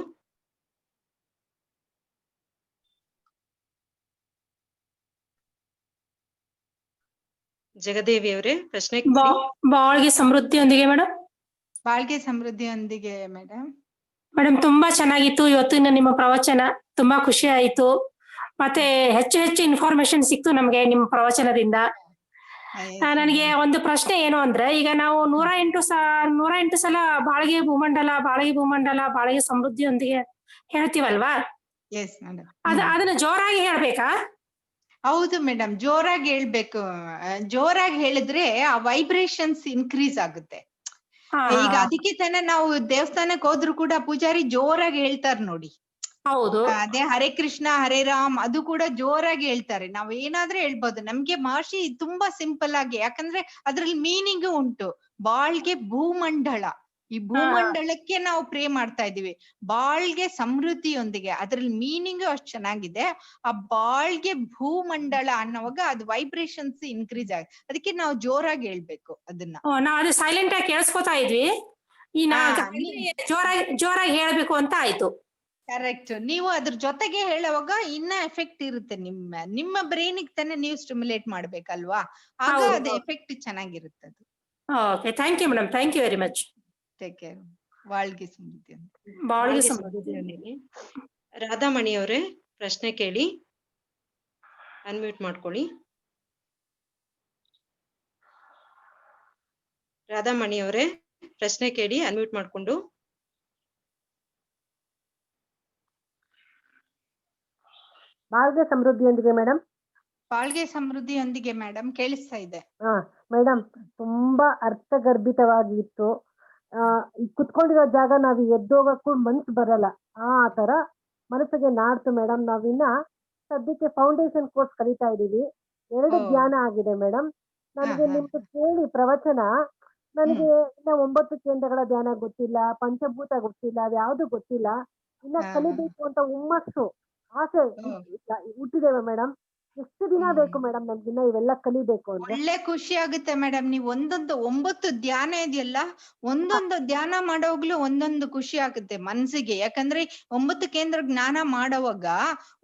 ಜಗದೇವಿ ಅವರೇ ಪ್ರಶ್ನೆ. ಬಾಳ್ಗೆ ಸಮೃದ್ಧಿಯೊಂದಿಗೆ ಮೇಡಮ್. ಬಾಳ್ಗೆ ಸಮೃದ್ಧಿಯೊಂದಿಗೆ ಮೇಡಮ್. ಮೇಡಮ್ ತುಂಬಾ ಚೆನ್ನಾಗಿತ್ತು ಇವತ್ತಿನ ನಿಮ್ಮ ಪ್ರವಚನ. ತುಂಬಾ ಖುಷಿ ಆಯ್ತು. ಮತ್ತೆ ಹೆಚ್ಚು ಇನ್ಫಾರ್ಮೇಶನ್ ಸಿಕ್ತು ನಮ್ಗೆ ನಿಮ್ಮ ಪ್ರವಚನದಿಂದ. ನನಗೆ ಒಂದು ಪ್ರಶ್ನೆ ಏನು ಅಂದ್ರೆ, ಈಗ ನಾವು 108 ಸಲ ಬಾಳ್ಗೆ ಭೂಮಂಡಲ, ಬಾಳ್ಗೆ ಸಮೃದ್ಧಿಯೊಂದಿಗೆ ಹೇಳ್ತೀವಲ್ವಾ? ಅದನ್ನ ಜೋರಾಗಿ ಹೇಳ್ಬೇಕಾ? ಹೌದು ಮೇಡಮ್, ಜೋರಾಗಿ ಹೇಳ್ಬೇಕು. ಜೋರಾಗಿ ಹೇಳಿದ್ರೆ ಆ ವೈಬ್ರೇಷನ್ಸ್ ಇನ್ಕ್ರೀಸ್ ಆಗುತ್ತೆ. ಈಗ ಅದಕ್ಕೆ ತಾನೇ ನಾವು ದೇವಸ್ಥಾನಕ್ಕೆ ಹೋದ್ರು ಕೂಡ ಪೂಜಾರಿ ಜೋರಾಗಿ ಹೇಳ್ತಾರ ನೋಡಿ. ಹೌದು, ಅದೇ ಹರೇ ಕೃಷ್ಣ ಹರೇ ರಾಮ್ ಅದು ಕೂಡ ಜೋರಾಗಿ ಹೇಳ್ತಾರೆ. ನಾವ್ ಏನಾದ್ರೂ ಹೇಳ್ಬೋದು. ನಮ್ಗೆ ಮಹರ್ಷಿ ತುಂಬಾ ಸಿಂಪಲ್ ಆಗಿ, ಯಾಕಂದ್ರೆ ಅದ್ರಲ್ಲಿ ಮೀನಿಂಗ್ ಉಂಟು. ಬಾಳ್ಗೆ ಭೂಮಂಡಲ, ಈ ಭೂಮಂಡಲಕ್ಕೆ ನಾವು ಪ್ರೇ ಮಾಡ್ತಾ ಇದೀವಿ. ಬಾಳ್ಗೆ ಸಮೃದ್ಧಿಯೊಂದಿಗೆ, ಅದ್ರಲ್ಲಿ ಮೀನಿಂಗ್ ಅಷ್ಟ್ ಚೆನ್ನಾಗಿದೆ. ಆ ಬಾಳ್ಗೆ ಭೂಮಂಡಲ ಅನ್ನೋವಾಗ ಅದು ವೈಬ್ರೇಷನ್ಸ್ ಇನ್ಕ್ರೀಸ್ ಆಗ, ಅದಕ್ಕೆ ನಾವು ಜೋರಾಗಿ ಹೇಳ್ಬೇಕು ಅದನ್ನ. ನಾವು ಸೈಲೆಂಟ್ ಆಗಿ ಕೇಳಿಸ್ಕೊತಾ ಇದ್ವಿ, ಈ ಜೋರಾಗಿ ಹೇಳ್ಬೇಕು ಅಂತ ಆಯ್ತು. ಕರೆಕ್ಟ್. ನೀವು ಅದ್ರ ಜೊತೆಗೆ ಹೇಳುವಾಗ ಇನ್ನ ಎಫೆಕ್ಟ್ ಇರುತ್ತೆ. ನಿಮ್ಮ ಬ್ರೈನಿಗೆ ತಾನೆ ನೀವು ಸ್ಟಿಮ್ಯುಲೇಟ್ ಮಾಡ್ಬೇಕಲ್ವಾ, ಆಗ ಅದು ಎಫೆಕ್ಟ್ ಚೆನ್ನಾಗಿರುತ್ತೆ ಅದು. Okay, thank you madam. Thank you very much. Take care. ಬಾಳ್ಗೆ ಸಮೃದ್ಧಿ. ಬಾಳ್ಗೆ ಸಮೃದ್ಧಿ. ರಾಧಾಮಣಿ ಅವರೇ ಪ್ರಶ್ನೆ ಕೇಳಿ ಅನ್ಮ್ಯೂಟ್ ಮಾಡ್ಕೊಳ್ಳಿ. ರಾಧಾಮಣಿ ಅವರೇ ಪ್ರಶ್ನೆ ಕೇಳಿ ಅನ್ಮ್ಯೂಟ್ ಮಾಡ್ಕೊಂಡು. ಬಾಳ್ಗೆ ಸಮೃದ್ಧಿಯೊಂದಿಗೆ ಮೇಡಮ್. ಬಾಳ್ಗೆ ಸಮೃದ್ಧಿಯೊಂದಿಗೆ ಮೇಡಮ್, ಕೇಳಿಸ್ತಾ ಇದೆ. ಮೇಡಮ್ ತುಂಬಾ ಅರ್ಥಗರ್ಭಿತವಾಗಿತ್ತು. ಕುತ್ಕೊಂಡಿರೋ ಜಾಗ ನಾವು ಎದ್ದೋಗಕ್ಕೂ ಮನ್ಸು ಬರಲ್ಲ, ಆ ತರ ಮನಸ್ಸಿಗೆ ನಾಡ್ತು ಮೇಡಮ್. ನಾವಿನ್ನ ಸದ್ಯಕ್ಕೆ ಫೌಂಡೇಶನ್ ಕೋರ್ಸ್ ಕಲಿತಾ ಇದೀವಿ. 2 ಧ್ಯಾನ ಆಗಿದೆ ಮೇಡಮ್. ನನಗೆ ನಿಮ್ಗೆ ಕೇಳಿ ಪ್ರವಚನ, ನನಗೆ ಇನ್ನ 9 ಕೇಂದ್ರಗಳ ಧ್ಯಾನ ಗೊತ್ತಿಲ್ಲ, ಪಂಚಭೂತ ಗೊತ್ತಿಲ್ಲ, ಯಾವ್ದು ಗೊತ್ತಿಲ್ಲ. ಇನ್ನ ಕಲಿಬೇಕು ಅಂತ ಹುಮ್ಮಸ್ಸು, ಆಸೆ ಹುಟ್ಟಿದ್ದೇವೆ ಮೇಡಮ್. ಎಷ್ಟು ದಿನ ಬೇಕು ಮೇಡಮ್ ನಮ್ಗಿನ್ನ ಇವೆಲ್ಲ ಕಲಿಬೇಕು ಅಂದ್ರೆ? ಒಳ್ಳೆ ಖುಷಿ ಆಗುತ್ತೆ ಮೇಡಮ್. ನೀವು 9 ಧ್ಯಾನ ಇದೆಯಲ್ಲ, ಒಂದೊಂದು ಧ್ಯಾನ ಮಾಡೋಗ್ಲೂ ಒಂದೊಂದು ಖುಷಿ ಆಗುತ್ತೆ ಮನ್ಸಿಗೆ. ಯಾಕಂದ್ರೆ 9 ಕೇಂದ್ರ ಜ್ಞಾನ ಮಾಡೋವಾಗ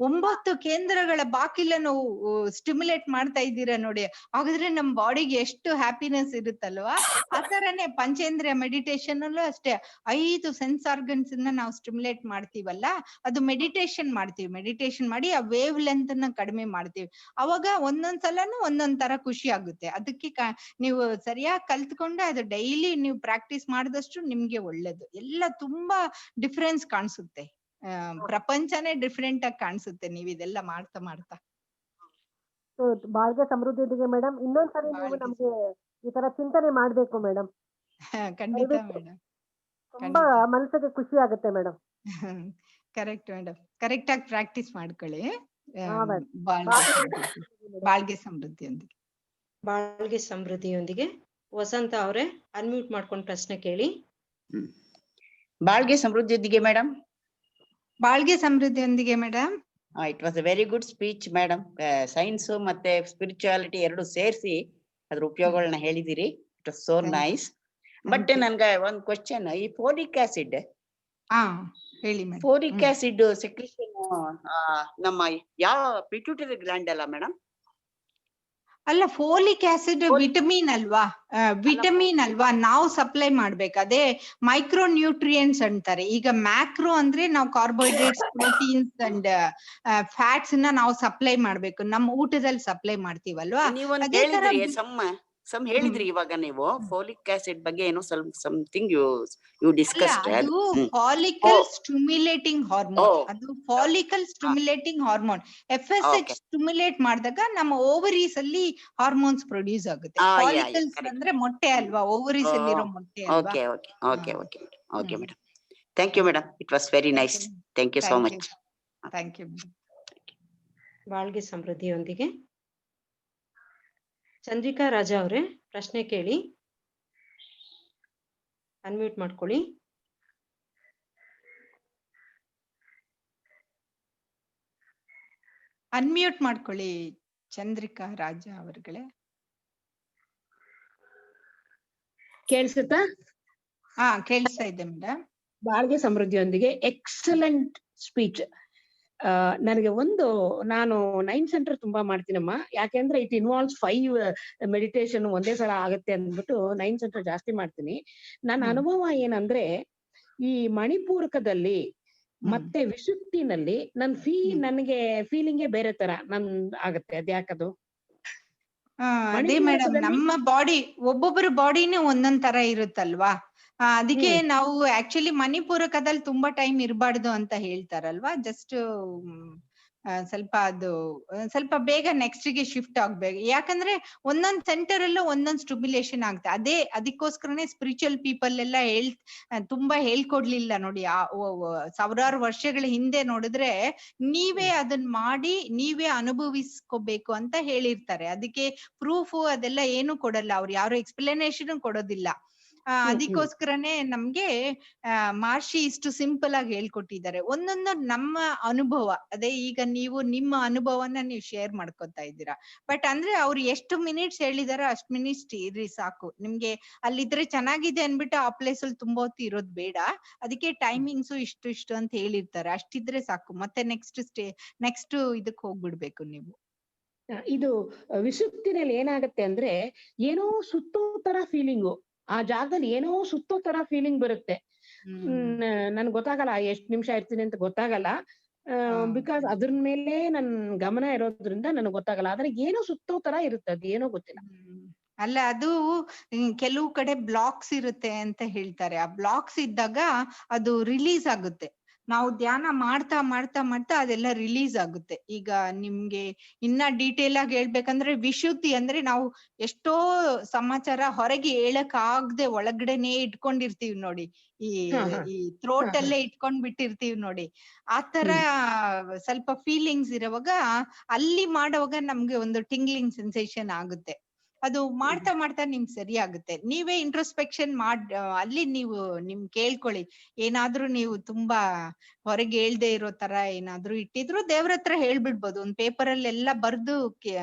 9 ಕೇಂದ್ರಗಳ ಬಾಕಿಲನ್ನು ಸ್ಟಿಮ್ಯುಲೇಟ್ ಮಾಡ್ತಾ ಇದ್ದೀರಾ ನೋಡಿ. ಹಾಗಾದ್ರೆ ನಮ್ ಬಾಡಿಗೆ ಎಷ್ಟು ಹ್ಯಾಪಿನೆಸ್ ಇರುತ್ತಲ್ವಾ. ಆ ತರನೇ ಪಂಚೇಂದ್ರಿಯ ಮೆಡಿಟೇಷನ್ ಅಲ್ಲೂ ಅಷ್ಟೇ. 5 ಸೆನ್ಸ್ ಆರ್ಗನ್ಸ್ ನಾವು ಸ್ಟಿಮ್ಯುಲೇಟ್ ಮಾಡ್ತೀವಲ್ಲ, ಅದು ಮೆಡಿಟೇಷನ್ ಮಾಡ್ತೀವಿ. ಮೆಡಿಟೇಷನ್ ಮಾಡಿ ಆ ವೇವ್ ಲೆಂತ್ ಅನ್ನ ಕಡಿಮೆ ಮಾಡ್ತೀವಿ. ಅವಾಗ ಒಂದೊಂದ್ಸಲನು ಒಂದೊಂದ್ ತರ ಖುಷಿ ಆಗುತ್ತೆ. ಅದಕ್ಕೆ ನೀವು ಸರಿಯಾಗಿ ಕಲ್ತ್ಕೊಂಡೆ ಅದು ಡೈಲಿ ನೀವು ಪ್ರಾಕ್ಟೀಸ್ ಮಾಡಿದಷ್ಟು ನಿಮ್ಗೆ ಒಳ್ಳೇದು. ಎಲ್ಲ ತುಂಬಾ ಡಿಫರೆನ್ಸ್ ಕಾಣಿಸುತ್ತೆ. ಪ್ರಪಂಚನೇ ಡಿಫ್ರೆಂಟ್ ಆಗಿ ಕಾಣಿಸುತ್ತೆ ನೀವು ಇದೆಲ್ಲ ಮಾಡ್ತಾ ಮಾಡ್ತಾ. ಬಾಳ್ಗೆ ಸಮೃದ್ಧಿಯೊಂದಿಗೆ ಮೇಡಮ್, ಇನ್ನೊಂದ್ಸರಿ ನೀವು ನಮ್ಗೆ ಈ ತರ ಚಿಂತನೆ ಮಾಡ್ಬೇಕು ಮೇಡಮ್. ಖಂಡಿತ ಮೇಡಮ್, ತುಂಬಾ ಮನಸ್ಸಿಗೆ ಖುಷಿ ಆಗುತ್ತೆ ಮೇಡಮ್. ಕರೆಕ್ಟ್ ಮೇಡಮ್, ಕರೆಕ್ಟ್ ಆಗಿ ಪ್ರಾಕ್ಟೀಸ್ ಮಾಡ್ಕೊಳ್ಳಿ. ಬಾಳ್ಗೆ ಸಮೃದ್ಧಿಯೊಂದಿಗೆ. ಬಾಳ್ಗೆ ಸಮೃದ್ಧಿಯೊಂದಿಗೆ. ವಸಂತ ಅವರೇ ಅನ್ಮ್ಯೂಟ್ ಮಾಡ್ಕೊಂಡು ಪ್ರಶ್ನೆ ಕೇಳಿ. ಬಾಳ್ಗೆ ಸಮೃದ್ಧಿಯೊಂದಿಗೆ ಮೇಡಮ್. ಬಾಳ್ಗೆ ಸಮೃದ್ಧಿಯೊಂದಿಗೆ madam. It was a very good speech madam. Science ಮತ್ತೆ ಸ್ಪಿರಿಚುಯಾಲಿಟಿ ಎರಡು ಸೇರಿಸಿ ಅದ್ರ ಉಪಯೋಗಗಳನ್ನ ಹೇಳಿದಿರಿ. It was so nice. But ನನ್ಗೆ ಒಂದ್ ಕ್ವಶನ್, ಈ ಫೋಲಿಕ್ ಆಸಿಡ್ ಹಾ ಹೇಳಿ ಮೇಡಮ್. ಫೋಲಿಕ್ ಆಸಿಡ್ ಸೆಕ್ರಿಷನ್ ನಮ್ಮ ಯಾವ ಪಿಟ್ಯೂಟರಿ ಗ್ಲ್ಯಾಂಡ್ ಅಲ್ಲ ಮೇಡಮ್? ಅಲ್ಲ, ಫೋಲಿಕ್ ಆಸಿಡ್ ವಿಟಮಿನ್ ಅಲ್ವಾ? ವಿಟಮಿನ್ ಅಲ್ವಾ, ನಾವು ಸಪ್ಲೈ ಮಾಡ್ಬೇಕು. ಅದೇ ಮೈಕ್ರೋ ನ್ಯೂಟ್ರಿಯೆಂಟ್ಸ್ ಅಂತಾರೆ. ಈಗ ಮ್ಯಾಕ್ರೋ ಅಂದ್ರೆ ನಾವು ಕಾರ್ಬೋಹೈಡ್ರೇಟ್ಸ್, ಪ್ರೋಟೀನ್ಸ್ ಅಂಡ್ ಫ್ಯಾಟ್ಸ್ ನ ನಾವು ಸಪ್ಲೈ ಮಾಡ್ಬೇಕು, ನಮ್ಮ ಊಟದಲ್ಲಿ ಸಪ್ಲೈ ಮಾಡ್ತೀವಲ್ವಾ? ನೀವೊಂದು ಅದೇ ತರ ಹೇಳಿದ್ರಿ ಹೇಳಿದ್ರಿ ಇವಾಗ ನೀವು ಫೋಲಿಕ್ ಆಸಿಡ್ ಬಗ್ಗೆ ಏನೋ ಸ್ವಲ್ಪ ಸಮಥಿಂಗ್ ಯು ಡಿಸ್ಕಸ್ಡ್. ಅದು ಫಾಲಿಕಲ್ ಸ್ಟಿಮ್ಯುಲೇಟಿಂಗ್ ಹಾರ್ಮೋನ್. ಅದು follicle stimulating hormone. FSH stimulate ಮಾಡಿದಾಗ ನಮ್ಮ ಓವರೀಸ್ ಅಲ್ಲಿ ಹಾರ್ಮೋನ್ಸ್ ಪ್ರೊಡ್ಯೂಸ್ ಆಗುತ್ತೆ. ಫಾಲಿಕಲ್ಸ್ ಅಂದ್ರೆ ಮೊಟ್ಟೆ ಅಲ್ವಾ, ಓವರೀಸ್ ಅಲ್ಲಿರೋ ಮೊಟ್ಟೆ ಅಲ್ವಾ? Okay madam, thank you madam, it was very nice. Thank you so much. Thank you. ಬಾಳ್ಗೆ ಸಮೃದ್ಧಿಯೊಂದಿಗೆ ಚಂದ್ರಿಕಾ ರಾಜಾ ಅವರೇ, ಪ್ರಶ್ನೆ ಕೇಳಿ, ಅನ್ಮ್ಯೂಟ್ ಮಾಡ್ಕೊಳ್ಳಿ. ಅನ್ಮ್ಯೂಟ್ ಮಾಡ್ಕೊಳ್ಳಿ ಚಂದ್ರಿಕಾ ರಾಜಾ ಅವರುಗಳೇ. ಕೇಳಿಸುತ್ತಾ? ಹಾ, ಕೇಳಿಸ್ತಾ ಇದೆ ಮೇಡಮ್. ಬಾಳ್ಗೆ ಸಮೃದ್ಧಿಯೊಂದಿಗೆ ಎಕ್ಸಲೆಂಟ್ ಸ್ಪೀಚ್. ನನಗೆ ನಾನು 9 ಸೆಂಟರ್ ತುಂಬಾ ಮಾಡ್ತೀನಮ್ಮ. ಯಾಕೆಂದ್ರೆ ಇಟ್ ಇನ್ವಾಲ್ವ್ಸ್ 5 ಮೆಡಿಟೇಷನ್ ಒಂದೇ ಸಲ ಆಗುತ್ತೆ ಅಂದ್ಬಿಟ್ಟು 9 ಸೆಂಟರ್ ಜಾಸ್ತಿ ಮಾಡ್ತೀನಿ. ನನ್ನ ಅನುಭವ ಏನಂದ್ರೆ, ಈ ಮಣಿಪೂರಕದಲ್ಲಿ ಮತ್ತೆ ವಿಶುದ್ಧಿನಲ್ಲಿ ನನಗೆ ಫೀಲಿಂಗೇ ಬೇರೆ ತರ ಆಗತ್ತೆ. ಅದ್ಯಾಕದು? ಅದೇ ಮೇಡಮ್, ನಮ್ಮ ಬಾಡಿ, ಒಬ್ಬೊಬ್ಬರ ಬಾಡಿನೇ ಒಂದೊಂದ್ ತರ ಇರುತ್ತಲ್ವಾ? ಅದಕ್ಕೆ ನಾವು ಆಕ್ಚುಲಿ ಮಣಿಪೂರಕದಲ್ಲಿ ತುಂಬಾ ಟೈಮ್ ಇರಬಾರ್ದು ಅಂತ ಹೇಳ್ತಾರಲ್ವಾ? ಜಸ್ಟ್ ಸ್ವಲ್ಪ ಬೇಗ ನೆಕ್ಸ್ಟ್ ಗೆ ಶಿಫ್ಟ್ ಆಗ್ಬೇಕು. ಯಾಕಂದ್ರೆ ಒಂದೊಂದ್ ಸೆಂಟರ್ ಅಲ್ಲೂ ಒಂದೊಂದ್ ಸ್ಟಿಮ್ಯುಲೇಷನ್ ಆಗುತ್ತೆ. ಅದಕ್ಕೋಸ್ಕರನೇ ಸ್ಪಿರಿಚುವಲ್ ಪೀಪಲ್ ಎಲ್ಲ ತುಂಬಾ ಹೇಳ್ಕೊಡ್ಲಿಲ್ಲ ನೋಡಿ. ಸಾವಿರಾರು ವರ್ಷಗಳ ಹಿಂದೆ ನೋಡಿದ್ರೆ ನೀವೇ ಅದನ್ನ ಮಾಡಿ ನೀವೇ ಅನುಭವಿಸ್ಕೋಬೇಕು ಅಂತ ಹೇಳಿರ್ತಾರೆ. ಅದಕ್ಕೆ ಪ್ರೂಫ್ ಅದೆಲ್ಲ ಏನು ಕೊಡಲ್ಲ ಅವ್ರು, ಯಾರು ಎಕ್ಸ್ಪ್ಲನೇಷನ್ ಕೊಡೋದಿಲ್ಲ. ಅದಕ್ಕೋಸ್ಕರನೇ ನಮ್ಗೆ ಮಹರ್ಷಿ ಇಷ್ಟು ಸಿಂಪಲ್ ಆಗಿ ಹೇಳ್ಕೊಟ್ಟಿದ್ದಾರೆ. ಒಂದೊಂದು ನಮ್ಮ ಅನುಭವ. ಅದೇ ಈಗ ನೀವು ನಿಮ್ಮ ಅನುಭವನ ನೀವು ಶೇರ್ ಮಾಡ್ಕೊತಾ ಇದ್ದೀರಾ. ಬಟ್ ಅಂದ್ರೆ ಅವ್ರು ಎಷ್ಟು ಮಿನಿಟ್ಸ್ ಹೇಳಿದಾರೋ ಅಷ್ಟ್ ಮಿನಿಟ್ಸ್ ಇರ್ರಿ ಸಾಕು. ನಿಮ್ಗೆ ಅಲ್ಲಿದ್ರೆ ಚೆನ್ನಾಗಿದೆ ಅನ್ಬಿಟ್ಟು ಆ ಪ್ಲೇಸ್ ಅಲ್ಲಿ ತುಂಬಾ ಹೊತ್ತು ಇರೋದ್ ಬೇಡ. ಅದಕ್ಕೆ ಟೈಮಿಂಗ್ಸ್ ಇಷ್ಟು ಅಂತ ಹೇಳಿರ್ತಾರೆ. ಅಷ್ಟಿದ್ರೆ ಸಾಕು. ಮತ್ತೆ ನೆಕ್ಸ್ಟ್ ಇದಕ್ ಹೋಗ್ಬಿಡ್ಬೇಕು ನೀವು. ಇದು ವಿಶುದ್ಧಿನಲ್ಲಿ ಏನಾಗತ್ತೆ ಅಂದ್ರೆ, ಏನೋ ಸುತ್ತೋ ತರ ಫೀಲಿಂಗು, ಆ ಜಾಗದಲ್ಲಿ ಏನೋ ಸುತ್ತೋ ತರ ಫೀಲಿಂಗ್ ಬರುತ್ತೆ. ನನ್ಗೆ ಗೊತ್ತಾಗಲ್ಲ ಎಷ್ಟ್ ನಿಮಿಷ ಇರ್ತೀನಿ ಅಂತ ಗೊತ್ತಾಗಲ್ಲ. ಬಿಕಾಸ್ ಅದ್ರ ಮೇಲೆ ನನ್ ಗಮನ ಇರೋದ್ರಿಂದ ನನಗೆ ಗೊತ್ತಾಗಲ್ಲ. ಆದ್ರೆ ಏನೋ ಸುತ್ತೋ ತರ ಇರುತ್ತೆ, ಅದು ಏನೋ ಗೊತ್ತಿಲ್ಲ. ಅಲ್ಲ, ಅದು ಕೆಲವು ಕಡೆ ಬ್ಲಾಕ್ಸ್ ಇರುತ್ತೆ ಅಂತ ಹೇಳ್ತಾರೆ. ಆ ಬ್ಲಾಕ್ಸ್ ಇದ್ದಾಗ ಅದು ರಿಲೀಸ್ ಆಗುತ್ತೆ. ನಾವು ಧ್ಯಾನ ಮಾಡ್ತಾ ಮಾಡ್ತಾ ಮಾಡ್ತಾ ಅದೆಲ್ಲ ರಿಲೀಸ್ ಆಗುತ್ತೆ. ಈಗ ನಿಮ್ಗೆ ಇನ್ನ ಡೀಟೇಲ್ ಆಗಿ ಹೇಳ್ಬೇಕಂದ್ರೆ, ವಿಶುದ್ಧಿ ಅಂದ್ರೆ ನಾವು ಎಷ್ಟೋ ಸಮಾಚಾರ ಹೊರಗೆ ಹೇಳಕ್ ಆಗದೆ ಒಳಗಡೆನೆ ಇಟ್ಕೊಂಡಿರ್ತೀವಿ ನೋಡಿ. ಈ ಥ್ರೋಟ್ ಅಲ್ಲೇ ಇಟ್ಕೊಂಡ್ ಬಿಟ್ಟಿರ್ತೀವಿ ನೋಡಿ. ಆತರ ಸ್ವಲ್ಪ ಫೀಲಿಂಗ್ಸ್ ಇರುವಾಗ ಅಲ್ಲಿ ಮಾಡುವಾಗ ನಮ್ಗೆ ಒಂದು ಟಿಂಗ್ಲಿಂಗ್ ಸೆನ್ಸೇಷನ್ ಆಗುತ್ತೆ. ಅದು ಮಾಡ್ತಾ ಮಾಡ್ತಾ ನಿಮ್ಗೆ ಸರಿ ಆಗುತ್ತೆ. ನೀವೇ ಇಂಟ್ರೋಸ್ಪೆಕ್ಷನ್ ಅಲ್ಲಿ ನೀವು ಕೇಳ್ಕೊಳ್ಳಿ. ಏನಾದ್ರೂ ನೀವು ತುಂಬಾ ಹೊರಗೆ ಹೇಳ್ದೆ ಇರೋ ತರ ಏನಾದ್ರೂ ಇಟ್ಟಿದ್ರು ದೇವ್ರ ಹತ್ರ ಹೇಳ್ಬಿಡ್ಬೋದು. ಒಂದ್ ಪೇಪರ್ ಅಲ್ಲಿ ಎಲ್ಲ ಬರ್ದು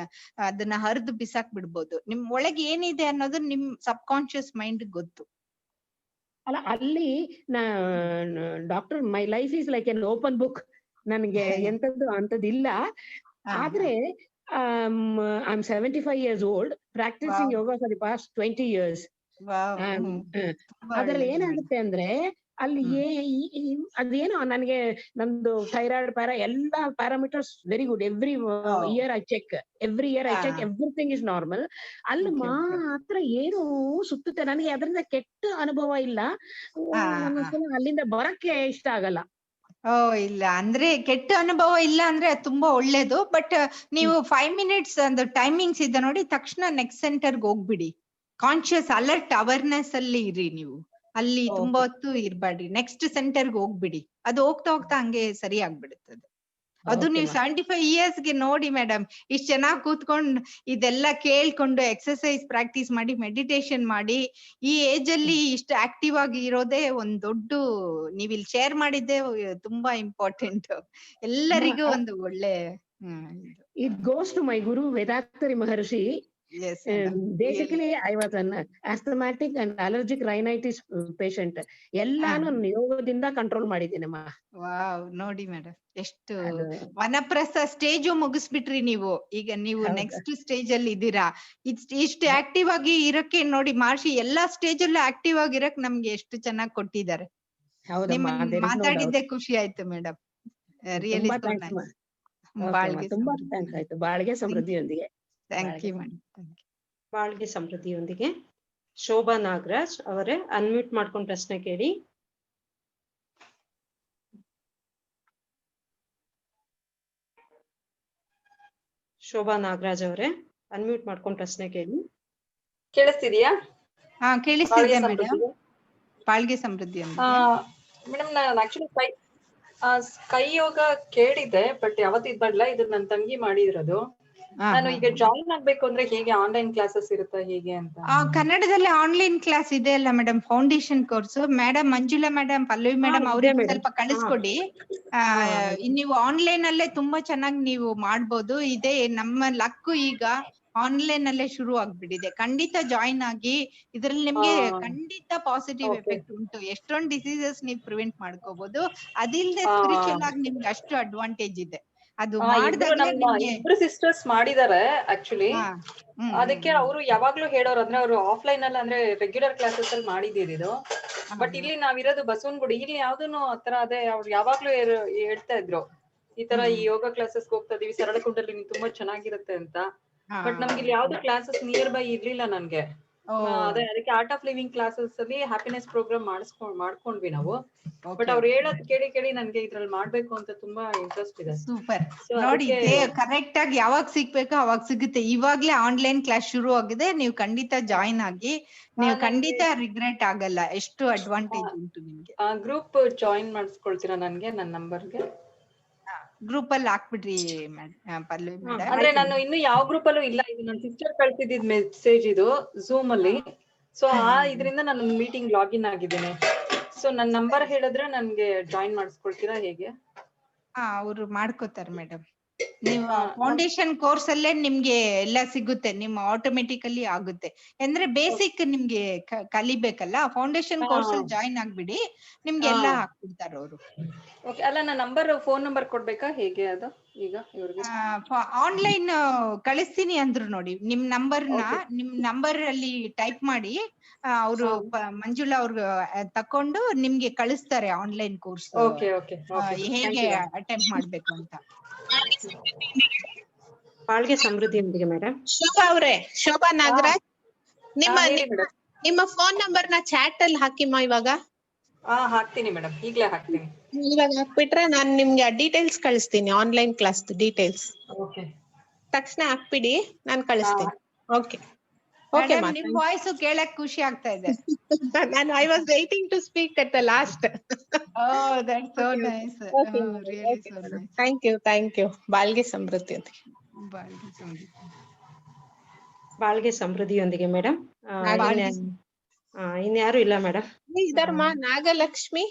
ಅದನ್ನ ಹರಿದು ಬಿಸಾಕ್ ಬಿಡ್ಬೋದು. ನಿಮ್ ಒಳಗೆ ಏನಿದೆ ಅನ್ನೋದು ನಿಮ್ ಸಬ್ ಕಾನ್ಶಿಯಸ್ ಮೈಂಡ್ ಗೊತ್ತು. ಅಲ್ಲ, ಅಲ್ಲಿ doctor, my life is like an open book. ನನ್ಗೆ ಎಂತದ್ದು ಅಂತದಿಲ್ಲ. ಆದ್ರೆ I'm 75 years old, practicing yoga for the past 20 years. ಅದ್ರಲ್ಲಿ ಏನಾಗುತ್ತೆ ಅಂದ್ರೆ, ಅಲ್ಲಿ ಅದೇನೋ ನನಗೆ ನಂದು ಥೈರಾಯ್ಡ್ ಎಲ್ಲ parameters very good. Every year I check everything is normal. ಅಲ್ಲಿ ಮಾತ್ರ ಏನು ಸುತ್ತುತ್ತೆ. ನನಗೆ ಅದರಿಂದ ಕೆಟ್ಟ ಅನುಭವ ಇಲ್ಲ. ಅಲ್ಲಿಂದ ಬರಕ್ಕೆ ಇಷ್ಟ ಆಗಲ್ಲ. ಇಲ್ಲ ಅಂದ್ರೆ ಕೆಟ್ಟ ಅನುಭವ ಇಲ್ಲ ಅಂದ್ರೆ ತುಂಬಾ ಒಳ್ಳೇದು. ಬಟ್ ನೀವು 5 minutes ಒಂದು ಟೈಮಿಂಗ್ಸ್ ಇದೆ ನೋಡಿ, ತಕ್ಷಣ ನೆಕ್ಸ್ಟ್ ಸೆಂಟರ್ಗೆ ಹೋಗ್ಬಿಡಿ. ಕಾನ್ಶಿಯಸ್ ಅಲರ್ಟ್ ಅವೇರ್ನೆಸ್ ಅಲ್ಲಿ ಇರಿ ನೀವು. ಅಲ್ಲಿ ತುಂಬಾ ಹೊತ್ತು ಇರ್ಬೇಡ್ರಿ. ನೆಕ್ಸ್ಟ್ ಸೆಂಟರ್ಗೆ ಹೋಗ್ಬಿಡಿ. ಅದು ಹೋಗ್ತಾ ಹೋಗ್ತಾ ಹಂಗೆ ಸರಿ ಆಗ್ಬಿಡುತ್ತದೆ. ಅದು ನೀವು 75 years ಗೆ ನೋಡಿ ಮೇಡಮ್, ಇಷ್ಟ್ ಚೆನ್ನಾಗಿ ಕೂತ್ಕೊಂಡು ಇದೆಲ್ಲ ಕೇಳ್ಕೊಂಡು ಎಕ್ಸರ್ಸೈಸ್ ಪ್ರಾಕ್ಟೀಸ್ ಮಾಡಿ ಮೆಡಿಟೇಷನ್ ಮಾಡಿ ಈ ಏಜ್ ಅಲ್ಲಿ ಇಷ್ಟು ಆಕ್ಟಿವ್ ಆಗಿ ಇರೋದೇ ಒಂದ್ ದೊಡ್ಡ, ನೀವ್ ಇಲ್ಲಿ ಶೇರ್ ಮಾಡಿದ್ದೆ ತುಂಬಾ ಇಂಪಾರ್ಟೆಂಟ್. ಎಲ್ಲರಿಗೂ ಒಂದು ಒಳ್ಳೆ it goes to my guru Vethathiri Maharshi. Yes, madam. Basically I was an asthmatic and allergic rhinitis patient. ಎಲ್ಲಾನು ಯೋಗದಿಂದ ಕಂಟ್ರೋಲ್ ಮಾಡಿದ್ದೀನಮ್ಮ. ವಾವ್, ನೋಡಿ ಮೇಡಮ್ ಎಷ್ಟು ವನಪ್ರಸ್ಥ ಸ್ಟೇಜು ಮುಗಿಸ್ಬಿಟ್ರಿ ನೀವು. ಈಗ ನೀವು ನೆಕ್ಸ್ಟ್ ಸ್ಟೇಜ್ ಅಲ್ಲಿ ಇದ್ದೀರಾ. ಇಷ್ಟು ಆಕ್ಟಿವ್ ಆಗಿ ಇರಕ್ಕೆ ನೋಡಿ, ಮಹರ್ಷಿ ಎಲ್ಲಾ ಸ್ಟೇಜ್ ಅಲ್ಲೂ ಆಕ್ಟಿವ್ ಆಗಿರಕ್ ನಮ್ಗೆ ಎಷ್ಟು ಚೆನ್ನಾಗಿ ಕೊಟ್ಟಿದ್ದಾರೆ. ಮಾತಾಡಿದ್ದೆ ಖುಷಿ ಆಯ್ತು ಮೇಡಮ್. ರಿಯಲಿ ತುಂಬಾ ಥ್ಯಾಂಕ್ಸ್ ಆಯ್ತು. ಬಾಳ್ಗೆ ಸಮೃದ್ಧಿಯೊಂದಿಗೆ. Thank you madam. ಬಾಳ್ಗೆ ಸಮೃದ್ಧಿಯೊಂದಿಗೆ. ಶೋಭಾ ನಾಗರಾಜ್ ಅವರೇ ಅನ್ಮ್ಯೂಟ್ ಮಾಡ್ಕೊಂಡು ಪ್ರಶ್ನೆ ಕೇಳಿ. ಶೋಭಾ ನಾಗರಾಜ್ ಅವರೇ ಅನ್ಮ್ಯೂಟ್ ಮಾಡ್ಕೊಂಡು ಪ್ರಶ್ನೆ ಕೇಳಿ. ಕೇಳಿಸ್ತಿದ್ಯಾ? ಹಾ, ಕೇಳಿಸ್ತಿದೆ ಮೇಡಮ್. ಬಾಳ್ಗೆ ಸಮೃದ್ಧಿ ಮೇಡಮ್, ನಾನು ಆಕ್ಚುಲಿ ಕೈ ಯೋಗ ಕೇಳಿದ್ದೆ, ಬಟ್ ಯಾವತ್ತೂ ಇದ್ ಮಾಡಲ್ಲ. ಇದು ನನ್ನ ತಂಗಿ ಮಾಡಿರೋದು. ನಾನು ಈಗ ಜಾಯಿನ್ ಆಗ್ಬೇಕು ಅಂದ್ರೆ ಹೇಗೆ? ಆನ್ಲೈನ್ ಕ್ಲಾಸಸ್ ಇರುತ್ತಾ ಹೇಗೆ ಅಂತ? ಕನ್ನಡದಲ್ಲಿ ಆನ್ಲೈನ್ ಕ್ಲಾಸ್ ಇದೆ ಅಲ್ಲ madam, foundation course. Madam Manjula madam, Pallavi madam ಅವ್ರಿಗೆ ಸ್ವಲ್ಪ ಕಳಿಸ್ಕೊಡಿ. ನೀವು ಆನ್ಲೈನ್ ಅಲ್ಲೇ ತುಂಬಾ ಚೆನ್ನಾಗಿ ನೀವು ಮಾಡ್ಬೋದು. ಇದೇ ನಮ್ಮ ಲಕ್ಕು, ಈಗ ಆನ್ಲೈನ್ ಅಲ್ಲೇ ಶುರು ಆಗ್ಬಿಟ್ಟಿದೆ. ಖಂಡಿತ ಜಾಯಿನ್ ಆಗಿ. ಇದ್ರಲ್ಲಿ ನಿಮ್ಗೆ ಖಂಡಿತ ಪಾಸಿಟಿವ್ ಎಫೆಕ್ಟ್ ಉಂಟು. ಎಷ್ಟೊಂದು ಡಿಸೀಸಸ್ ನೀವು ಪ್ರಿವೆಂಟ್ ಮಾಡ್ಕೋಬಹುದು. ಅದಿಲ್ಲದೆ ಸ್ಪಿರಿಚುವಲ್ ಆಗಿ ನಿಮ್ಗೆ ಅಷ್ಟು ಅಡ್ವಾಂಟೇಜ್ ಇದೆ. ಅದು ಇಬ್ರು ಸಿಸ್ಟರ್ಸ್ ಮಾಡಿದಾರೆ ಆಕ್ಚುಲಿ. ಅದಕ್ಕೆ ಅವರು ಯಾವಾಗ್ಲೂ ಹೇಳೋರು, ಅಂದ್ರೆ ಅವರು ಆಫ್ಲೈನ್ ಅಲ್ಲಿ ಅಂದ್ರೆ ರೆಗ್ಯುಲರ್ ಕ್ಲಾಸಸ್ ಅಲ್ಲಿ ಮಾಡಿದ್ದೀರಿ ಇದು. ಬಟ್ ಇಲ್ಲಿ ನಾವಿರೋದು ಬಸವನಗುಡಿ, ಇಲ್ಲಿ ಯಾವ್ದೂನು ಆತರ ಅದೇ ಅವ್ರು ಯಾವಾಗ್ಲೂ ಹೇಳ್ತಾ ಇದ್ರು, ಈ ತರ ಈ ಯೋಗ ಕ್ಲಾಸಸ್ ಹೋಗ್ತಾ ಇದೀವಿ ಸರಳ ಕುಂಡಲಿನಿ ತುಂಬಾ ಚೆನ್ನಾಗಿರುತ್ತೆ ಅಂತ. ಬಟ್ ನಮ್ಗೆ ಇಲ್ಲಿ ಯಾವ್ದು ಕ್ಲಾಸಸ್ ನಿಯರ್ ಬೈ ಇರ್ಲಿಲ್ಲ ನನ್ಗೆ. ಅದೇ ಅದಕ್ಕೆ ಆರ್ಟ್ ಆಫ್ ಲಿವಿಂಗ್ ಕ್ಲಾಸಸ್ ಅಲ್ಲಿ ಹ್ಯಾಪಿನೆಸ್ ಪ್ರೋಗ್ರಾಮ್ ಮಾಡ್ಕೊಂಡ್ವಿ ನಾವು. ಬಟ್ ಅವ್ರು ಹೇಳೋದ್ ಕೇಳಿ ಕೇಳಿ ನನ್ಗೆ ಇದ್ರಲ್ಲಿ ಮಾಡ್ಬೇಕು ಅಂತ ತುಂಬಾ ಇಂಟ್ರೆಸ್ಟ್ ಇದೆ. ಸೂಪರ್. ನೋಡಿ, ಕರೆಕ್ಟ್ ಆಗಿ ಯಾವಾಗ ಸಿಗ್ಬೇಕೋ ಅವಾಗ ಸಿಗುತ್ತೆ. ಇವಾಗ್ಲೇ ಆನ್ಲೈನ್ ಕ್ಲಾಸ್ ಶುರು ಆಗಿದೆ. ನೀವು ಖಂಡಿತ ಜಾಯಿನ್ ಆಗಿ. ನೀವು ಖಂಡಿತ ರಿಗ್ರೆಟ್ ಆಗಲ್ಲ. ಎಷ್ಟು ಅಡ್ವಾಂಟೇಜ್ ಉಂಟು ನಿಮ್ಗೆ. ಗ್ರೂಪ್ ಜಾಯಿನ್ ಮಾಡಿಸ್ಕೊಳ್ತೀರಾ ನನ್ಗೆ? ನನ್ನ ನಂಬರ್ಗೆ ಗ್ರೂಪ್ ಅಲ್ಲಿ ಹಾಕ್ಬಿಡ್ರಿ ಪಲ್ಲವಿ ಮೇಡಮ್. ಅಂದ್ರೆ ನಾನು ಇನ್ನು ಯಾವ ಗ್ರೂಪ್ ಅಲ್ಲೂ ಇಲ್ಲ. ಇದು ನನ್ನ ಸಿಸ್ಟರ್ ಕಳ್ಸಿದಿದ್ ಮೆಸೇಜ್ ಇದು ಝೂಮ್ ಅಲ್ಲಿ. ಸೊ ಇದರಿಂದ ನಾನು ಮೀಟಿಂಗ್ ಲಾಗಿನ್ ಆಗಿದ್ದೇನೆ. ಸೊ ನನ್ನ ನಂಬರ್ ಹೇಳಿದ್ರೆ ನನ್ಗೆ ಜಾಯಿನ್ ಮಾಡಿಸ್ಕೊಳ್ತೀರಾ ಹೇಗೆ? ಅವ್ರು ಮಾಡ್ಕೋತಾರೆ ಮೇಡಮ್. ನೀವು ಫೌಂಡೇಶನ್ ಕೋರ್ಸ್ ಅಲ್ಲೇ ನಿಮ್ಗೆ ಎಲ್ಲ ಸಿಗುತ್ತೆ. ನಿಮ್ಮ ಆಟೋಮೆಟಿಕಲಿ ಆಗುತ್ತೆ. ಅಂದ್ರೆ ಬೇಸಿಕ್ ನಿಮ್ಗೆ ಕಲಿಬೇಕಲ್ಲ. ಫೌಂಡೇಶನ್ ಕೋರ್ಸ್ ಅಲ್ಲಿ ಜಾಯಿನ್ ಆಗ್ಬಿಡಿ, ನಿಮ್ಗೆ ಎಲ್ಲ ಹಾಕ್ಬಿಡ್ತಾರೆ ಅವರು. ಅಲ್ಲ, ನನ್ನ ಫೋನ್ ನಂಬರ್ ಕೊಡ್ಬೇಕಾ ಹೇಗೆ ಅದು? ಈಗ ಇವ್ರಿಗೆ ಆನ್ಲೈನ್ ಕಳಿಸ್ತೀನಿ ಅಂದ್ರು ನೋಡಿ. ನಿಮ್ ನಂಬರ್ ಅಲ್ಲಿ ಟೈಪ್ ಮಾಡಿ ಅವರು ಮಂಜುಳಾ ಅವ್ರು ತಕೊಂಡು ನಿಮ್ಗೆ ಕಳಿಸ್ತಾರೆ ಆನ್ಲೈನ್ ಕೋರ್ಸ್ ಹೇಗೆ ಅಟೆಂಪ್ಟ್ ಮಾಡ್ಬೇಕು ಅಂತ. ಬಾಳ್ಗೆ ಸಮೃದ್ಧಿಯೊಂದಿಗೆ ಮೇಡಮ್. ಶೋಭಾ ಅವ್ರೆ, ಶೋಭಾ ನಾಗರಾಜ್, ನಿಮ್ಮ ಫೋನ್ ನಂಬರ್ ನ ಚಾಟ್ ಅಲ್ಲಿ ಹಾಕಿಮ್ಮ ಇವಾಗ. ಹಾಕ್ತೀನಿ ಮೇಡಮ್, ಈಗ್ಲೇ ಹಾಕ್ತೀನಿ. ಇವಾಗ ಹಾಕ್ಬಿಟ್ರೆ ನಾನು ನಿಮ್ಗೆ ಡೀಟೇಲ್ಸ್ ಕಳಿಸ್ತೀನಿ, ಆನ್ಲೈನ್ ಕ್ಲಾಸ್ ಡೀಟೇಲ್ಸ್. ತಕ್ಷಣ ಹಾಕ್ಬಿಡಿ, ನಾನು ಕಳಿಸ್ತೀನಿ. Okay okay. ನಿಮ್ ವಾಯ್ಸ್ ಕೇಳಕ್ ಖುಷಿ ಆಗ್ತಾ ಇದೆ. ನಾನು I was waiting to speak at the last. Oh, that's so nice. Really so nice. Thank you. ಬಾಳ್ಗೆ ಸಮೃದ್ಧಿ ಅಂತ. ಬಾಳ್ಗೆ ಸಮೃದ್ಧಿಯೊಂದಿಗೆ ಮೇಡಮ್. ಇನ್ಯಾರು ಇಲ್ಲ ಮೇಡಮ್. ಇದಾರಮ್ಮ. ನಾಗಲಕ್ಷ್ಮಿ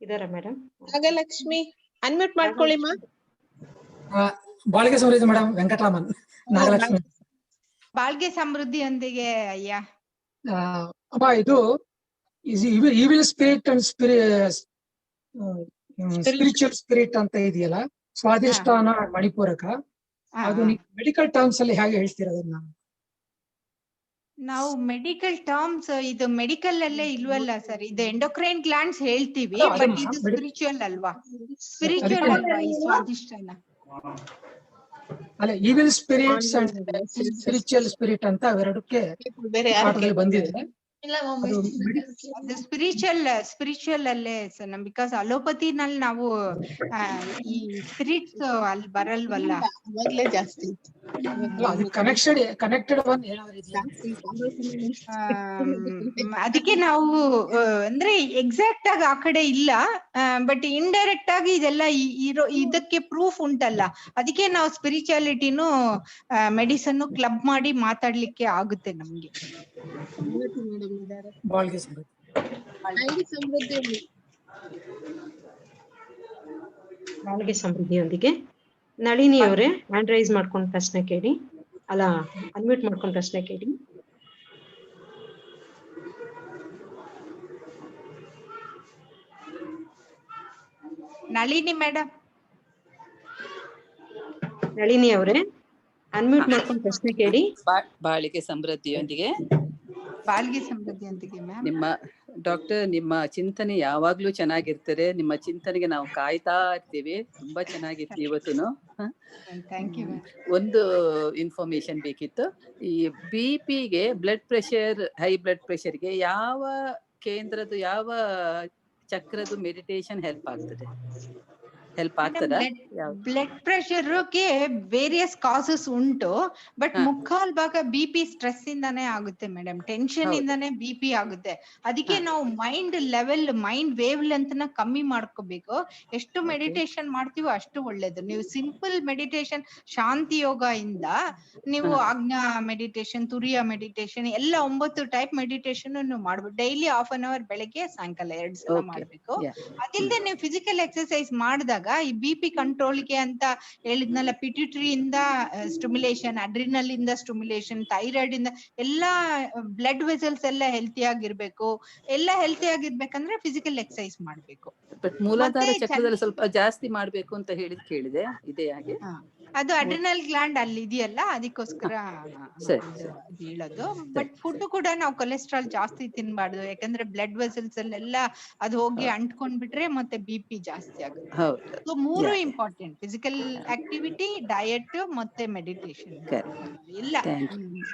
ಇದಾರ ಮೇಡಮ್? ನಾಗಲಕ್ಷ್ಮಿ ಅನ್ಮ್ಯೂಟ್ ಮಾಡ್ಕೊಳ್ಳಿಮ್ಮ. ಬಾಳ್ಗೆ ಸಮೃದ್ಧಿ ಮೇಡಮ್. ವೆಂಕಟರಾಮನ್. ನಾಗಲಕ್ಷ್ಮಿ ಬಾಳ್ಗೆ ಸಮೃದ್ಧಿಯೊಂದಿಗೆ. ಅಯ್ಯ ಅಮ್ಮ, ಇದು evil spirit and spiritual spirit ಅಂತ ಇದೆಯಲ್ಲ, ಸ್ವಾಧಿಷ್ಠಾನ ಮಣಿಪೂರಕ, ಅದು ಮೆಡಿಕಲ್ ಟರ್ಮ್ಸ್ ಅಲ್ಲಿ ಹೇಗೆ ಹೇಳ್ತೀರಾ ಅದನ್ನ? ನಾವು ಮೆಡಿಕಲ್ ಟರ್ಮ್ಸ್ ಇದು ಮೆಡಿಕಲ್ ಅಲ್ಲೇ ಇಲ್ವಲ್ಲ ಸರ್. ಇದು ಎಂಡೋಕ್ರೈನ್ ಗ್ಲ್ಯಾಂಡ್ಸ್ ಹೇಳ್ತೀವಿ, ಬಟ್ ಇದು ಸ್ಪಿರಿಚುವಲ್ ಅಲ್ವಾ? ಸ್ಪಿರಿಚುವಲ್ ಅಲ್ವಾ ಈ ಸ್ವಾಧಿಷ್ಠಾನ? ಅಲ್ಲ, evil spirits and spiritual spirit ಅಂತ ಅವೆರಡಕ್ಕೆ ಬಂದಿದೆ. ಅದು ಸ್ಪಿರಿಚುವಲ್ ಅಲ್ಲೇ ಸರ್. ಬಿಕಾಸ್ ಅಲೋಪತಿನಲ್ಲಿ ನಾವು ಈ ಸ್ಪಿರಿಟ್ಸ್ ಅಲ್ಲಿ ಬರಲ್ವಲ್ಲ, ಜಾಸ್ತಿ ಕನೆಕ್ಟೆಡ್ ಒನ್ ಅದಕ್ಕೆ ನಾವು ಅಂದ್ರೆ ಎಕ್ಸಾಕ್ಟ್ ಆಗಿ ಆ ಕಡೆ ಇಲ್ಲ, ಬಟ್ ಇಂಡೈರೆಕ್ಟ್ ಆಗಿ ಇದೆಲ್ಲ ಇದಕ್ಕೆ ಪ್ರೂಫ್ ಉಂಟಲ್ಲ. ಅದಕ್ಕೆ ನಾವು ಸ್ಪಿರಿಚುಯಾಲಿಟಿನೂ ಮೆಡಿಸನ್ ಕ್ಲಬ್ ಮಾಡಿ ಮಾತಾಡ್ಲಿಕ್ಕೆ ಆಗುತ್ತೆ ನಮ್ಗೆ. ಬಾಳ್ಗೆ ಸಮೃದ್ಧಿಯೊಂದಿಗೆ ನಳಿನಿ ಅವರೇ ಹ್ಯಾಂಡ್ ರೈಸ್ ಮಾಡ್ಕೊಂಡು ಪ್ರಶ್ನೆ ಕೇಳಿ. ಅಲ್ಲ, ಅನ್ಮ್ಯೂಟ್ ಮಾಡ್ಕೊಂಡು ಪ್ರಶ್ನೆ ಕೇಳಿ. ನಳಿನಿ ಮೇಡಮ್. ನಳಿನಿ ಅವರೇ, ಅನ್ಮ್ಯೂಟ್ ಮಾಡ್ಕೊಂಡು ಪ್ರಶ್ನೆ ಕೇಳಿ. ಬಾಳಿಕೆ ಸಮೃದ್ಧಿಯೊಂದಿಗೆ ಮ್ಯಾಮ್. ನಿಮ್ಮ ಡಾಕ್ಟರ್, ನಿಮ್ಮ ಚಿಂತನೆ ಯಾವಾಗ್ಲೂ ಚೆನ್ನಾಗಿರ್ತಾರೆ. ನಿಮ್ಮ ಚಿಂತನೆಗೆ ನಾವು ಕಾಯ್ತಾ ಇರ್ತೀವಿ. ತುಂಬಾ ಚೆನ್ನಾಗಿತ್ತು ಇವತ್ತುನು. ಒಂದು ಇನ್ಫಾರ್ಮೇಶನ್ ಬೇಕಿತ್ತು. ಈ BP-ಗೆ ಬ್ಲಡ್ ಪ್ರೆಷರ್, ಹೈ ಬ್ಲಡ್ ಪ್ರೆಷರ್ಗೆ ಯಾವ ಕೇಂದ್ರದ್ದು, ಯಾವ ಚಕ್ರದ್ದು ಮೆಡಿಟೇಷನ್ ಹೆಲ್ಪ್ ಆಗ್ತದೆ? ಬ್ಲಡ್ ಪ್ರೆಷರ್ಗೆ ವೇರಿಯಸ್ ಕಾಸಸ್ ಉಂಟು, ಬಟ್ ಮುಕ್ಕಾಲ್ ಭಾಗ BP ಸ್ಟ್ರೆಸ್ ಇಂದಾನೇ ಆಗುತ್ತೆ ಮೇಡಮ್. ಟೆನ್ಷನ್ ಇಂದಾನೇ BP ಆಗುತ್ತೆ. ಅದಕ್ಕೆ ನಾವು mind level, mind wave length ನ ಕಮ್ಮಿ ಮಾಡ್ಕೋಬೇಕು. ಎಷ್ಟು ಮೆಡಿಟೇಷನ್ ಮಾಡ್ತೀವೋ ಅಷ್ಟು ಒಳ್ಳೇದು. ನೀವು ಸಿಂಪಲ್ ಮೆಡಿಟೇಷನ್, ಶಾಂತಿ ಯೋಗ ಇಂದ ನೀವು ಆಜ್ಞಾ ಮೆಡಿಟೇಷನ್, ತುರಿಯ ಮೆಡಿಟೇಷನ್ ಎಲ್ಲ 9 ಟೈಪ್ ಮೆಡಿಟೇಷನ್ ನೀವು ಮಾಡ್ಬೋದು. ಡೈಲಿ ½ an hour ಬೆಳಗ್ಗೆ ಸಾಯಂಕಾಲ 2 ಸಲ ಮಾಡ್ಬೇಕು. ಅದಿಲ್ಲದೆ ನೀವು ಫಿಸಿಕಲ್ ಎಕ್ಸರ್ಸೈಸ್ ಮಾಡಿದಾಗ ಈ BP ಕಂಟ್ರೋಲ್ಗೆ ಅಂತ ಹೇಳಿದ್ನಲ್ಲ, ಪಿಟ್ಯೂಟರಿ ಇಂದ ಸ್ಟಿಮ್ಯುಲೇಷನ್, ಅಡ್ರಿನಲ್ ಇಂದ ಸ್ಟಿಮ್ಯುಲೇಷನ್, ಥೈರಾಯ್ಡ್ ಇಂದ ಎಲ್ಲ ಬ್ಲಡ್ ವೆಸಲ್ಸ್ ಎಲ್ಲ ಹೆಲ್ತಿ ಆಗಿರ್ಬೇಕು. ಎಲ್ಲ ಹೆಲ್ತಿ ಆಗಿರ್ಬೇಕಂದ್ರೆ ಫಿಸಿಕಲ್ ಎಕ್ಸರ್ಸೈಸ್ ಮಾಡ್ಬೇಕು. ಬಟ್ ಮೂಲಾಧಾರ ಚಕ್ರದಲ್ಲಿ ಸ್ವಲ್ಪ ಜಾಸ್ತಿ ಮಾಡ್ಬೇಕು ಅಂತ ಕೇಳಿದೆ. ಇದೆ ಹಾಗೆ? ಅದು ಅಡ್ರಿನಲ್ ಗ್ಲ್ಯಾಂಡ್ ಅಲ್ಲಿ ಇದೆಯಲ್ಲ, ಅದಕ್ಕೋಸ್ಕರ ಹೇಳೋದು. ಬಟ್ ಫುಡ್ ಕೂಡ ನಾವು ಕೊಲೆಸ್ಟ್ರಾಲ್ ಜಾಸ್ತಿ ತಿನ್ಬಾರ್ದು, ಯಾಕಂದ್ರೆ ಬ್ಲಡ್ ವೆಸಲ್ಸ್ ಅಲ್ಲೆಲ್ಲ ಅದು ಹೋಗಿ ಅಂಟ್ಕೊಂಡ್ಬಿಟ್ರೆ ಮತ್ತೆ BP ಜಾಸ್ತಿ ಆಗುತ್ತೆ. So 3 important: physical activity, diet ಮತ್ತೆ ಮೆಡಿಟೇಷನ್. ಇಲ್ಲ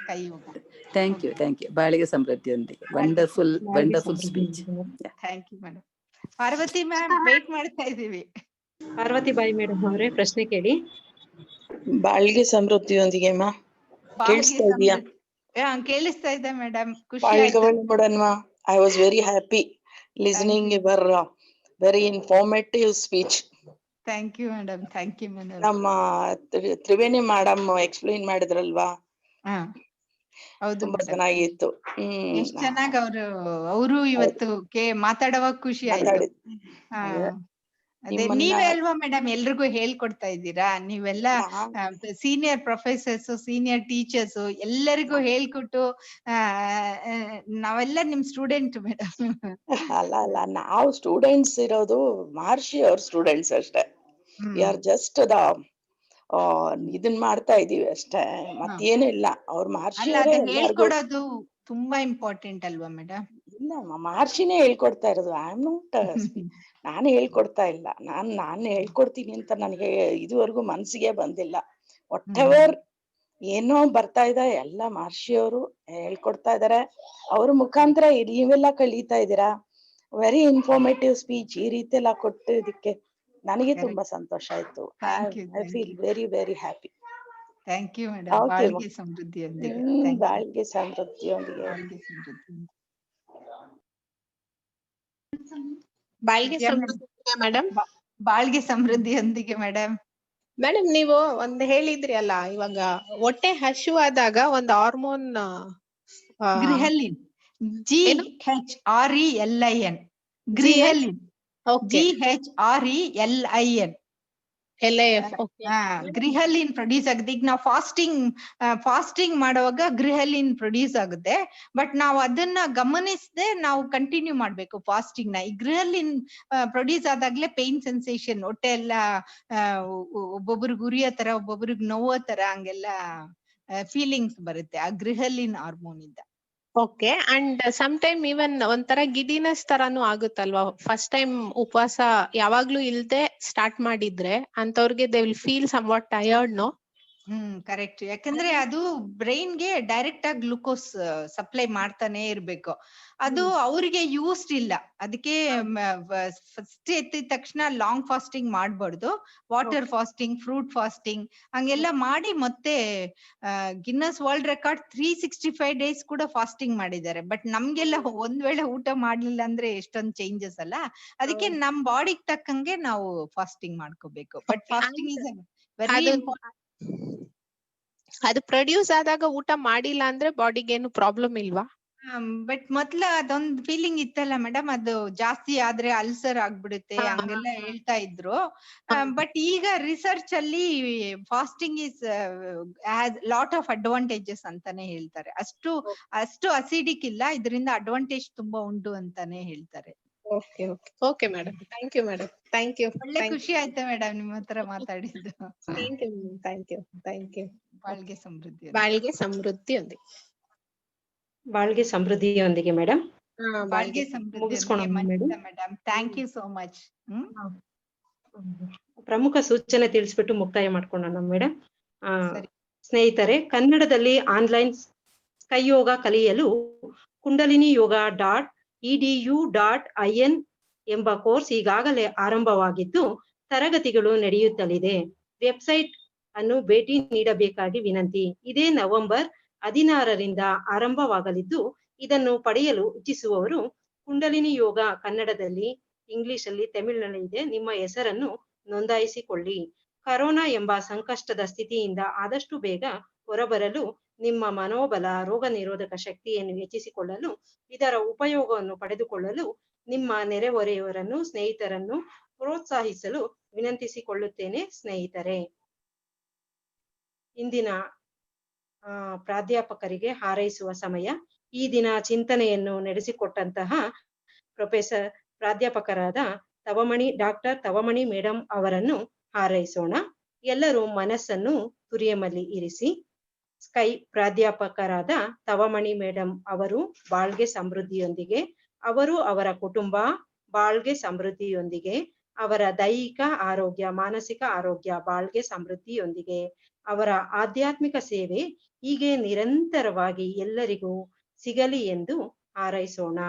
ಕೈ ಯೋಗ. Thank you. ಬಾಳಿಗೆ ಸಮೃದ್ಧಿಯೊಂದಿಗೆ wonderful speech. Thank you madam. Parvati ma'am wait ಮಾಡ್ತಾ ಇದೀವಿ. ಪಾರ್ವತಿ ಬಾಯಿ ಮೇಡಮ್ ಅವರೇ, ಪ್ರಶ್ನೆ ಕೇಳಿ. ಬಾಳ್ಗೆ ಸಮೃದ್ಧಿಯೊಂದಿಗೆ ಕೇಳಿಸ್ತಾ ಇದೆಯಾ? ಕೇಳಿಸ್ತಾ ಇದೆ ಮೇಡಮ್. ಖುಷಿ I was very happy listening your very informative speech. Thank you madam. Thank you madam. ನಮ್ಮ ತ್ರಿವೇಣಿ ಮೇಡಮ್ ಎಕ್ಸ್ಪ್ಲೈನ್ ಮಾಡಿದ್ರಲ್ವಾ, ತುಂಬಾ ಚೆನ್ನಾಗಿತ್ತು. ಎಷ್ಟ್ ಚೆನ್ನಾಗ್ ಅವರು ಇವತ್ತು ಮಾತಾಡುವಾಗ ಖುಷಿ ಆಯ್ತು. ಅದೇ ನೀವೇ ಅಲ್ವಾ ಮೇಡಮ್ ಎಲ್ರಿಗೂ ಹೇಳ್ಕೊಡ್ತಾ ಇದ್ದೀರಾ? ನೀವೆಲ್ಲ ಸೀನಿಯರ್ ಪ್ರೊಫೆಸರ್ಸ್, ಸೀನಿಯರ್ ಟೀಚರ್ಸ್ ಎಲ್ಲರಿಗೂ ಹೇಳ್ಕೊಟ್ಟು ನಾವೆಲ್ಲ ನಿಮ್ ಸ್ಟೂಡೆಂಟ್ ಮೇಡಮ್. ಅಲ್ಲ, ನಾವು ಸ್ಟೂಡೆಂಟ್ಸ್ ಇರೋದು ಮಹರ್ಷಿ ಅವ್ರ ಸ್ಟೂಡೆಂಟ್ಸ್ ಅಷ್ಟೇ. ವಿ ಆರ್ ಜಸ್ಟ್ ಇದನ್ ಮಾಡ್ತಾ ಇದೀವಿ ಅಷ್ಟೇ, ಮತ್ತೇನು ಇಲ್ಲ. ಅವ್ರ ಮಹರ್ಷಿ ಹೇಳ್ಕೊಡೋದು ತುಂಬಾ ಇಂಪಾರ್ಟೆಂಟ್ ಅಲ್ವಾ ಮೇಡಮ್? ಇಲ್ಲ, ಮಹರ್ಷಿನೇ ಹೇಳ್ಕೊಡ್ತಾ ಇರೋದು. ಐ ಆಮ್ ನಾಟ್, ನಾನು ಹೇಳ್ಕೊಡ್ತಾ ಇಲ್ಲ. ನಾನು ಹೇಳ್ಕೊಡ್ತೀನಿ ಅಂತ ನನಗೆ ಇದುವರೆಗೂ ಮನ್ಸಿಗೆ ಬಂದಿಲ್ಲ. ವಾಟ್ ಎವರ್ ಏನೋ ಬರ್ತಾ ಇದೆ ಎಲ್ಲ ಮಹರ್ಷಿಯವರು ಹೇಳ್ಕೊಡ್ತಾ ಇದಾರೆ. ಅವ್ರ ಮುಖಾಂತರ ನೀವೆಲ್ಲ ಕಳೀತಾ ಇದ್ದೀರಾ. Very informative speech. ಈ ರೀತಿ ಎಲ್ಲ ಕೊಟ್ಟಿದ್ದಕ್ಕೆ ನನಗೆ ತುಂಬಾ ಸಂತೋಷ ಆಯ್ತು. I feel very very happy. Thank you madam. ಬಾಳ್ಗೆ ಸಮೃದ್ಧಿಯೊಂದಿಗೆ. ಬಾಳ್ಗೆ ಸಮೃದ್ಧಿಯೊಂದಿಗೆ. ಬಾಳ್ಗೆ ಸಮೃದ್ಧಿಯೊಂದಿಗೆ ಮೇಡಮ್. ಬಾಳ್ಗೆ ಸಮೃದ್ಧಿಯೊಂದಿಗೆ ಮೇಡಮ್. ಮೇಡಮ್, ನೀವು ಒಂದ್ ಹೇಳಿದ್ರಿ ಅಲ್ಲ, ಇವಾಗ ಹೊಟ್ಟೆ ಹಸಿವಾದಾಗ ಒಂದು ಹಾರ್ಮೋನ್ ಗ್ರಿಹಲಿನ್, GHRELIN, ಗ್ರಿಹಲಿನ್, GHRELIN, ಗ್ರಿಹಲಿನ್ ಪ್ರೊಡ್ಯೂಸ್ ಆಗುತ್ತೆ. ಈಗ ನಾವು ಫಾಸ್ಟಿಂಗ್ ಮಾಡುವಾಗ ಗ್ರಿಹಲಿನ್ ಪ್ರೊಡ್ಯೂಸ್ ಆಗುತ್ತೆ. ಬಟ್ ನಾವು ಅದನ್ನ ಗಮನಿಸದೆ ನಾವು ಕಂಟಿನ್ಯೂ ಮಾಡ್ಬೇಕು ಫಾಸ್ಟಿಂಗ್ ನ. ಈ ಗ್ರಿಹಲಿನ್ ಪ್ರೊಡ್ಯೂಸ್ ಆದಾಗ್ಲೇ ಪೇನ್ ಸೆನ್ಸೇಷನ್, ಹೊಟ್ಟೆ ಎಲ್ಲ ಒಬ್ಬೊಬ್ರಿಗೆ ಉರಿಯೋ ತರ, ಒಬ್ಬೊಬ್ರಿಗೆ ನೋವೋ ತರ ಹಂಗೆಲ್ಲ ಫೀಲಿಂಗ್ಸ್ ಬರುತ್ತೆ ಆ ಗ್ರಿಹಲಿನ್ ಹಾರ್ಮೋನ್ ಇಂದ. Okay. And some time even ಒಂಥರ ಗಿಡಿನೆಸ್ ತರಾನು ಆಗುತ್ತಲ್ವಾ? ಫಸ್ಟ್ ಟೈಮ್ ಉಪವಾಸ ಯಾವಾಗ್ಲೂ ಇಲ್ದೆ ಸ್ಟಾರ್ಟ್ ಮಾಡಿದ್ರೆ ಅಂತವ್ರಿಗೆ they will feel somewhat tired, no? Correct. ಯಾಕಂದ್ರೆ ಅದು ಬ್ರೈನ್ಗೆ ಡೈರೆಕ್ಟ್ ಆಗಿ ಗ್ಲೂಕೋಸ್ ಸಪ್ಲೈ ಮಾಡ್ತಾನೆ ಇರ್ಬೇಕು. ಅದು ಅವ್ರಿಗೆ ಯೂಸ್ಡ್ ಇಲ್ಲ. ಅದಕ್ಕೆ ಫಸ್ಟ್ ಎತ್ತಿದ ತಕ್ಷಣ ಲಾಂಗ್ ಫಾಸ್ಟಿಂಗ್ ಮಾಡ್ಬಾರ್ದು. ವಾಟರ್ ಫಾಸ್ಟಿಂಗ್, ಫ್ರೂಟ್ ಫಾಸ್ಟಿಂಗ್ ಹಂಗೆಲ್ಲ ಮಾಡಿ ಮತ್ತೆ ಗಿನ್ನಸ್ ವರ್ಲ್ಡ್ ರೆಕಾರ್ಡ್ 365 ಡೇಸ್ ಕೂಡ ಫಾಸ್ಟಿಂಗ್ ಮಾಡಿದ್ದಾರೆ. ಬಟ್ ನಮ್ಗೆಲ್ಲ ಒಂದ್ ವೇಳೆ ಊಟ ಮಾಡ್ಲಿಲ್ಲ ಅಂದ್ರೆ ಎಷ್ಟೊಂದ್ ಚೇಂಜಸ್ ಅಲ್ಲ. ಅದಕ್ಕೆ ನಮ್ ಬಾಡಿಗೆ ತಕ್ಕಂಗೆ ನಾವು ಫಾಸ್ಟಿಂಗ್ ಮಾಡ್ಕೋಬೇಕು. But fasting is very important. ಅದು ಪ್ರೊಡ್ಯೂಸ್ ಆದಾಗ ಊಟ ಮಾಡಿಲ್ಲ ಅಂದ್ರೆ ಬಾಡಿಗೆ ಏನು ಪ್ರಾಬ್ಲಮ್ ಇಲ್ವಾ? ಬಟ್ ಮೊದ್ಲ ಅದೊಂದ್ ಫೀಲಿಂಗ್ ಇತ್ತಲ್ಲ ಮೇಡಮ್, ಅದು ಜಾಸ್ತಿ ಆದ್ರೆ ಅಲ್ಸರ್ ಆಗ್ಬಿಡುತ್ತೆ ಹಂಗೆಲ್ಲ ಹೇಳ್ತಾ ಇದ್ರು. ಬಟ್ ಈಗ ರಿಸರ್ಚ್ ಅಲ್ಲಿ fasting is has lot of advantages ಅಂತಾನೆ ಹೇಳ್ತಾರೆ. ಅಷ್ಟು ಅಸಿಡಿಕ್ ಇಲ್ಲ, ಇದರಿಂದ ಅಡ್ವಾಂಟೇಜ್ ತುಂಬಾ ಉಂಟು ಅಂತಾನೆ ಹೇಳ್ತಾರೆ. Okay okay okay madam, thank you madam, thank you. ಒಳ್ಳೆ ಖುಷಿ ಆಯ್ತು ಮೇಡಮ್ ನಿಮ್ಮ ಹತ್ರ ಮಾತಾಡಿದ್ದು. Thank you thank you thank you. ಬಾಳ್ಗೆ ಸಮೃದ್ಧಿ. ಬಾಳ್ಗೆ ಸಮೃದ್ಧಿಯೊಂದಿಗೆ. ಬಾಳ್ಗೆ ಸಮೃದ್ಧಿಯೊಂದಿಗೆ ಮೇಡಮ್. ಬಾಳ್ಗೆ ಸಮೃದ್ಧಿ ಮುಗಿಸ್ಕೊಳ್ಳೋಣ madam. Madam, thank you so much. ಪ್ರಮುಖ ಸೂಚನೆ ತಿಳಿಸ್ಬಿಟ್ಟು ಮುಕ್ತಾಯ ಮಾಡ್ಕೊಳ್ಳೋಣ ಮೇಡಮ್. ಸರಿ. ಸ್ನೇಹಿತರೆ, ಕನ್ನಡದಲ್ಲಿ ಆನ್ಲೈನ್ ಕೈಯೋಗ ಕಲಿಯಲು ಕುಂಡಲಿನಿ ಯೋಗ .edu.in ಎಂಬ ಕೋರ್ಸ್ ಈಗಾಗಲೇ ಆರಂಭವಾಗಿದ್ದು ತರಗತಿಗಳು ನಡೆಯುತ್ತಲಿದೆ. ವೆಬ್ಸೈಟ್ ಅನ್ನು ಭೇಟಿ ನೀಡಬೇಕಾಗಿ ವಿನಂತಿ. ಇದೇ ನವೆಂಬರ್ 16ರಿಂದ ಆರಂಭವಾಗಲಿದ್ದು ಇದನ್ನು ಪಡೆಯಲು ಇಚ್ಛಿಸುವವರು ಕುಂಡಲಿನಿ ಯೋಗ ಕನ್ನಡದಲ್ಲಿ, ಇಂಗ್ಲಿಷಲ್ಲಿ, ತಮಿಳಿನಲ್ಲಿ ಇದೆ, ನಿಮ್ಮ ಹೆಸರನ್ನು ನೋಂದಾಯಿಸಿಕೊಳ್ಳಿ. ಕರೋನಾ ಎಂಬ ಸಂಕಷ್ಟದ ಸ್ಥಿತಿಯಿಂದ ಆದಷ್ಟು ಬೇಗ ಹೊರಬರಲು ನಿಮ್ಮ ಮನೋಬಲ, ರೋಗ ನಿರೋಧಕ ಶಕ್ತಿಯನ್ನು ಹೆಚ್ಚಿಸಿಕೊಳ್ಳಲು, ಇದರ ಉಪಯೋಗವನ್ನು ಪಡೆದುಕೊಳ್ಳಲು ನಿಮ್ಮ ನೆರೆಹೊರೆಯವರನ್ನು, ಸ್ನೇಹಿತರನ್ನು ಪ್ರೋತ್ಸಾಹಿಸಲು ವಿನಂತಿಸಿಕೊಳ್ಳುತ್ತೇನೆ. ಸ್ನೇಹಿತರೆ, ಇಂದಿನ ಪ್ರಾಧ್ಯಾಪಕರಿಗೆ ಹಾರೈಸುವ ಸಮಯ. ಈ ದಿನ ಚಿಂತನೆಯನ್ನು ನಡೆಸಿಕೊಟ್ಟಂತಹ ಪ್ರಾಧ್ಯಾಪಕರಾದ ಡಾಕ್ಟರ್ ತವಮಣಿ ಮೇಡಮ್ ಅವರನ್ನು ಹಾರೈಸೋಣ. ಎಲ್ಲರೂ ಮನಸ್ಸನ್ನು ತುರಿಯಮಲ್ಲಿ ಇರಿಸಿ. ಸ್ಕೈ ಪ್ರಾಧ್ಯಾಪಕರಾದ ತವಮಣಿ ಮೇಡಮ್ ಅವರು ಬಾಳ್ಗೆ ಸಮೃದ್ಧಿಯೊಂದಿಗೆ, ಅವರು ಅವರ ಕುಟುಂಬ ಬಾಳ್ಗೆ ಸಮೃದ್ಧಿಯೊಂದಿಗೆ, ಅವರ ದೈಹಿಕ ಆರೋಗ್ಯ, ಮಾನಸಿಕ ಆರೋಗ್ಯ ಬಾಳ್ಗೆ ಸಮೃದ್ಧಿಯೊಂದಿಗೆ, ಅವರ ಆಧ್ಯಾತ್ಮಿಕ ಸೇವೆ ಹೀಗೆ ನಿರಂತರವಾಗಿ ಎಲ್ಲರಿಗೂ ಸಿಗಲಿ ಎಂದು ಹಾರೈಸೋಣ.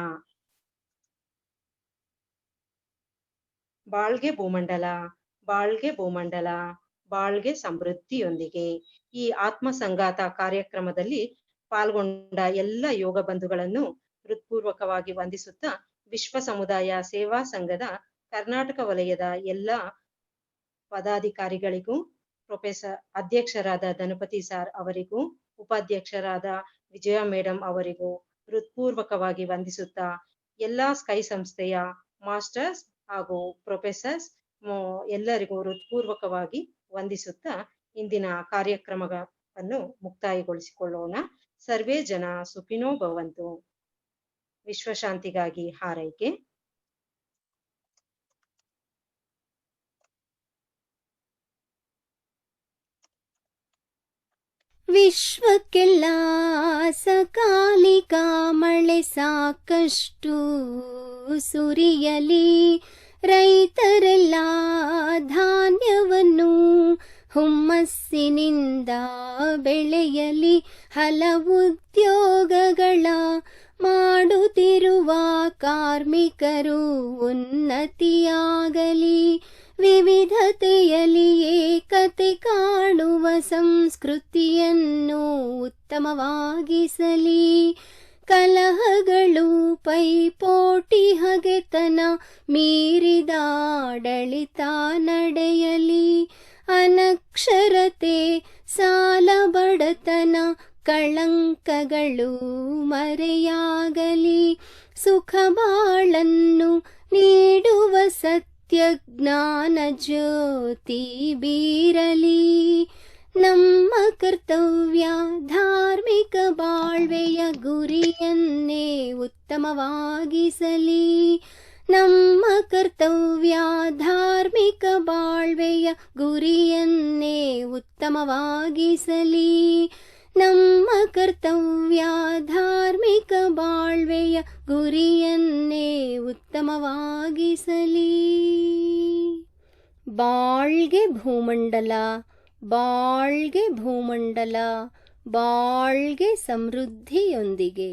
ಬಾಳ್ಗೆ ಭೂಮಂಡಲ, ಬಾಳ್ಗೆ ಭೂಮಂಡಲ, ಬಾಳ್ಗೆ ಸಮೃದ್ಧಿಯೊಂದಿಗೆ. ಈ ಆತ್ಮ ಸಂಗಾತ ಕಾರ್ಯಕ್ರಮದಲ್ಲಿ ಪಾಲ್ಗೊಂಡ ಎಲ್ಲ ಯೋಗ ಬಂಧುಗಳನ್ನು ಹೃತ್ಪೂರ್ವಕವಾಗಿ ವಂದಿಸುತ್ತಾ, ವಿಶ್ವ ಸಮುದಾಯ ಸೇವಾ ಸಂಘದ ಕರ್ನಾಟಕ ವಲಯದ ಎಲ್ಲ ಪದಾಧಿಕಾರಿಗಳಿಗೂ, ಅಧ್ಯಕ್ಷರಾದ ಧನಪತಿ ಸರ್ ಅವರಿಗೂ, ಉಪಾಧ್ಯಕ್ಷರಾದ ವಿಜಯ ಮೇಡಮ್ ಅವರಿಗೂ ಹೃತ್ಪೂರ್ವಕವಾಗಿ ವಂದಿಸುತ್ತಾ, ಎಲ್ಲಾ ಸ್ಕೈ ಸಂಸ್ಥೆಯ ಮಾಸ್ಟರ್ಸ್ ಹಾಗೂ ಪ್ರೊಫೆಸರ್ಸ್ ಎಲ್ಲರಿಗೂ ಹೃತ್ಪೂರ್ವಕವಾಗಿ ವಂದಿಸುತ್ತಾ ಇಂದಿನ ಕಾರ್ಯಕ್ರಮವನ್ನು ಮುಕ್ತಾಯಗೊಳಿಸಿಕೊಳ್ಳೋಣ. ಸರ್ವೇ ಜನ ಸುಖಿನೋ ಭವಂತು. ವಿಶ್ವಶಾಂತಿಗಾಗಿ ಹಾರೈಕೆ. ವಿಶ್ವಕ್ಕೆಲ್ಲ ಸಕಾಲಿಕ ಮಳೆ ಸಾಕಷ್ಟು ಸುರಿಯಲಿ, ರೈತರೆಲ್ಲ ಧಾನ್ಯವನ್ನು ಹುಮ್ಮಸ್ಸಿನಿಂದ ಬೆಳೆಯಲಿ, ಹಲವು ಉದ್ಯೋಗಗಳ ಮಾಡುತ್ತಿರುವ ಕಾರ್ಮಿಕರು ಉನ್ನತಿಯಾಗಲಿ, ವಿವಿಧತೆಯಲ್ಲಿ ಏಕತೆ ಕಾಣುವ ಸಂಸ್ಕೃತಿಯನ್ನು ಉತ್ತಮವಾಗಿಸಲಿ, ಕಲಹಗಳು ಪೈಪೋಟಿ ಹಗೆತನ ಮೀರಿದ ಆಡಳಿತ ನಡೆಯಲಿ, ಅನಕ್ಷರತೆ ಸಾಲ ಬಡತನ ಕಳಂಕಗಳು ಮರೆಯಾಗಲಿ, ಸುಖ ಬಾಳನ್ನು ನೀಡುವ ಸತ್ಯ ಜ್ಞಾನ ಜ್ಯೋತಿ ಬೀರಲಿ, ನಮ್ಮ ಕರ್ತವ್ಯ ಧಾರ್ಮಿಕ ಬಾಳ್ವೆಯ ಗುರಿಯನ್ನೇ ಉತ್ತಮವಾಗಿಸಲಿ, ನಮ್ಮ ಕರ್ತವ್ಯ ಧಾರ್ಮಿಕ ಬಾಳ್ವೆಯ ಗುರಿಯನ್ನೇ ಉತ್ತಮವಾಗಿಸಲಿ, ನಮ್ಮ ಕರ್ತವ್ಯ ಧಾರ್ಮಿಕ ಬಾಳ್ವೆಯ ಗುರಿಯನ್ನೇ ಉತ್ತಮವಾಗಿಸಲಿ. ಬಾಳ್ಗೆ ಭೂಮಂಡಲ, ಬಾಳ್ಗೆ ಭೂಮಂಡಲ, ಬಾಳ್ಗೆ ಸಮೃದ್ಧಿಯೊಂದಿಗೆ.